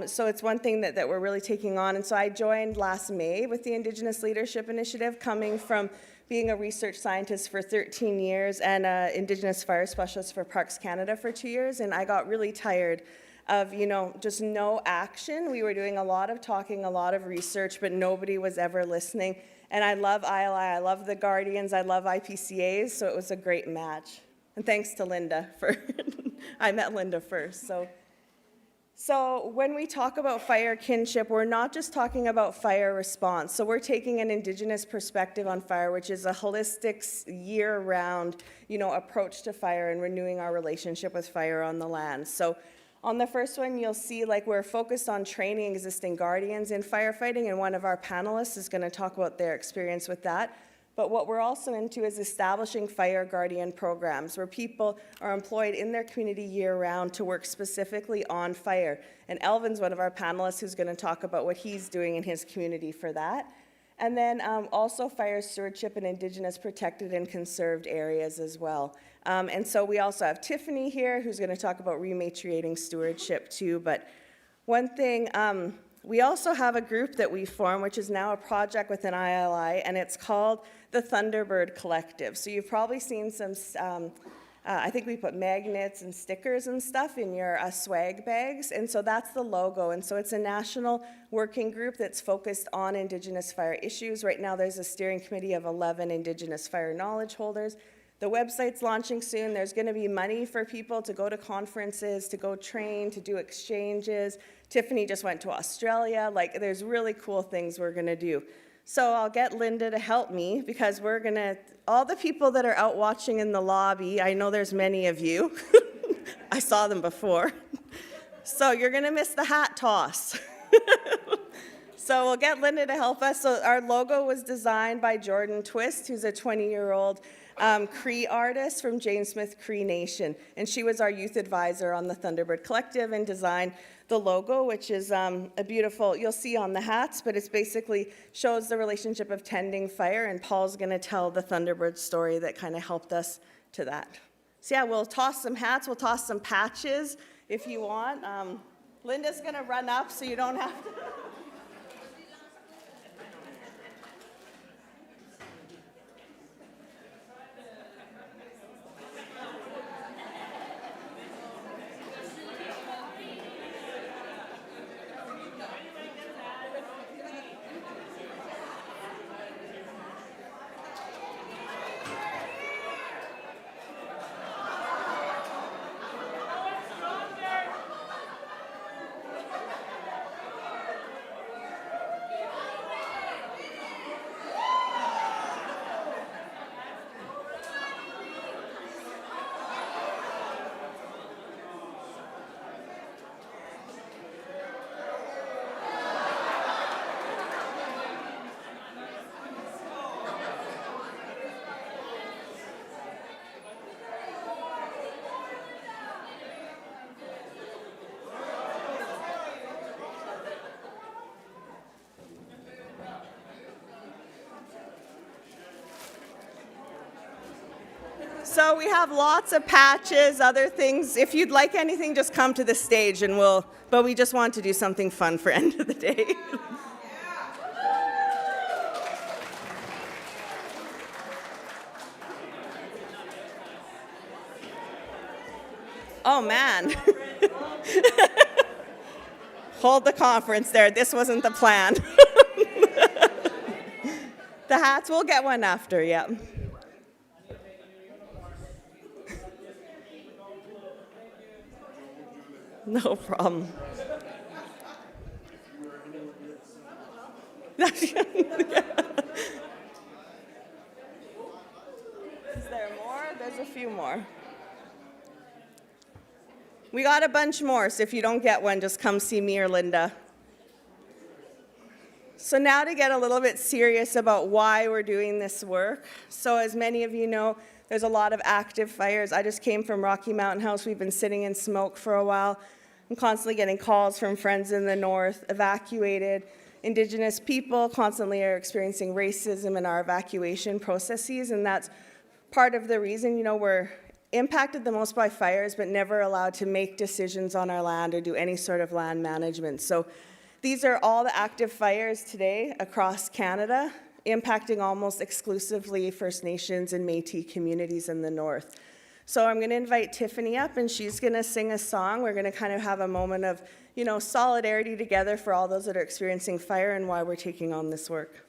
So it's one thing that we're really taking on. And so I joined last May with the Indigenous Leadership Initiative, coming from being a research scientist for 13 years and an Indigenous fire specialist for Parks Canada for 2 years. And I got really tired of, just no action. We were doing a lot of talking, a lot of research, but nobody was ever listening. And I love ILI, I love the Guardians, I love IPCAs, so it was a great match. And thanks to Linda for, I met Linda first. So when we talk about fire kinship, we're not just talking about fire response. So we're taking an Indigenous perspective on fire, which is a holistic, year-round, approach to fire and renewing our relationship with fire on the land. So on the first one, you'll see we're focused on training existing guardians in firefighting, and one of our panelists is going to talk about their experience with that. But what we're also into is establishing fire guardian programs where people are employed in their community year-round to work specifically on fire. And Elvin's one of our panelists who's going to talk about what he's doing in his community for that. And then also fire stewardship in Indigenous protected and conserved areas as well. And so we also have Tiffany here who's going to talk about rematriating stewardship too. But one thing, we also have a group that we formed, which is now a project within ILI, and it's called the Thunderbird Collective. So you've probably seen some, I think we put magnets and stickers and stuff in your swag bags, and so that's the logo. And so it's a national working group that's focused on Indigenous fire issues. Right now there's a steering committee of 11 Indigenous fire knowledge holders. The website's launching soon. There's going to be money for people to go to conferences, to go train, to do exchanges. Tiffany just went to Australia. There's really cool things we're going to do. So I'll get Linda to help me because we're going to, all the people that are out watching in the lobby, I know there's many of you. I saw them before. So you're going to miss the hat toss. So we'll get Linda to help us. So our logo was designed by Jordan Twist, who's a 20-year-old Cree artist from James Smith Cree Nation. And she was our youth advisor on the Thunderbird Collective and designed the logo, which is a beautiful, you'll see on the hats, but it's basically shows the relationship of tending fire. And Paul's going to tell the Thunderbird story that kind of helped us to that. So yeah, we'll toss some hats, we'll toss some patches if you want. Linda's going to run up so you don't have to. So we have lots of patches, other things. If you'd like anything, just come to the stage and but we just want to do something fun for end of the day. Oh man. Hold the conference there. This wasn't the plan. The hats, we'll get one after, yeah. No problem. Is there more? There's a few more. We got a bunch more, so if you don't get one, just come see me or Linda. So now to get a little bit serious about why we're doing this work. So as many of you know, there's a lot of active fires. I just came from Rocky Mountain House. We've been sitting in smoke for a while. I'm constantly getting calls from friends in the north, evacuated. Indigenous people constantly are experiencing racism in our evacuation processes, and that's part of the reason, we're impacted the most by fires, but never allowed to make decisions on our land or do any sort of land management. So these are all the active fires today across Canada, impacting almost exclusively First Nations and Métis communities in the north. So I'm going to invite Tiffany up, and she's going to sing a song. We're going to kind of have a moment of, solidarity together for all those that are experiencing fire and why we're taking on this work.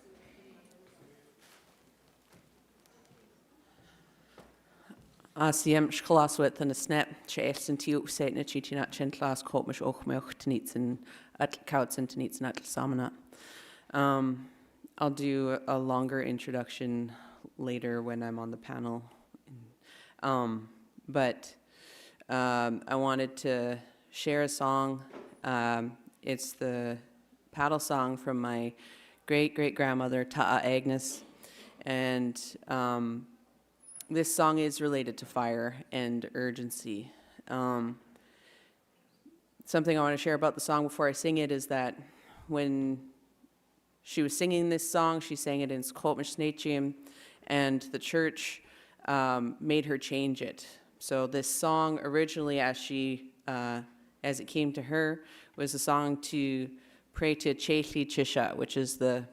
Asiem schlaswet and a snap, chest and tiu set na chitinat chintlas kopmish ochmech tenits and at couts and tenits and at samana. I'll do a longer introduction later when I'm on the panel. But I wanted to share a song. It's the paddle song from my great-great-grandmother, Ta'a Agnes. And this song is related to fire and urgency. Something I want to share about the song before I sing it is that when she was singing this song, she sang it in Skoltmish Snachium, and the church made her change it. So this song originally, as it came to her, was a song to pray to Cheithli Chisha, which is a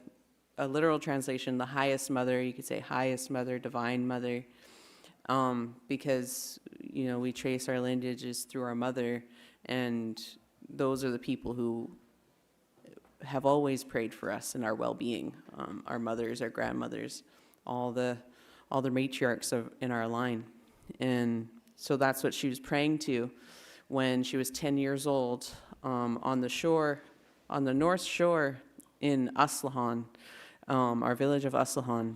literal translation, the highest mother. You could say highest mother, divine mother, because we trace our lineages through our mother, and those are the people who have always prayed for us and our well-being. Our mothers, our grandmothers, all the matriarchs in our line. And so that's what she was praying to when she was 10 years old, on the north shore in Aslahan, our village of Aslahan,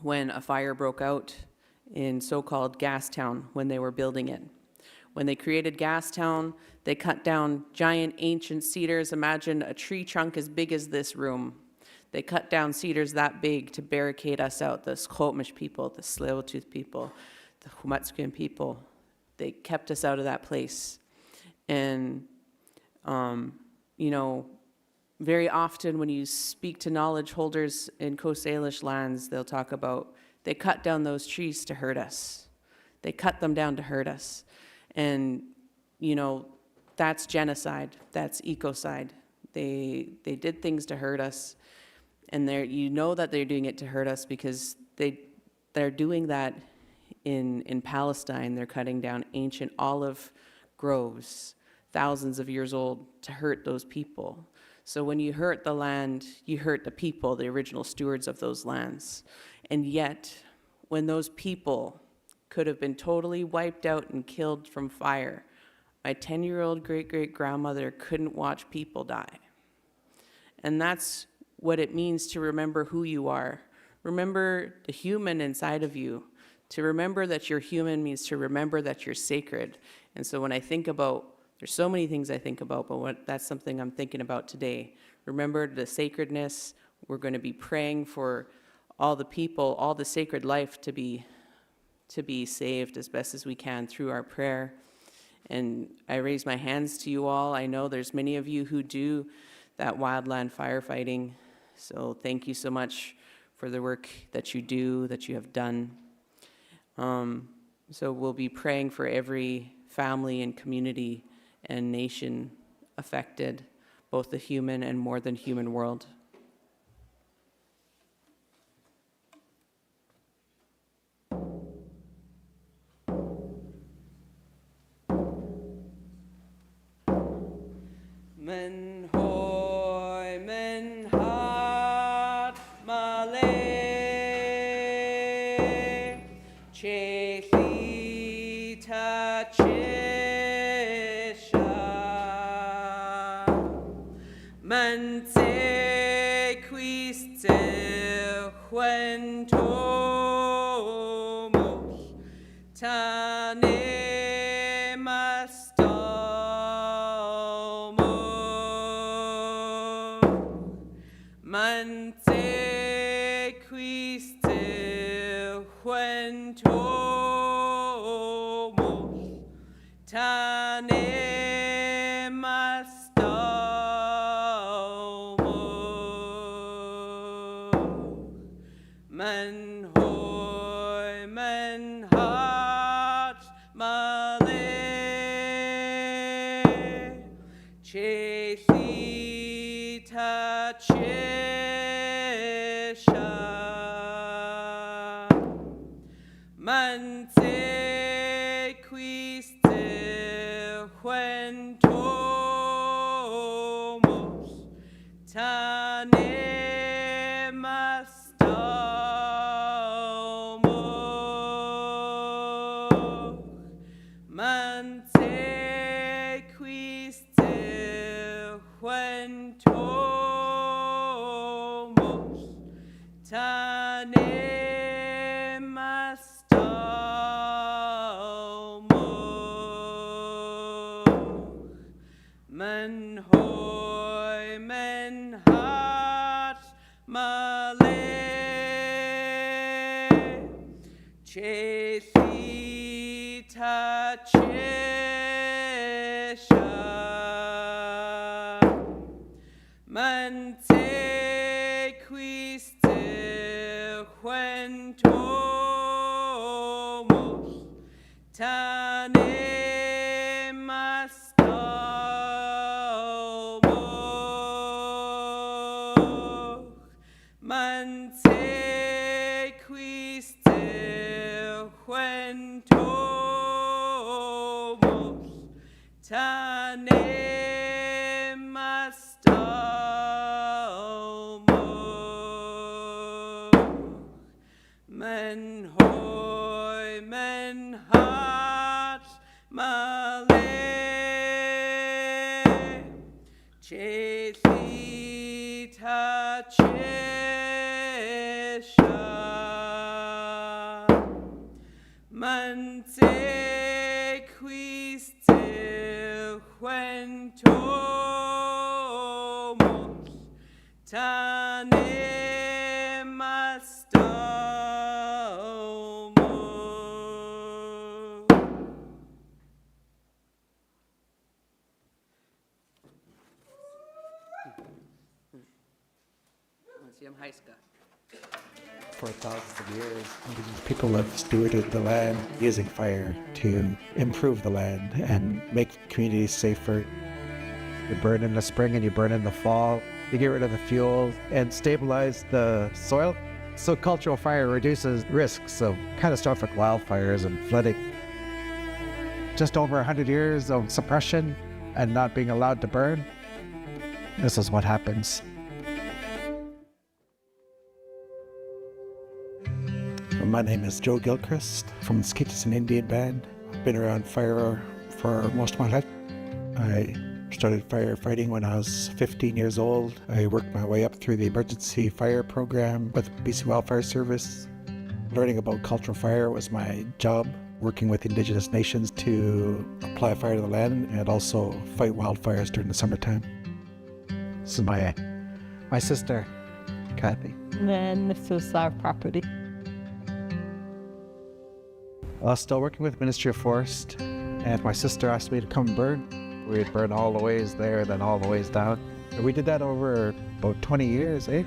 when a fire broke out in so-called Gastown when they were building it. When they created Gastown, they cut down giant ancient cedars. Imagine a tree trunk as big as this room. They cut down cedars that big to barricade us out, the Skoltmish people, the Tsleil-Waututh people, the Humatskin people. They kept us out of that place. And, very often when you speak to knowledge holders in Coast Salish lands, they'll talk about they cut down those trees to hurt us. They cut them down to hurt us. And, that's genocide. That's ecocide. They did things to hurt us. And that they're doing it to hurt us because they're doing that in Palestine. They're cutting down ancient olive groves, thousands of years old, to hurt those people. So when you hurt the land, you hurt the people, the original stewards of those lands. And yet, when those people could have been totally wiped out and killed from fire, my 10-year-old great-great-grandmother couldn't watch people die. And that's what it means to remember who you are. Remember the human inside of you. To remember that you're human means to remember that you're sacred. And so when I think about, there's so many things I think about, but that's something I'm thinking about today. Remember the sacredness. We're going to be praying for all the people, all the sacred life to be saved as best as we can through our prayer. And I raise my hands to you all. I know there's many of you who do that wildland firefighting. So thank you so much for the work that you do, that you have done. So we'll be praying for every family and community and nation affected, both the human and more than human world. Men hoy, men hat malay, chechi ta chisha, man se quiste when tomos tane man te quiste when tomos tane men hoi, men hat, male, chesita chesha, manse quiste huentomos, tane manse quiste huentomos, tane men hoi, men hat, male, chesita chesha, manse quiste huentomos, tane manse quiste huentomos, tane men hoi, men hat, male, chesita chesha, manse quiste huentomos, tane For thousands of years, Indigenous people have stewarded the land using fire to improve the land and make communities safer. You burn in the spring and you burn in the fall. You get rid of the fuel and stabilize the soil. So cultural fire reduces risks of catastrophic wildfires and flooding. Just over 100 years of suppression and not being allowed to burn. This is what happens. My name is Joe Gilchrist from the Skitterson Indian Band. I've been around fire for most of my life. I started firefighting when I was 15 years old. I worked my way up through the emergency fire program with BC Wildfire Service. Learning about cultural fire was my job, working with Indigenous nations to apply fire to the land and also fight wildfires during the summertime. This is my sister, Kathy. And then this is our property. Still working with Ministerial Forest, and my sister asked me to come burn. We'd burn all the ways there, then all the ways down. And we did that over about 20 years, eh?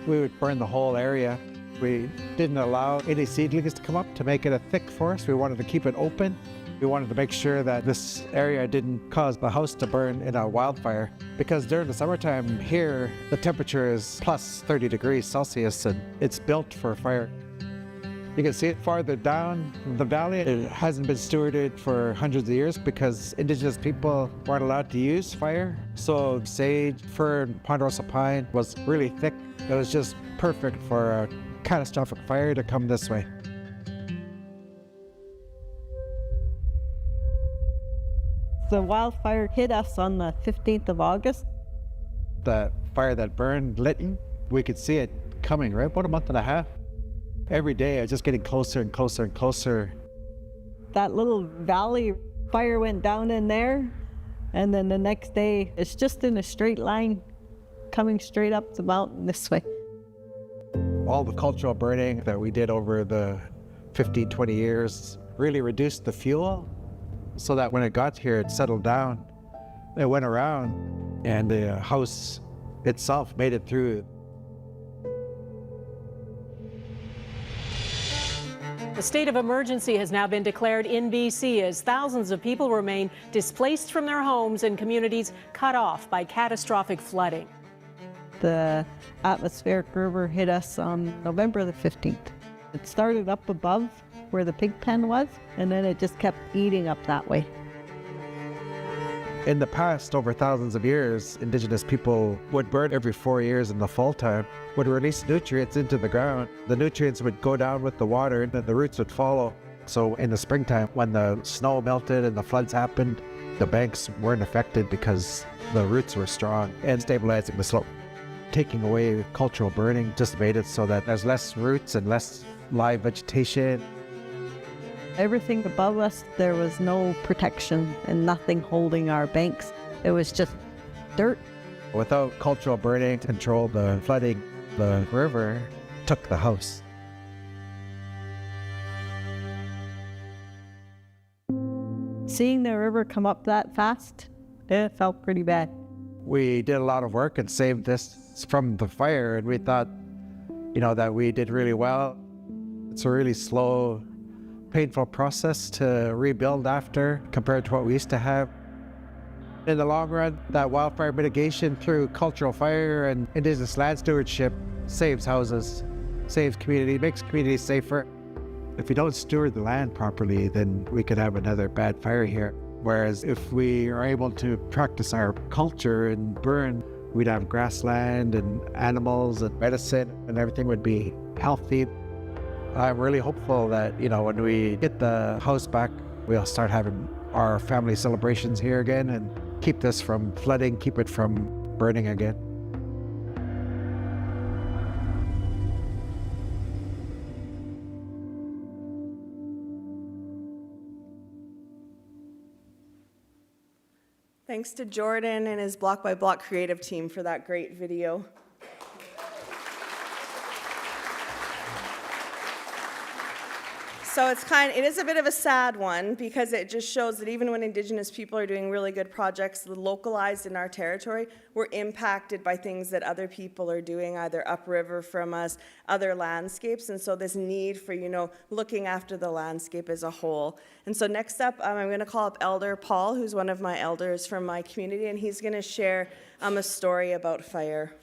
We would burn the whole area. We didn't allow any seedlings to come up to make it a thick forest. We wanted to keep it open. We wanted to make sure that this area didn't cause the house to burn in a wildfire. Because during the summertime here, the temperature is plus 30 degrees Celsius, and it's built for fire. You can see it farther down the valley. It hasn't been stewarded for hundreds of years because Indigenous people weren't allowed to use fire. So sage, fern, ponderosa pine was really thick. It was just perfect for a catastrophic fire to come this way. The wildfire hit us on the 15th of August. The fire that burned Lytton, we could see it coming, right? About a month and a half. Every day, it was just getting closer and closer and closer. That little valley fire went down in there, and then the next day, it's just in a straight line, coming straight up the mountain this way. All the cultural burning that we did over the 15, 20 years really reduced the fuel so that when it got here, it settled down. It went around, and the house itself made it through. state of emergency has now been declared in BC as thousands of people remain displaced from their homes and communities cut off by catastrophic flooding. The atmospheric river hit us on November the 15th. It started up above where the pig pen was, and then it just kept eating up that way. In the past, over thousands of years, Indigenous people would burn every 4 years in the fall time, would release nutrients into the ground. The nutrients would go down with the water and then the roots would follow. So in the springtime, when the snow melted and the floods happened, the banks weren't affected because the roots were strong and stabilizing the slope. Taking away cultural burning just made it so that there's less roots and less live vegetation. Everything above us, there was no protection and nothing holding our banks. It was just dirt. Without cultural burning to control the flooding, the river took the house. Seeing the river come up that fast, it felt pretty bad. We did a lot of work and saved this from the fire, and we thought, that we did really well. It's a really slow, painful process to rebuild after compared to what we used to have. In the long run, that wildfire mitigation through cultural fire and Indigenous land stewardship saves houses, saves community, makes communities safer. If we don't steward the land properly, then we could have another bad fire here. Whereas if we are able to practice our culture and burn, we'd have grassland and animals and medicine, and everything would be healthy. I'm really hopeful that, when we get the house back, we'll start having our family celebrations here again and keep this from flooding, keep it from burning again. Thanks to Jordan and his Block by Block creative team for that great video. So it is a bit of a sad one because it just shows that even when Indigenous people are doing really good projects localized in our territory, we're impacted by things that other people are doing, either upriver from us, other landscapes, and so this need for, looking after the landscape as a whole. And so next up, I'm going to call up Elder Paul, who's one of my elders from my community, and he's going to share a story about fire.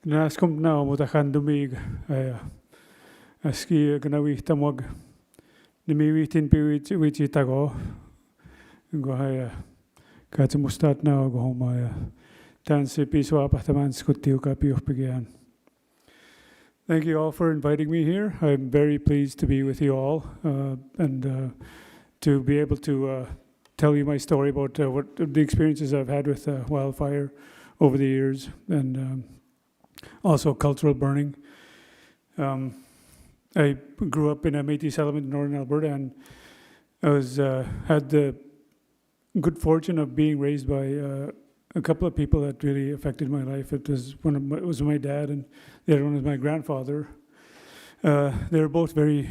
Nas komt nou moet gaan dumig aski gnawi tamog nimi tin piwi tago go haya kat mustat na go homa tan se piswa apartment skutiu ka piu pegian. Thank you all for inviting me here. I'm very pleased to be with you all and to be able to tell you my story about what the experiences I've had with wildfire over the years and also cultural burning. I grew up in a Métis settlement in northern Alberta, and I had the good fortune of being raised by a couple of people that really affected my life. It was my dad, and the other one was my grandfather. They were both very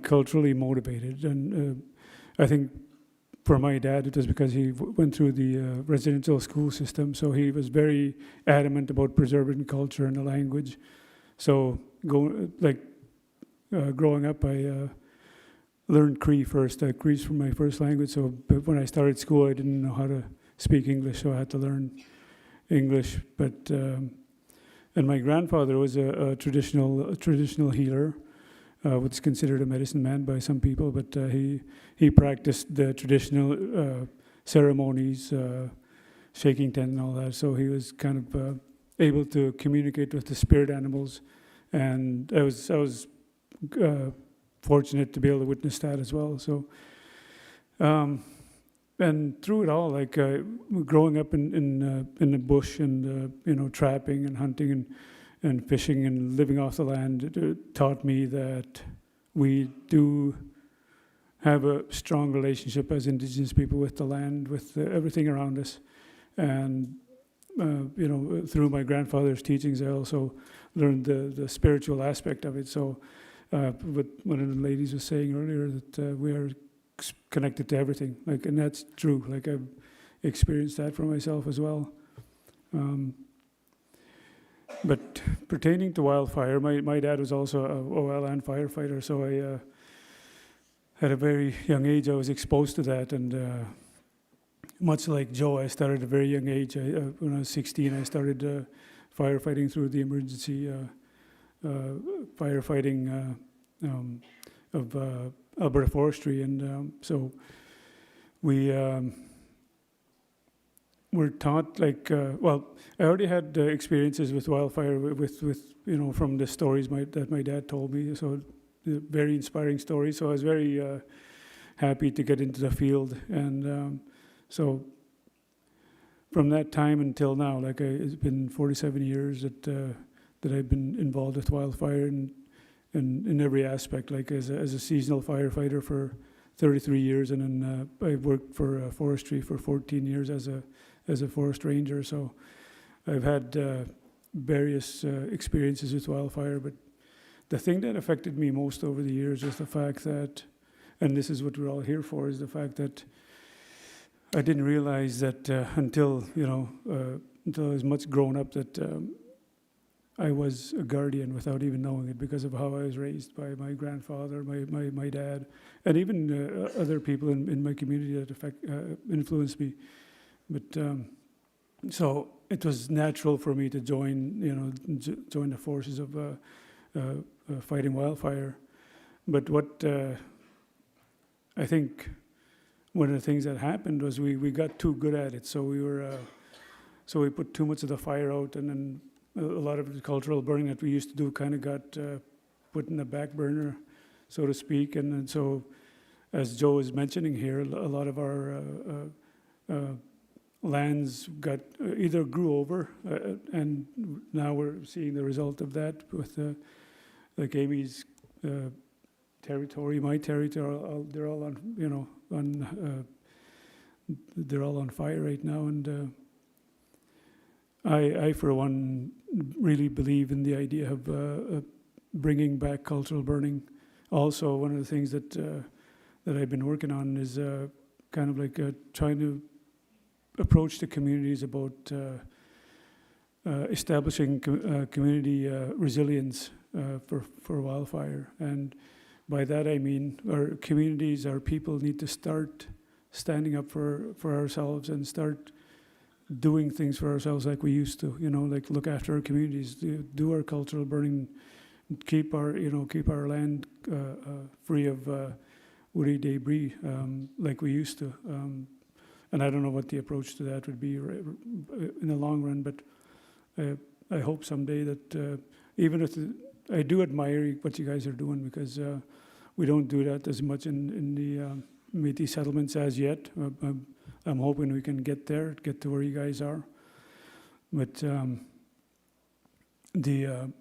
culturally motivated, and I think for my dad, it was because he went through the residential school system, so he was very adamant about preserving culture and the language. So, growing up, I learned Cree first. Cree's from my first language, so but when I started school, I didn't know how to speak English, so I had to learn English. But and my grandfather was a traditional healer. What's considered a medicine man by some people, but he practiced the traditional ceremonies, shaking tent and all that. So he was kind of able to communicate with the spirit animals, and I was fortunate to be able to witness that as well. So, and through it all, growing up in the bush and trapping and hunting and fishing and living off the land, it taught me that we do have a strong relationship as Indigenous people with the land, with everything around us. And, through my grandfather's teachings, I also learned the spiritual aspect of it. So, what one of the ladies was saying earlier, that we are connected to everything, like, and that's true. Like, I've experienced that for myself as well. But pertaining to wildfire, my dad was also a oil and firefighter, so I at a very young age I was exposed to that, and much like Joe, I started at a very young age. When I was 16, I started firefighting through the emergency firefighting of Alberta Forestry, and so we were taught, like, well, I already had experiences with wildfire with from the stories that my dad told me. So very inspiring stories. So I was very happy to get into the field, and so from that time until now, like, it's been 47 years that I've been involved with wildfire, and in every aspect, like as a seasonal firefighter for 33 years, and then I worked for forestry for 14 years as a forest ranger. So I've had various experiences with wildfire, but the thing that affected me most over the years was the fact that, and this is what we're all here for, is the fact that I didn't realize that until I was much grown up, that I was a guardian without even knowing it, because of how I was raised by my grandfather, my dad, and even other people in my community that influenced me. But so it was natural for me to join the forces of fighting wildfire. But what I think one of the things that happened was we got too good at it. So we put too much of the fire out, and then a lot of the cultural burning that we used to do kind of got put in the back burner, so to speak. And so, as Joe is mentioning here, a lot of our lands got either grew over, and now we're seeing the result of that with like Amy's territory, my territory. They're all on they're all on fire right now, and I for one really believe in the idea of bringing back cultural burning. Also, one of the things that I've been working on is kind of like trying to approach the communities about establishing community resilience for wildfire. And by that I mean our communities, our people need to start standing up for ourselves and start doing things for ourselves like we used to, like look after our communities, do our cultural burning, keep our land free of woody debris like we used to. And I don't know what the approach to that would be in the long run, but I hope someday that even if I do admire what you guys are doing, because we don't do that as much in the Métis settlements as yet. I'm hoping we can get there, get to where you guys are. But the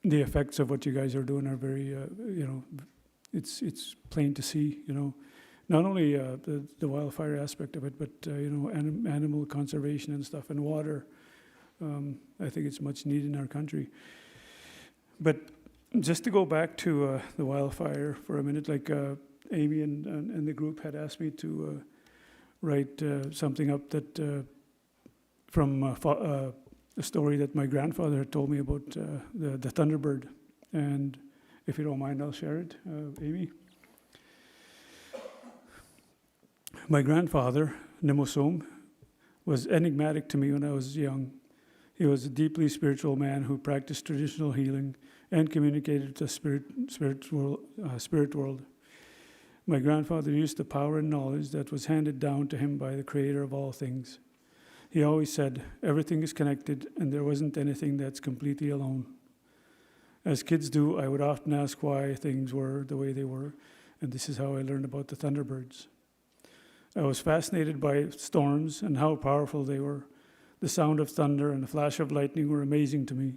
effects of what you guys are doing are very, it's plain to see, not only the wildfire aspect of it, but animal conservation and stuff, and water. I think it's much needed in our country. But just to go back to the wildfire for a minute, like Amy and the group had asked me to write something up that from a story that my grandfather had told me about the Thunderbird. And if you don't mind, I'll share it, Amy. My grandfather, Nimosom, was enigmatic to me when I was young. He was a deeply spiritual man who practiced traditional healing and communicated to spirit world. My grandfather used the power and knowledge that was handed down to him by the creator of all things. He always said, everything is connected and there wasn't anything that's completely alone. As kids do, I would often ask why things were the way they were, and this is how I learned about the Thunderbirds. I was fascinated by storms and how powerful they were. The sound of thunder and the flash of lightning were amazing to me.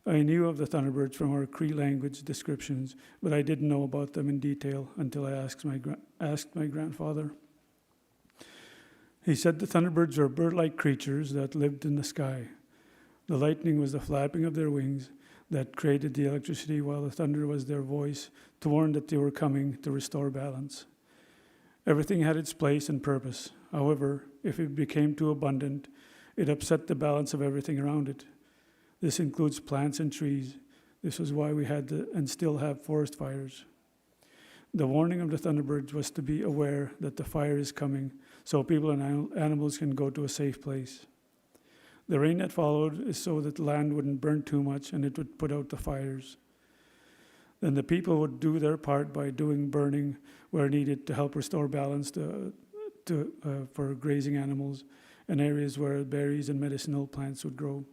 I knew of the Thunderbirds from our Cree language descriptions, but I didn't know about them in detail until I asked my grandfather. He said the Thunderbirds were bird-like creatures that lived in the sky. The lightning was the flapping of their wings. that created the electricity, while the thunder was their voice to warn that they were coming to restore balance. Everything had its place and purpose. However, if it became too abundant, it upset the balance of everything around it. This includes plants and trees. This was why we had and still have forest fires. The warning of the thunderbirds was to be aware that the fire is coming, so people and animals can go to a safe place. The rain that followed is so that the land wouldn't burn too much and it would put out the fires. Then the people would do their part by doing burning where needed to help restore balance for grazing animals and areas where berries and medicinal plants would grow.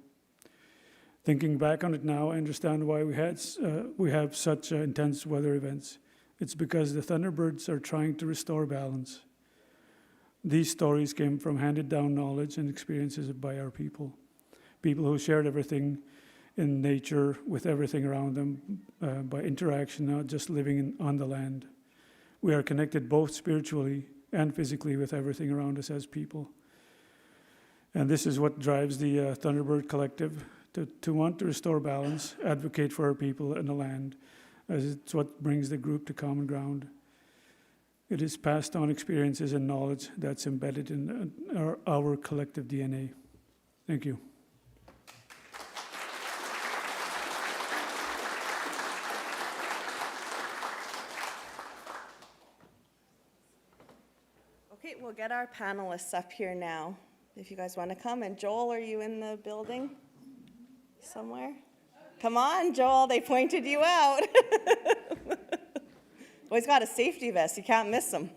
Thinking back on it now, I understand why we have such intense weather events. It's because the thunderbirds are trying to restore balance. These stories came from handed down knowledge and experiences by our people who shared everything in nature with everything around them by interaction, not just living on the land. We are connected both spiritually and physically with everything around us as people. And this is what drives the Thunderbird Collective to want to restore balance, advocate for our people and the land, as it's what brings the group to common ground. It is passed on experiences and knowledge that's embedded in our collective DNA. Thank you. Okay, we'll get our panelists up here now, if you guys want to come. And Joel, are you in the building somewhere? Come on, Joel, they pointed you out. Well, he's got a safety vest, you can't miss him.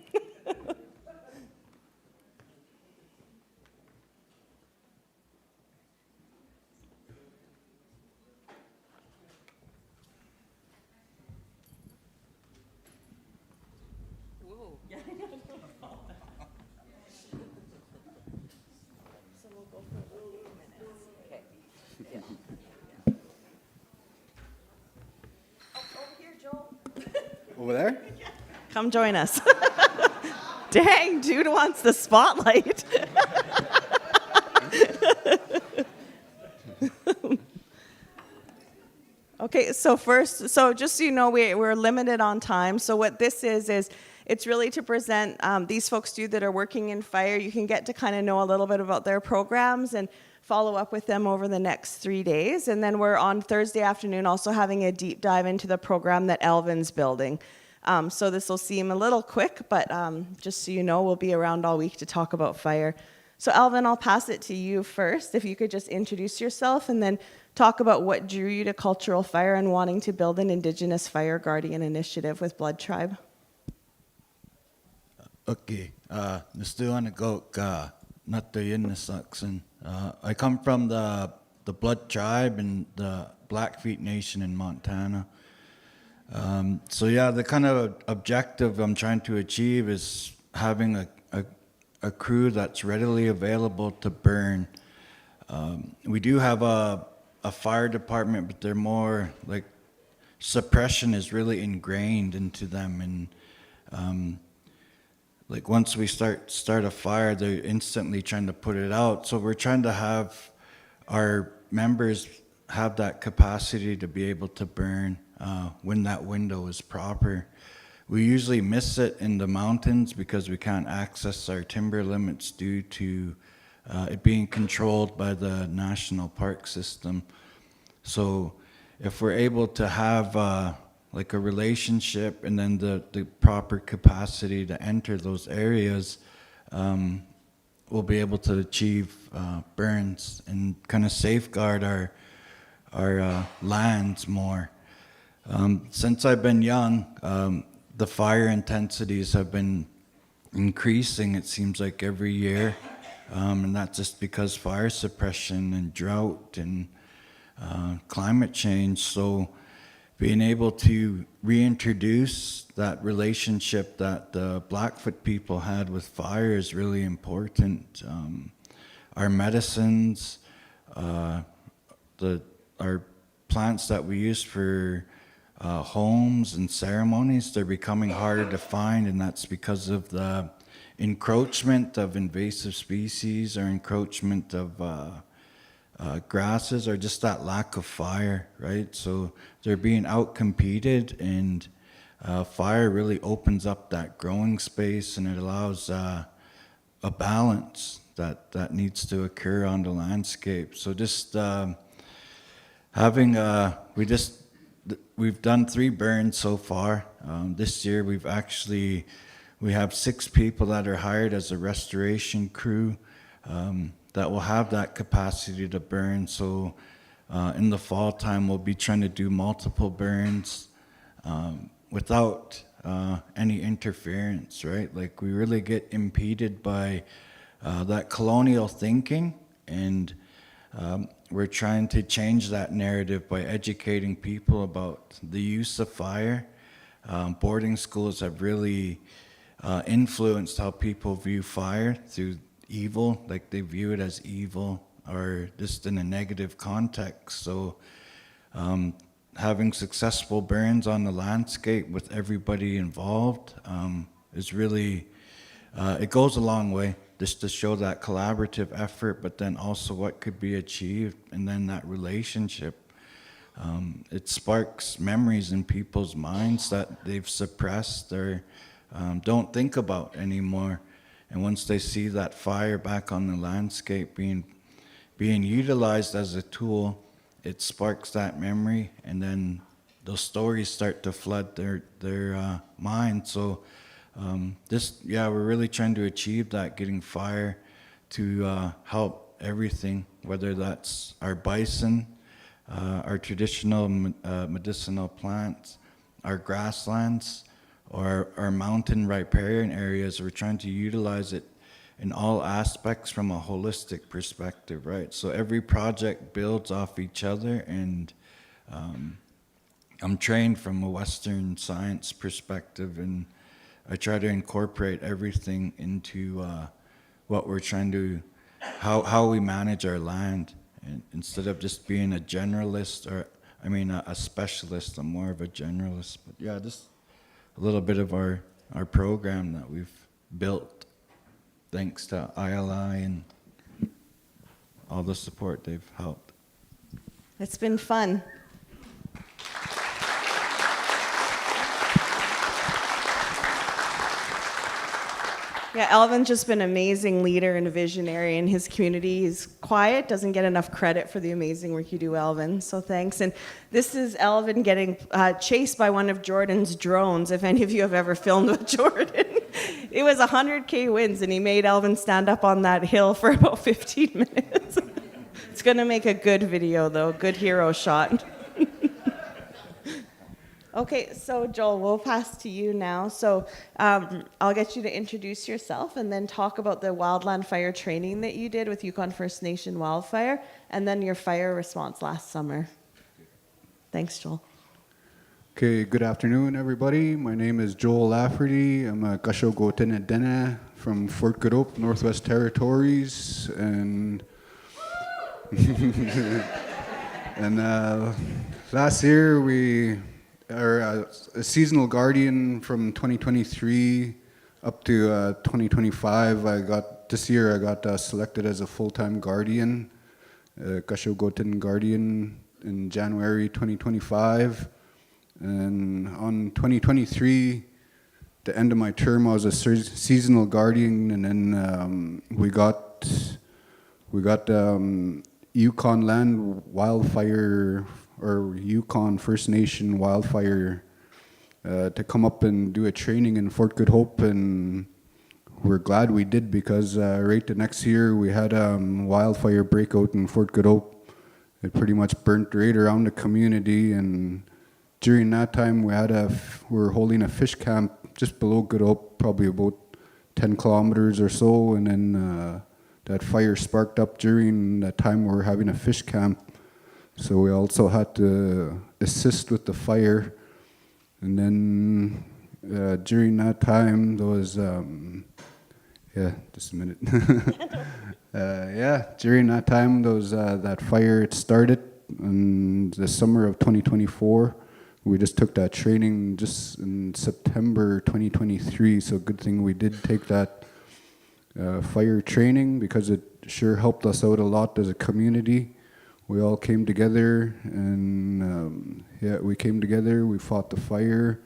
Over there? Come join us. Dang, dude wants the spotlight. Okay, so just so you know, we're limited on time. So what this is it's really to present these folks to you that are working in fire. You can get to kind of know a little bit about their programs and follow up with them over the next 3 days. And then we're on Thursday afternoon also having a deep dive into the program that Elvin's building. So this will seem a little quick, but just so you know, we'll be around all week to talk about fire. So Elvin, I'll pass it to you first. If you could just introduce yourself and then talk about what drew you to cultural fire and wanting to build an Indigenous Fire Guardian initiative with Blood Tribe. Okay, I come from the Blood Tribe and the Blackfeet Nation in Montana. So yeah, the kind of objective I'm trying to achieve is having a crew that's readily available to burn. We do have a fire department, but they're more like suppression is really ingrained into them, and like once we start a fire, they're instantly trying to put it out. So we're trying to have our members have that capacity to be able to burn when that window is proper. We usually miss it in the mountains because we can't access our timber limits due to it being controlled by the national park system. So if we're able to have like a relationship and then the proper capacity to enter those areas, we'll be able to achieve burns and kind of safeguard our lands more. Since I've been young, the fire intensities have been increasing, it seems like every year, and that's just because fire suppression and drought and climate change. So being able to reintroduce that relationship that the Blackfoot people had with fire is really important. Our medicines, our plants that we use for homes and ceremonies, they're becoming harder to find, and that's because of the encroachment of invasive species or encroachment of grasses or just that lack of fire, right? So they're being outcompeted, and fire really opens up that growing space, and it allows a balance that needs to occur on the landscape. So just having we've done 3 burns so far. This year we have 6 people that are hired as a restoration crew that will have that capacity to burn. So in the fall time, we'll be trying to do multiple burns without any interference, right? Like, we really get impeded by that colonial thinking, and we're trying to change that narrative by educating people about the use of fire. Boarding schools have really influenced how people view fire through evil, like they view it as evil or just in a negative context. So having successful burns on the landscape with everybody involved is really, it goes a long way, just to show that collaborative effort, but then also what could be achieved, and then that relationship. It sparks memories in people's minds that they've suppressed or don't think about anymore. And once they see that fire back on the landscape being utilized as a tool, it sparks that memory, and then those stories start to flood their mind. So we're really trying to achieve that, getting fire to help everything, whether that's our bison, our traditional medicinal plants, our grasslands, or our mountain riparian areas. We're trying to utilize it in all aspects from a holistic perspective, right? So every project builds off each other, and I'm trained from a Western science perspective, and I try to incorporate everything into what we're trying to, how we manage our land. And instead of just being a generalist, a specialist, I'm more of a generalist. But yeah, just a little bit of our program that we've built thanks to ILI and all the support they've helped. It's been fun. Yeah, Alvin's just been an amazing leader and a visionary in his community. He's quiet, doesn't get enough credit for the amazing work you do, Alvin, so thanks. And this is Alvin getting chased by one of Jordan's drones, if any of you have ever filmed with Jordan. It was 100K winds, and he made Alvin stand up on that hill for about 15 minutes. It's going to make a good video, though, good hero shot. Okay, so Joel, we'll pass to you now. So I'll get you to introduce yourself and then talk about the wildland fire training that you did with Yukon First Nation wildfire, and then your fire response last summer. Thanks, Joel. Okay, good afternoon, everybody. My name is Joel Lafferty. I'm a Kasho-Go-Tene-Dene from Fort Good-Hope, Northwest Territories, and last year we are a seasonal guardian from 2023 up to 2025. This year I got selected as a full-time guardian, Kasho-Go-Tene guardian in January 2025. And on 2023, the end of my term, I was a seasonal guardian, and then we got Yukon land wildfire, or Yukon First Nation wildfire, to come up and do a training in Fort Good Hope, and we're glad we did, because right the next year we had wildfire breakout in Fort Good Hope. It pretty much burnt right around the community, and during that time we were holding a fish camp just below Good Hope, probably about 10 kilometers or so, and then that fire sparked up during that time we were having a fish camp. So we also had to assist with the fire. And then during that time, there was, just a minute. During that time, there was that fire, it started in the summer of 2024. We just took that training just in September 2023. So good thing we did take that fire training, because it sure helped us out a lot as a community. we all came together, and yeah, we came together, we fought the fire,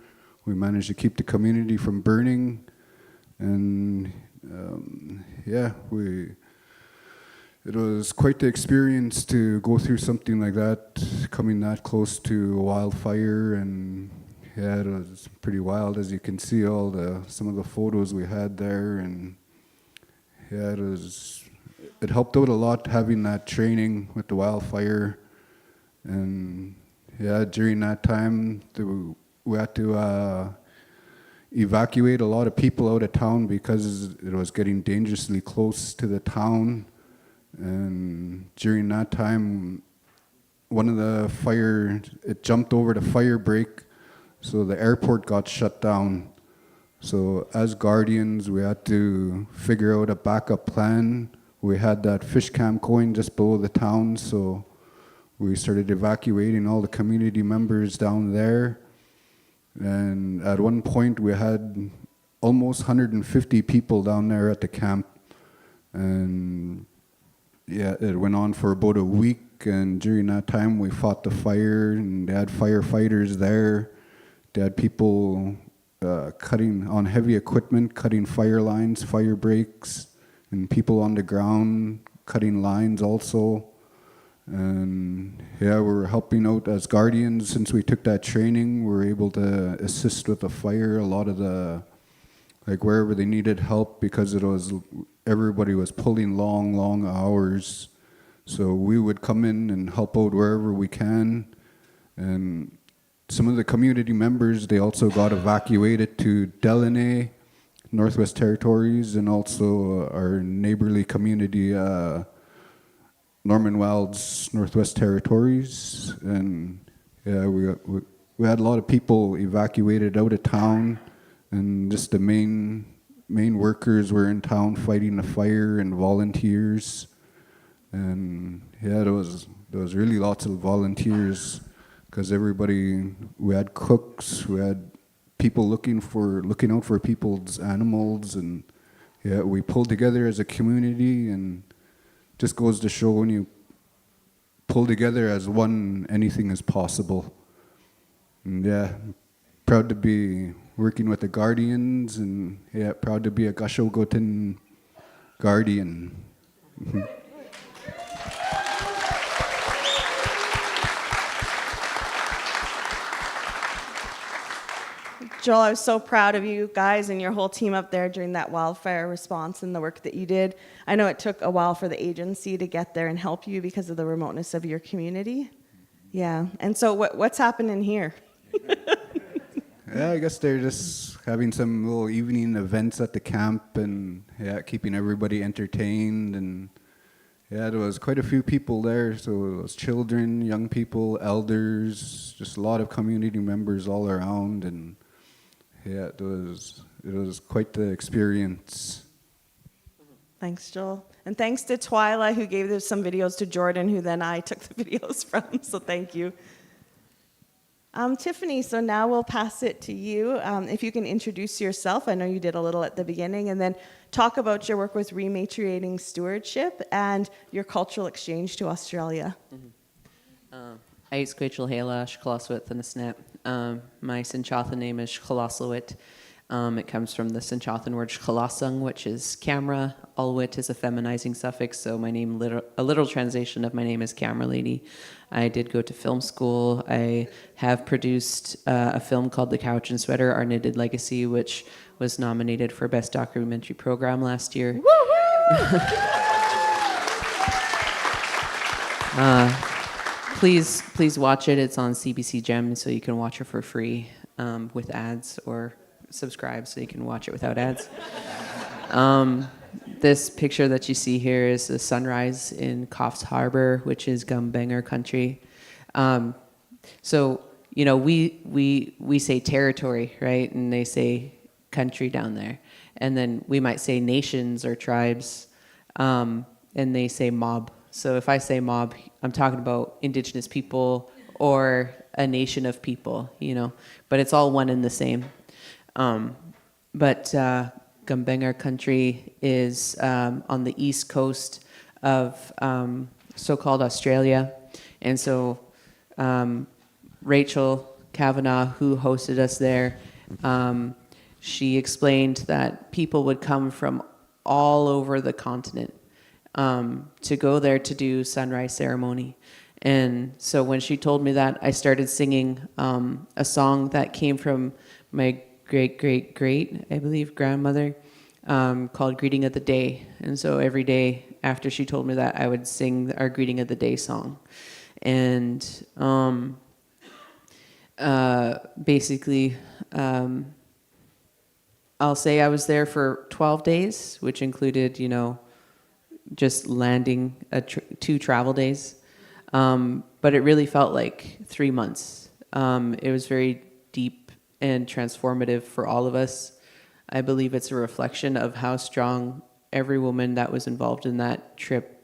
we managed to keep the community from burning, and yeah, it was quite the experience to go through something like that, coming that close to a wildfire, and yeah, it was pretty wild, as you can see some of the photos we had there, and yeah, it helped out a lot having that training with the wildfire, and yeah, during that time we had to evacuate a lot of people out of town because it was getting dangerously close to the town. And during that time, one of the it jumped over the fire break, so the airport got shut down. So as guardians, we had to figure out a backup plan. We had that fish camp going just below the town, so we started evacuating all the community members down there. And at one point, we had almost 150 people down there at the camp. And yeah, it went on for about a week, and during that time we fought the fire, and they had firefighters there. They had people cutting on heavy equipment, cutting fire lines, fire breaks, and people on the ground cutting lines also. And yeah, we were helping out as guardians. Since we took that training, we were able to assist with the fire, a lot of wherever they needed help, because everybody was pulling long hours. So we would come in and help out wherever we can. And some of the community members, they also got evacuated to Delaney, Northwest Territories, and also our neighborly community, Norman Wild's Northwest Territories. And yeah, we had a lot of people evacuated out of town, and just the main workers were in town fighting the fire, and volunteers. And yeah, there was really lots of volunteers, because we had cooks, we had people looking out for people's animals, and yeah, we pulled together as a community, and just goes to show when you pull together as one, anything is possible. And yeah, proud to be working with the Guardians, and yeah, proud to be a Gashogotin Guardian. Joel, I was so proud of you guys and your whole team up there during that wildfire response and the work that you did. I know it took a while for the agency to get there and help you because of the remoteness of your community. Yeah, and so what's happening here? Yeah, I guess they're just having some little evening events at the camp, and yeah, keeping everybody entertained. And yeah, there was quite a few people there, so it was children, young people, elders, just a lot of community members all around. And yeah, it was quite the experience. Thanks, Joel. And thanks to Twyla, who gave some videos to Jordan, who then I took the videos from, so thank you. Tiffany, so now we'll pass it to you. If you can introduce yourself, I know you did a little at the beginning, and then talk about your work with rematriating stewardship and your cultural exchange to Australia. Ais Quachel Hela, Shkalaswit and a snap. My Sinchothan name is Shkalasawit. It comes from the Sinchothan word Shkalasung, which is camera. Alwit is a feminizing suffix, so my name, a literal translation of my name is Camera Lady. I did go to film school. I have produced a film called The Couch and Sweater, Our Knitted Legacy, which was nominated for Best Documentary Program last year. Please watch it. It's on CBC Gem, so you can watch it for free with ads, or subscribe so you can watch it without ads. This picture that you see here is the sunrise in Coffs Harbour, which is Gumbanger country. So, you know, we say territory, right? And they say country down there. And then we might say nations or tribes, and they say mob. So if I say mob, I'm talking about Indigenous people or a nation of people, you know, but it's all one and the same. But Gumbanger country is on the east coast of so-called Australia. And so Rachel Kavanaugh, who hosted us there, she explained that people would come from all over the continent to go there to do sunrise ceremony. And so when she told me that, I started singing a song that came from my great, I believe, grandmother, called Greeting of the Day. And so every day after she told me that, I would sing our Greeting of the Day song. And basically, I'll say I was there for 12 days, which included, just landing 2 travel days. But it really felt like 3 months. It was very deep and transformative for all of us. I believe it's a reflection of how strong every woman that was involved in that trip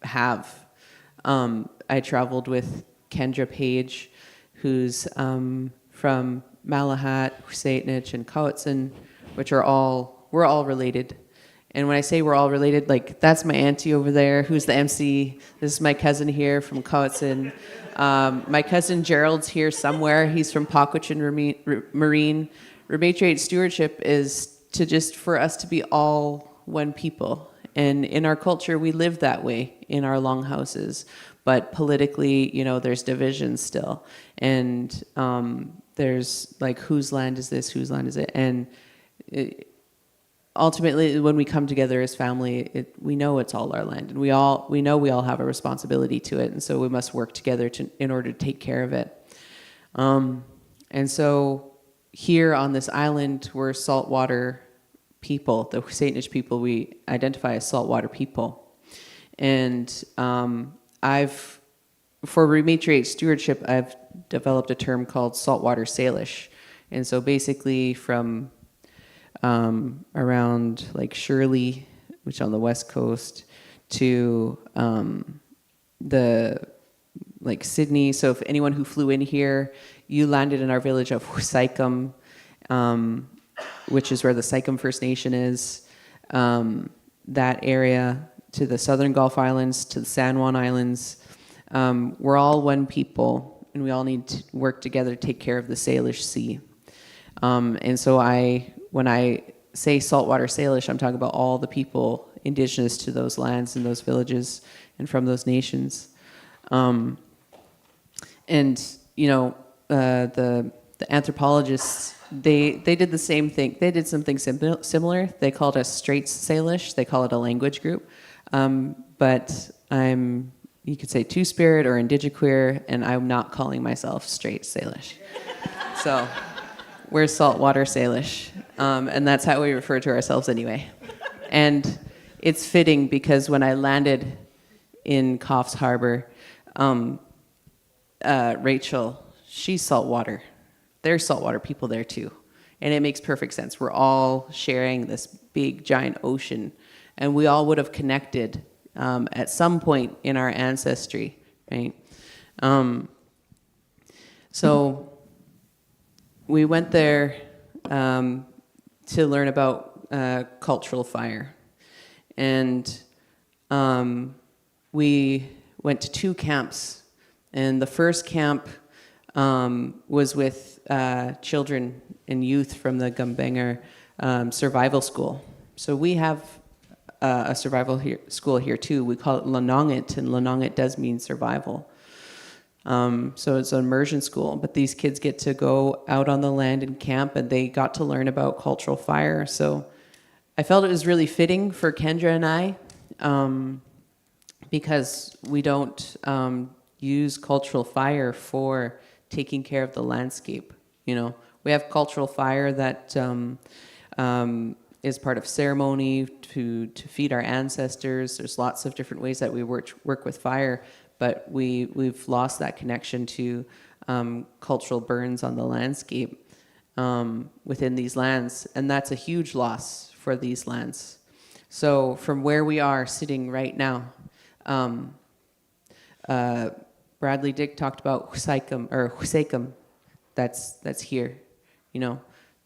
have. I traveled with Kendra Page, who's from Malahat, Husaitnich, and Cowitson, which we're all related. And when I say we're all related, like, that's my auntie over there, who's the MC. This is my cousin here from Cowitson. My cousin Gerald's here somewhere. He's from Paquetchon Marine. Rematriate stewardship is for us to be all one people. And in our culture, we live that way in our longhouses. But politically, there's divisions still. And there's like, whose land is this, whose land is it? And ultimately, when we come together as family, we know it's all our land, and we know we all have a responsibility to it, and so we must work together in order to take care of it. And so here on this island, we're saltwater people. The Husaitnich people, we identify as saltwater people. And for Rematriate stewardship, I've developed a term called saltwater Salish. And so basically from around like Shirley, which on the west coast, to like Sydney. So if anyone who flew in here, you landed in our village of Husaikum, which is where the Saikum First Nation is. That area, to the Southern Gulf Islands, to the San Juan Islands. We're all one people, and we all need to work together to take care of the Salish Sea. And so when I say saltwater Salish, I'm talking about all the people indigenous to those lands and those villages and from those nations. The anthropologists, they did the same thing. They did something similar. They called us Straits Salish. They call it a language group. But you could say Two-Spirit or Indigiqueer, and I'm not calling myself Straits Salish. So we're saltwater Salish, and that's how we refer to ourselves anyway. And it's fitting because when I landed in Coffs Harbor, Rachel, she's saltwater. There's saltwater people there too. And it makes perfect sense. We're all sharing this big, giant ocean, and we all would have connected at some point in our ancestry, right? So we went there to learn about cultural fire. And we went to 2 camps. And the first camp was with children and youth from the Gumbanger Survival School. So we have a survival school here too. We call it Lanongit, and Lanongit does mean survival. So it's an immersion school, but these kids get to go out on the land and camp, and they got to learn about cultural fire. So I felt it was really fitting for Kendra and I, because we don't use cultural fire for taking care of the landscape. We have cultural fire that is part of ceremony to feed our ancestors. There's lots of different ways that we work with fire, but we've lost that connection to cultural burns on the landscape within these lands, and that's a huge loss for these lands. So from where we are sitting right now, Bradley Dick talked about Husaikum, that's here.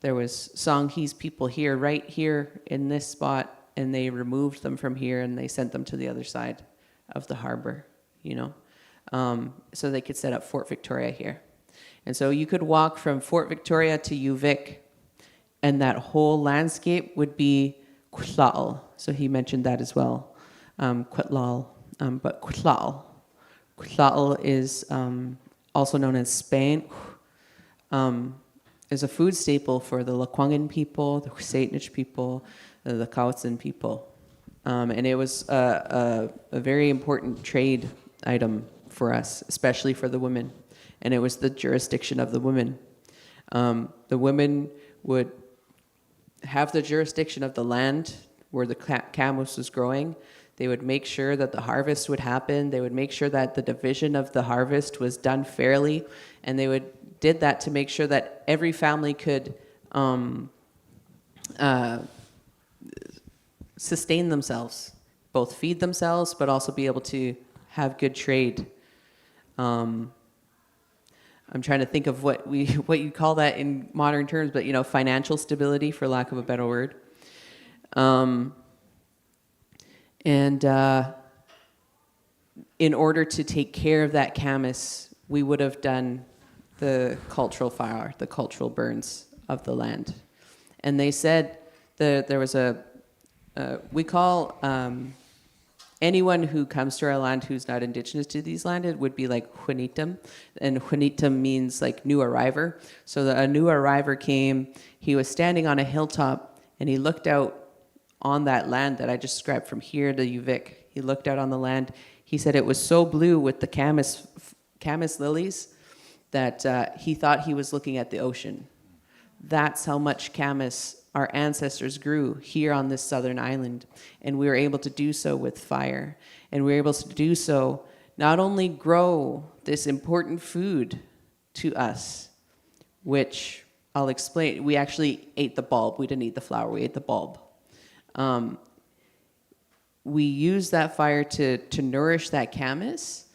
There was Songhees people here, right here in this spot, and they removed them from here and they sent them to the other side of the harbor. so they could set up Fort Victoria here. And so you could walk from Fort Victoria to Uvik, and that whole landscape would be Quetlal. So he mentioned that as well, Quetlal, but Quetlal. Quetlal is also known as Spain, is a food staple for the Lekwungen people, the Husaitnish people, the Cowichan people. And it was a very important trade item for us, especially for the women. And it was the jurisdiction of the women. The women would have the jurisdiction of the land where the camus was growing. They would make sure that the harvest would happen. They would make sure that the division of the harvest was done fairly. And they did that to make sure that every family could sustain themselves, both feed themselves, but also be able to have good trade. I'm trying to think of what you call that in modern terms, but financial stability, for lack of a better word. And in order to take care of that camus, we would have done the cultural fire, the cultural burns of the land. And they said there was we call anyone who comes to our land who's not indigenous to these land, it would be like Juanitam. And Juanitam means like new arriver. So a new arriver came, he was standing on a hilltop, and he looked out on that land that I just described from here to Uvik. He looked out on the land. He said it was so blue with the camas lilies that he thought he was looking at the ocean. That's how much camas our ancestors grew here on this southern island. And we were able to do so with fire. And we were able to do so, not only grow this important food to us, which I'll explain. We actually ate the bulb. We didn't eat the flower. We ate the bulb. We use that fire to nourish that camas.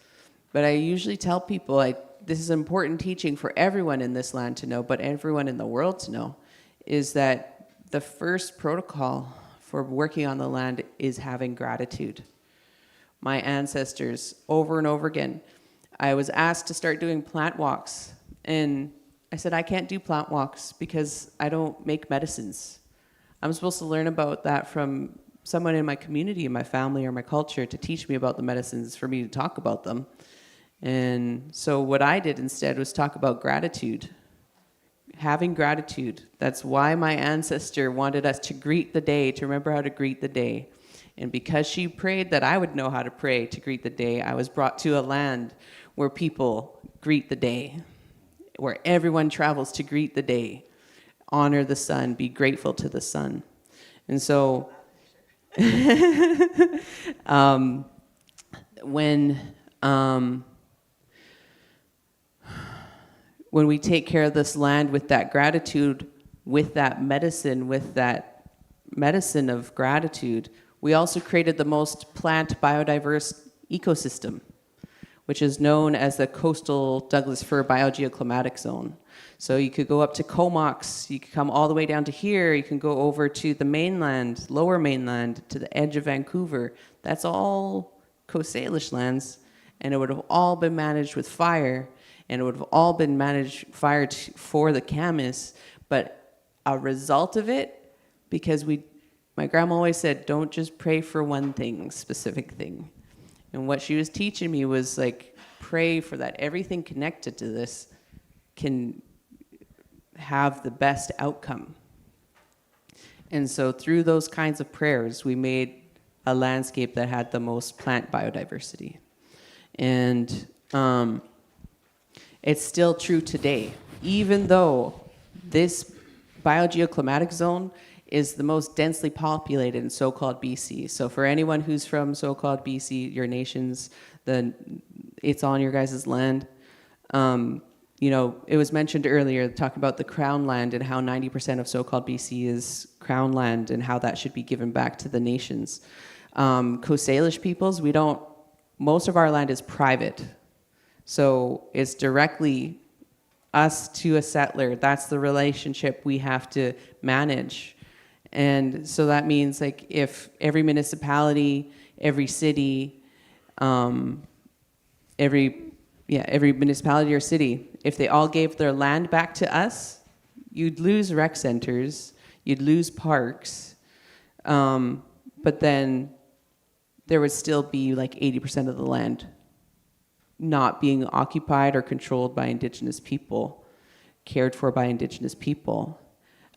But I usually tell people, this is important teaching for everyone in this land to know, but everyone in the world to know, is that the first protocol for working on the land is having gratitude. My ancestors, over and over again, I was asked to start doing plant walks, and I said, I can't do plant walks because I don't make medicines. I'm supposed to learn about that from someone in my community, in my family, or my culture to teach me about the medicines for me to talk about them. And so what I did instead was talk about gratitude. Having gratitude. That's why my ancestor wanted us to greet the day, to remember how to greet the day. And because she prayed that I would know how to pray to greet the day, I was brought to a land where people greet the day, where everyone travels to greet the day, honor the sun, be grateful to the sun. And so when we take care of this land with that gratitude, with that medicine of gratitude, we also created the most plant biodiverse ecosystem, which is known as the coastal Douglas fir biogeoclimatic zone. So you could go up to Comox, you could come all the way down to here, you can go over to the mainland, lower mainland, to the edge of Vancouver. That's all Coast Salish lands, and it would have all been managed with fire, and it would have all been managed for the camas, but a result of it, because my grandma always said, don't just pray for one thing, specific thing. And what she was teaching me was pray for that everything connected to this can have the best outcome. And so through those kinds of prayers, we made a landscape that had the most plant biodiversity. And it's still true today, even though this biogeoclimatic zone is the most densely populated in so-called BC. So for anyone who's from so-called BC, your nations, it's on your guys' land. It was mentioned earlier, talking about the crown land and how 90% of so-called BC is crown land and how that should be given back to the nations. Coast Salish peoples, most of our land is private. So it's directly us to a settler. That's the relationship we have to manage. And so that means if every municipality, every city every municipality or city, if they all gave their land back to us, you'd lose rec centers, you'd lose parks, but then there would still be like 80% of the land not being occupied or controlled by Indigenous people, cared for by Indigenous people.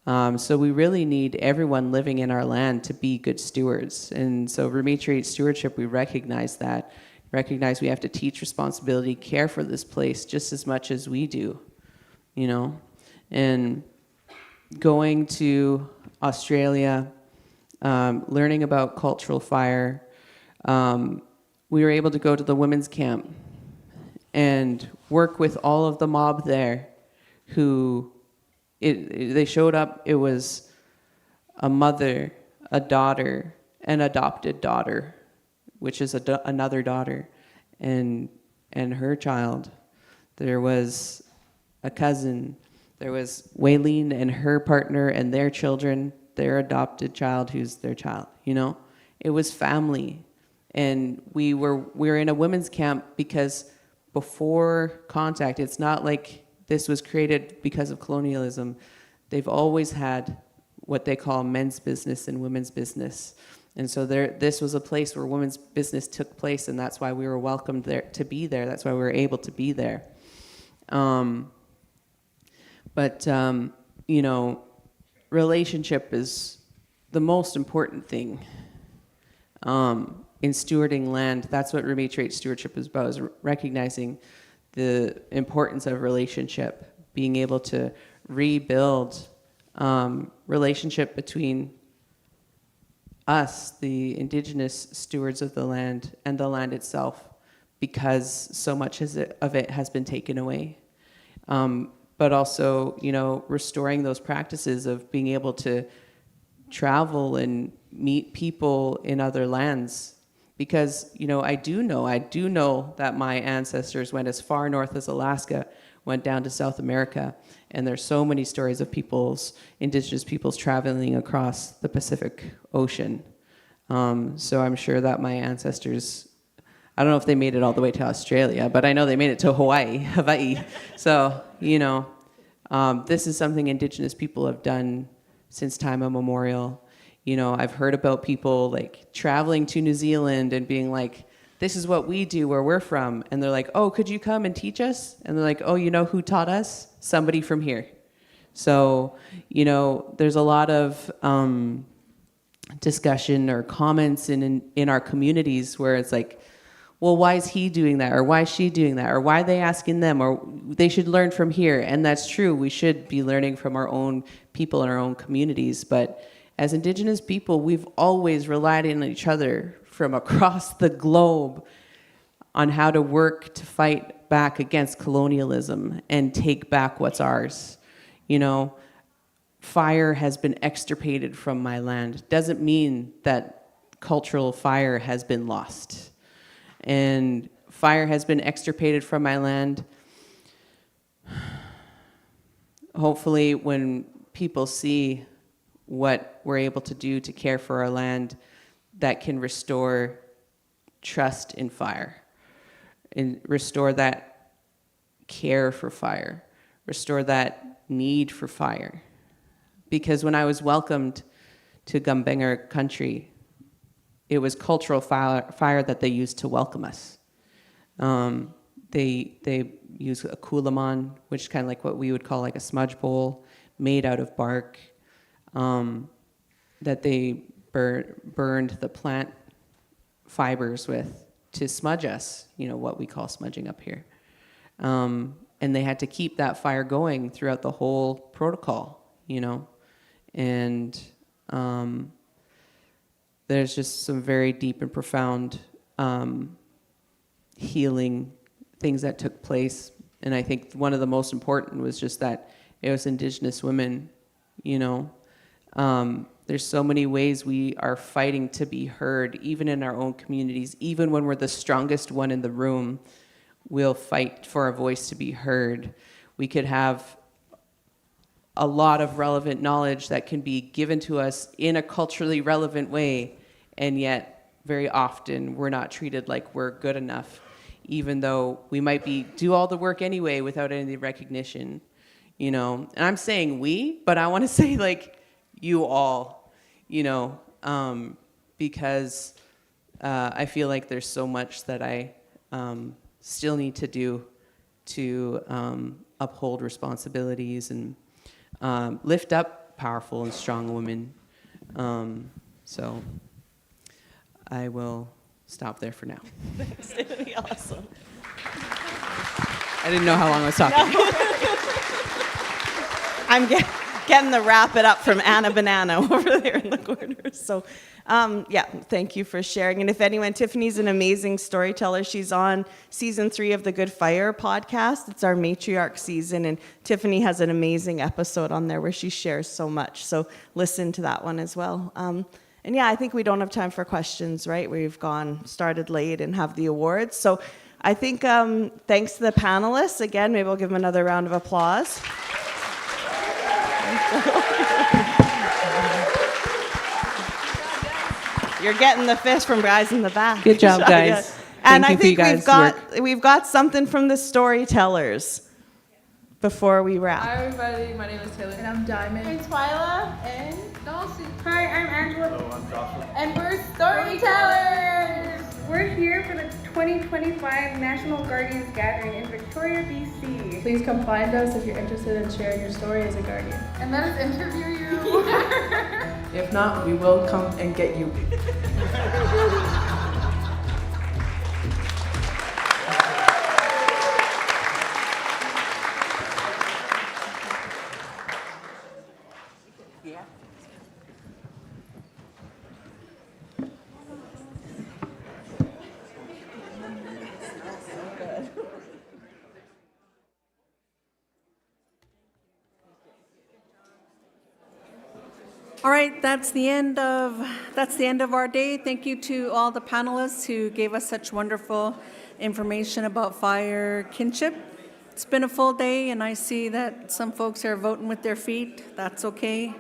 So we really need everyone living in our land to be good stewards. And so repatriate stewardship, we recognize that. Recognize we have to teach responsibility, care for this place just as much as we do, you know? And going to Australia, learning about cultural fire, we were able to go to the women's camp and work with all of the mob there who, they showed up, it was a mother, a daughter, an adopted daughter, which is another daughter, and her child. There was a cousin. There was Waylene and her partner and their children, their adopted child who's their child, you know? It was family. And we were in a women's camp because before contact, it's not like this was created because of colonialism. They've always had what they call men's business and women's business. And so this was a place where women's business took place, and that's why we were welcomed there to be there. That's why we were able to be there. You know, relationship is the most important thing in stewarding land. That's what repatriate stewardship is about, is recognizing the importance of relationship, being able to rebuild relationship between us, the Indigenous stewards of the land, and the land itself, because so much of it has been taken away. But also, you know, restoring those practices of being able to travel and meet people in other lands. Because, you know, I do know that my ancestors went as far north as Alaska, went down to South America, and there's so many stories of Indigenous peoples traveling across the Pacific Ocean. So I'm sure that my ancestors, I don't know if they made it all the way to Australia, but I know they made it to Hawaii. So, you know, this is something Indigenous people have done since time immemorial. You know, I've heard about people like traveling to New Zealand and being like, this is what we do where we're from. And they're like, oh, could you come and teach us? And they're like, oh, you know who taught us? Somebody from here. So, you know, there's a lot of discussion or comments in our communities where it's like, well, why is he doing that? Or why is she doing that? Or why are they asking them? Or they should learn from here. And that's true. We should be learning from our own people in our own communities. But as Indigenous people, we've always relied on each other from across the globe on how to work to fight back against colonialism and take back what's ours. You know, fire has been extirpated from my land. Doesn't mean that cultural fire has been lost. And fire has been extirpated from my land. Hopefully when people see what we're able to do to care for our land, that can restore trust in fire and restore that care for fire, restore that need for fire. Because when I was welcomed to Gumbayngur country, it was cultural fire that they used to welcome us. They use a kulamon, which is kind of like what we would call like a smudge bowl, made out of bark, that they burned the plant fibers with to smudge us, you know, what we call smudging up here. And they had to keep that fire going throughout the whole protocol, you know. And there's just some very deep and profound healing things that took place. And I think one of the most important was just that it was Indigenous women, you know. There's so many ways we are fighting to be heard, even in our own communities. Even when we're the strongest one in the room, we'll fight for our voice to be heard. We could have a lot of relevant knowledge that can be given to us in a culturally relevant way, and yet very often we're not treated like we're good enough. even though we might do all the work anyway without any recognition, you know. And I'm saying we, but I want to say like you all, you know, because I feel like there's so much that I still need to do to uphold responsibilities and lift up powerful and strong women. So I will stop there for now. Thanks, Tiffany. Awesome. I didn't know how long I was talking. No. I'm getting the wrap it up from Anna Banana over there in the corner. So, yeah, thank you for sharing. And if anyone, Tiffany's an amazing storyteller. She's on season 3 of the Good Fire podcast. It's our matriarch season, and Tiffany has an amazing episode on there where she shares so much. So listen to that one as well. And yeah, I think we don't have time for questions, right? We've started late and have the awards. So I think thanks to the panelists. Again, maybe we'll give them another round of applause. You're getting the fist from guys in the back. Good job, guys. And Thank I you for think you guys' we've got something from the storytellers before we wrap. Hi everybody, my name is Taylor. And I'm Diamond. I'm Twyla. And Dawson. Hi, I'm Angela. Hello, I'm Joshua. And we're storytellers. We're here for the 2025 National Guardians Gathering in Victoria, BC. Please come find us if you're interested in sharing your story as a guardian. And let us interview you. If not, we will come and get you. All right, that's the end of our day. Thank you to all the panelists who gave us such wonderful information about fire kinship. It's been a full day, and I see that some folks are voting with their feet. That's okay.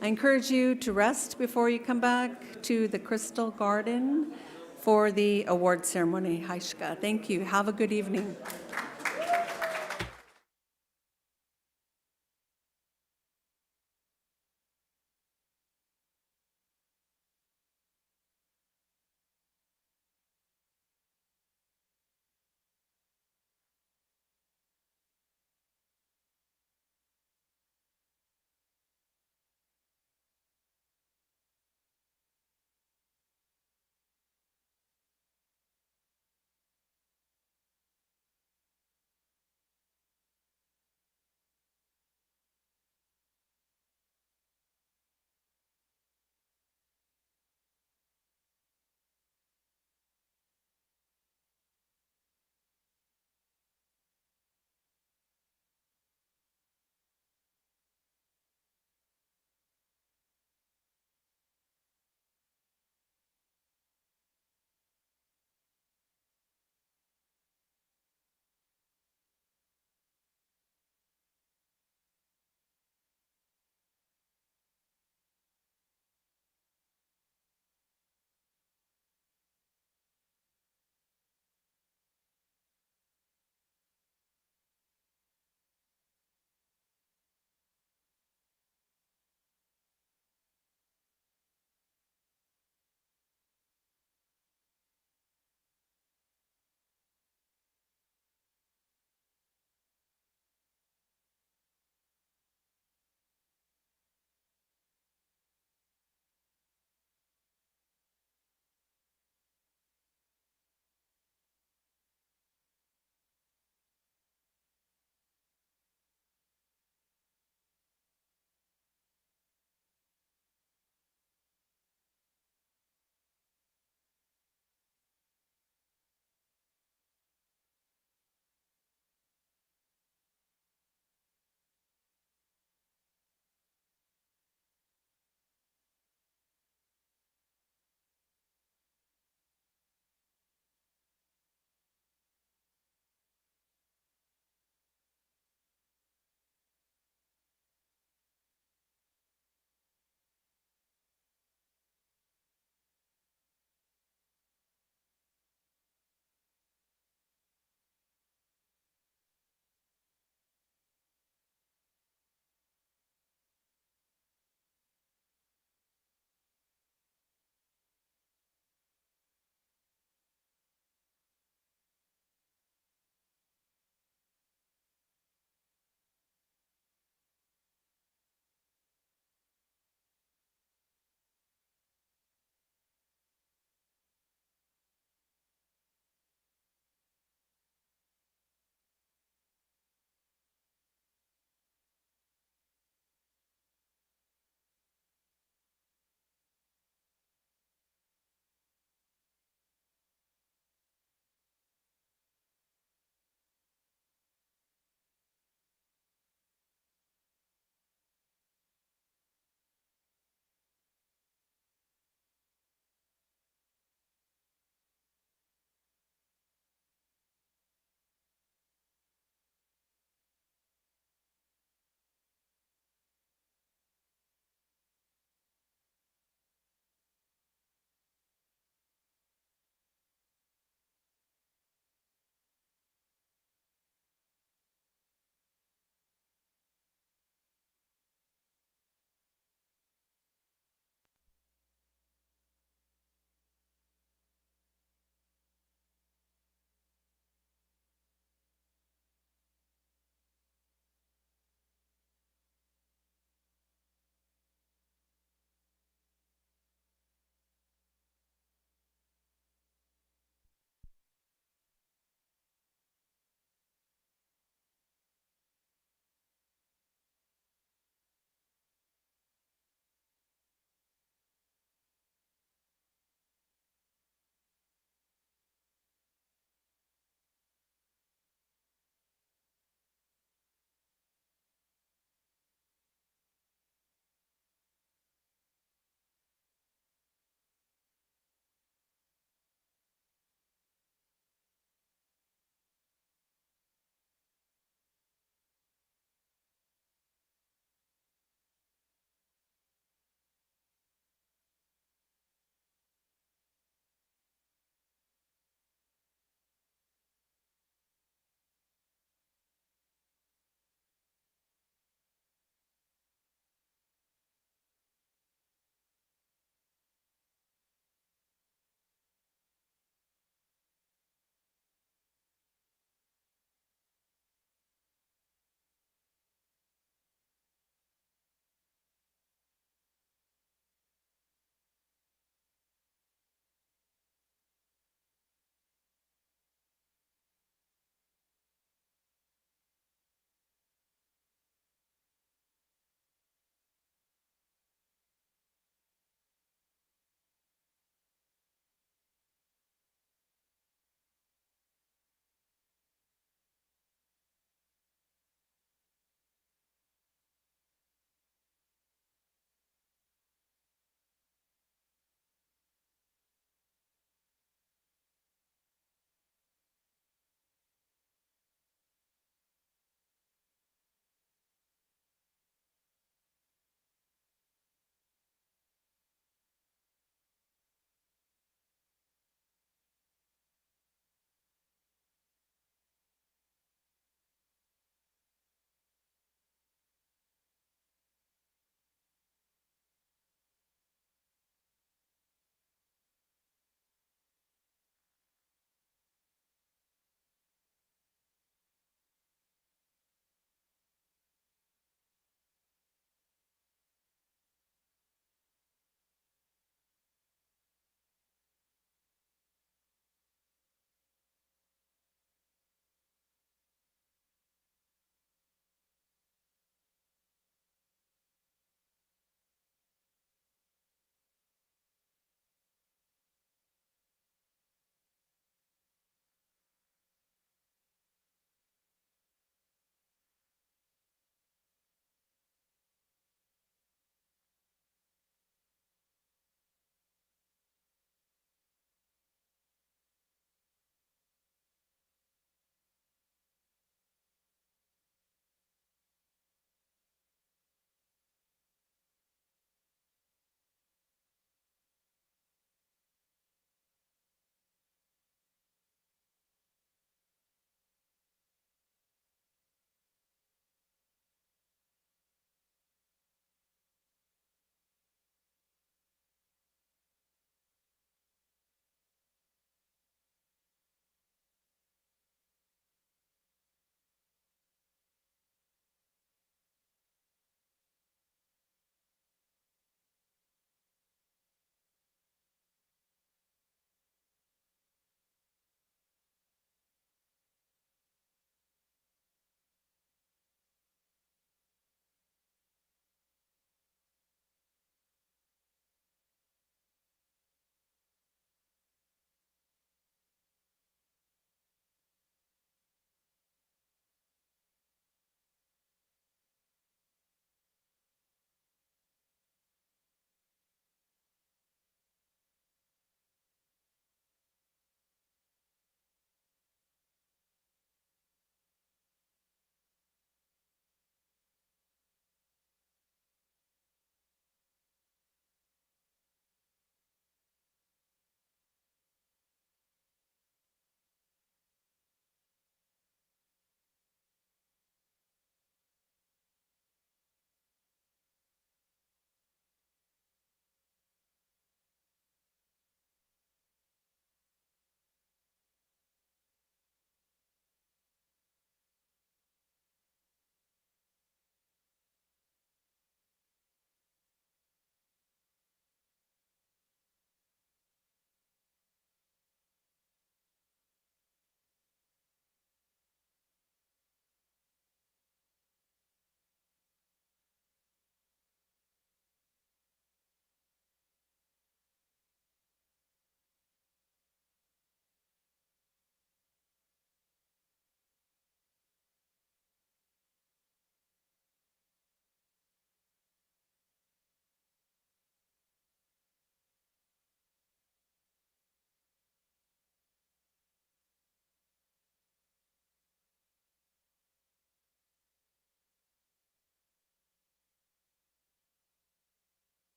I encourage you to rest before you come back to the Crystal Garden for the award ceremony. Haishka, thank you. Have a good evening.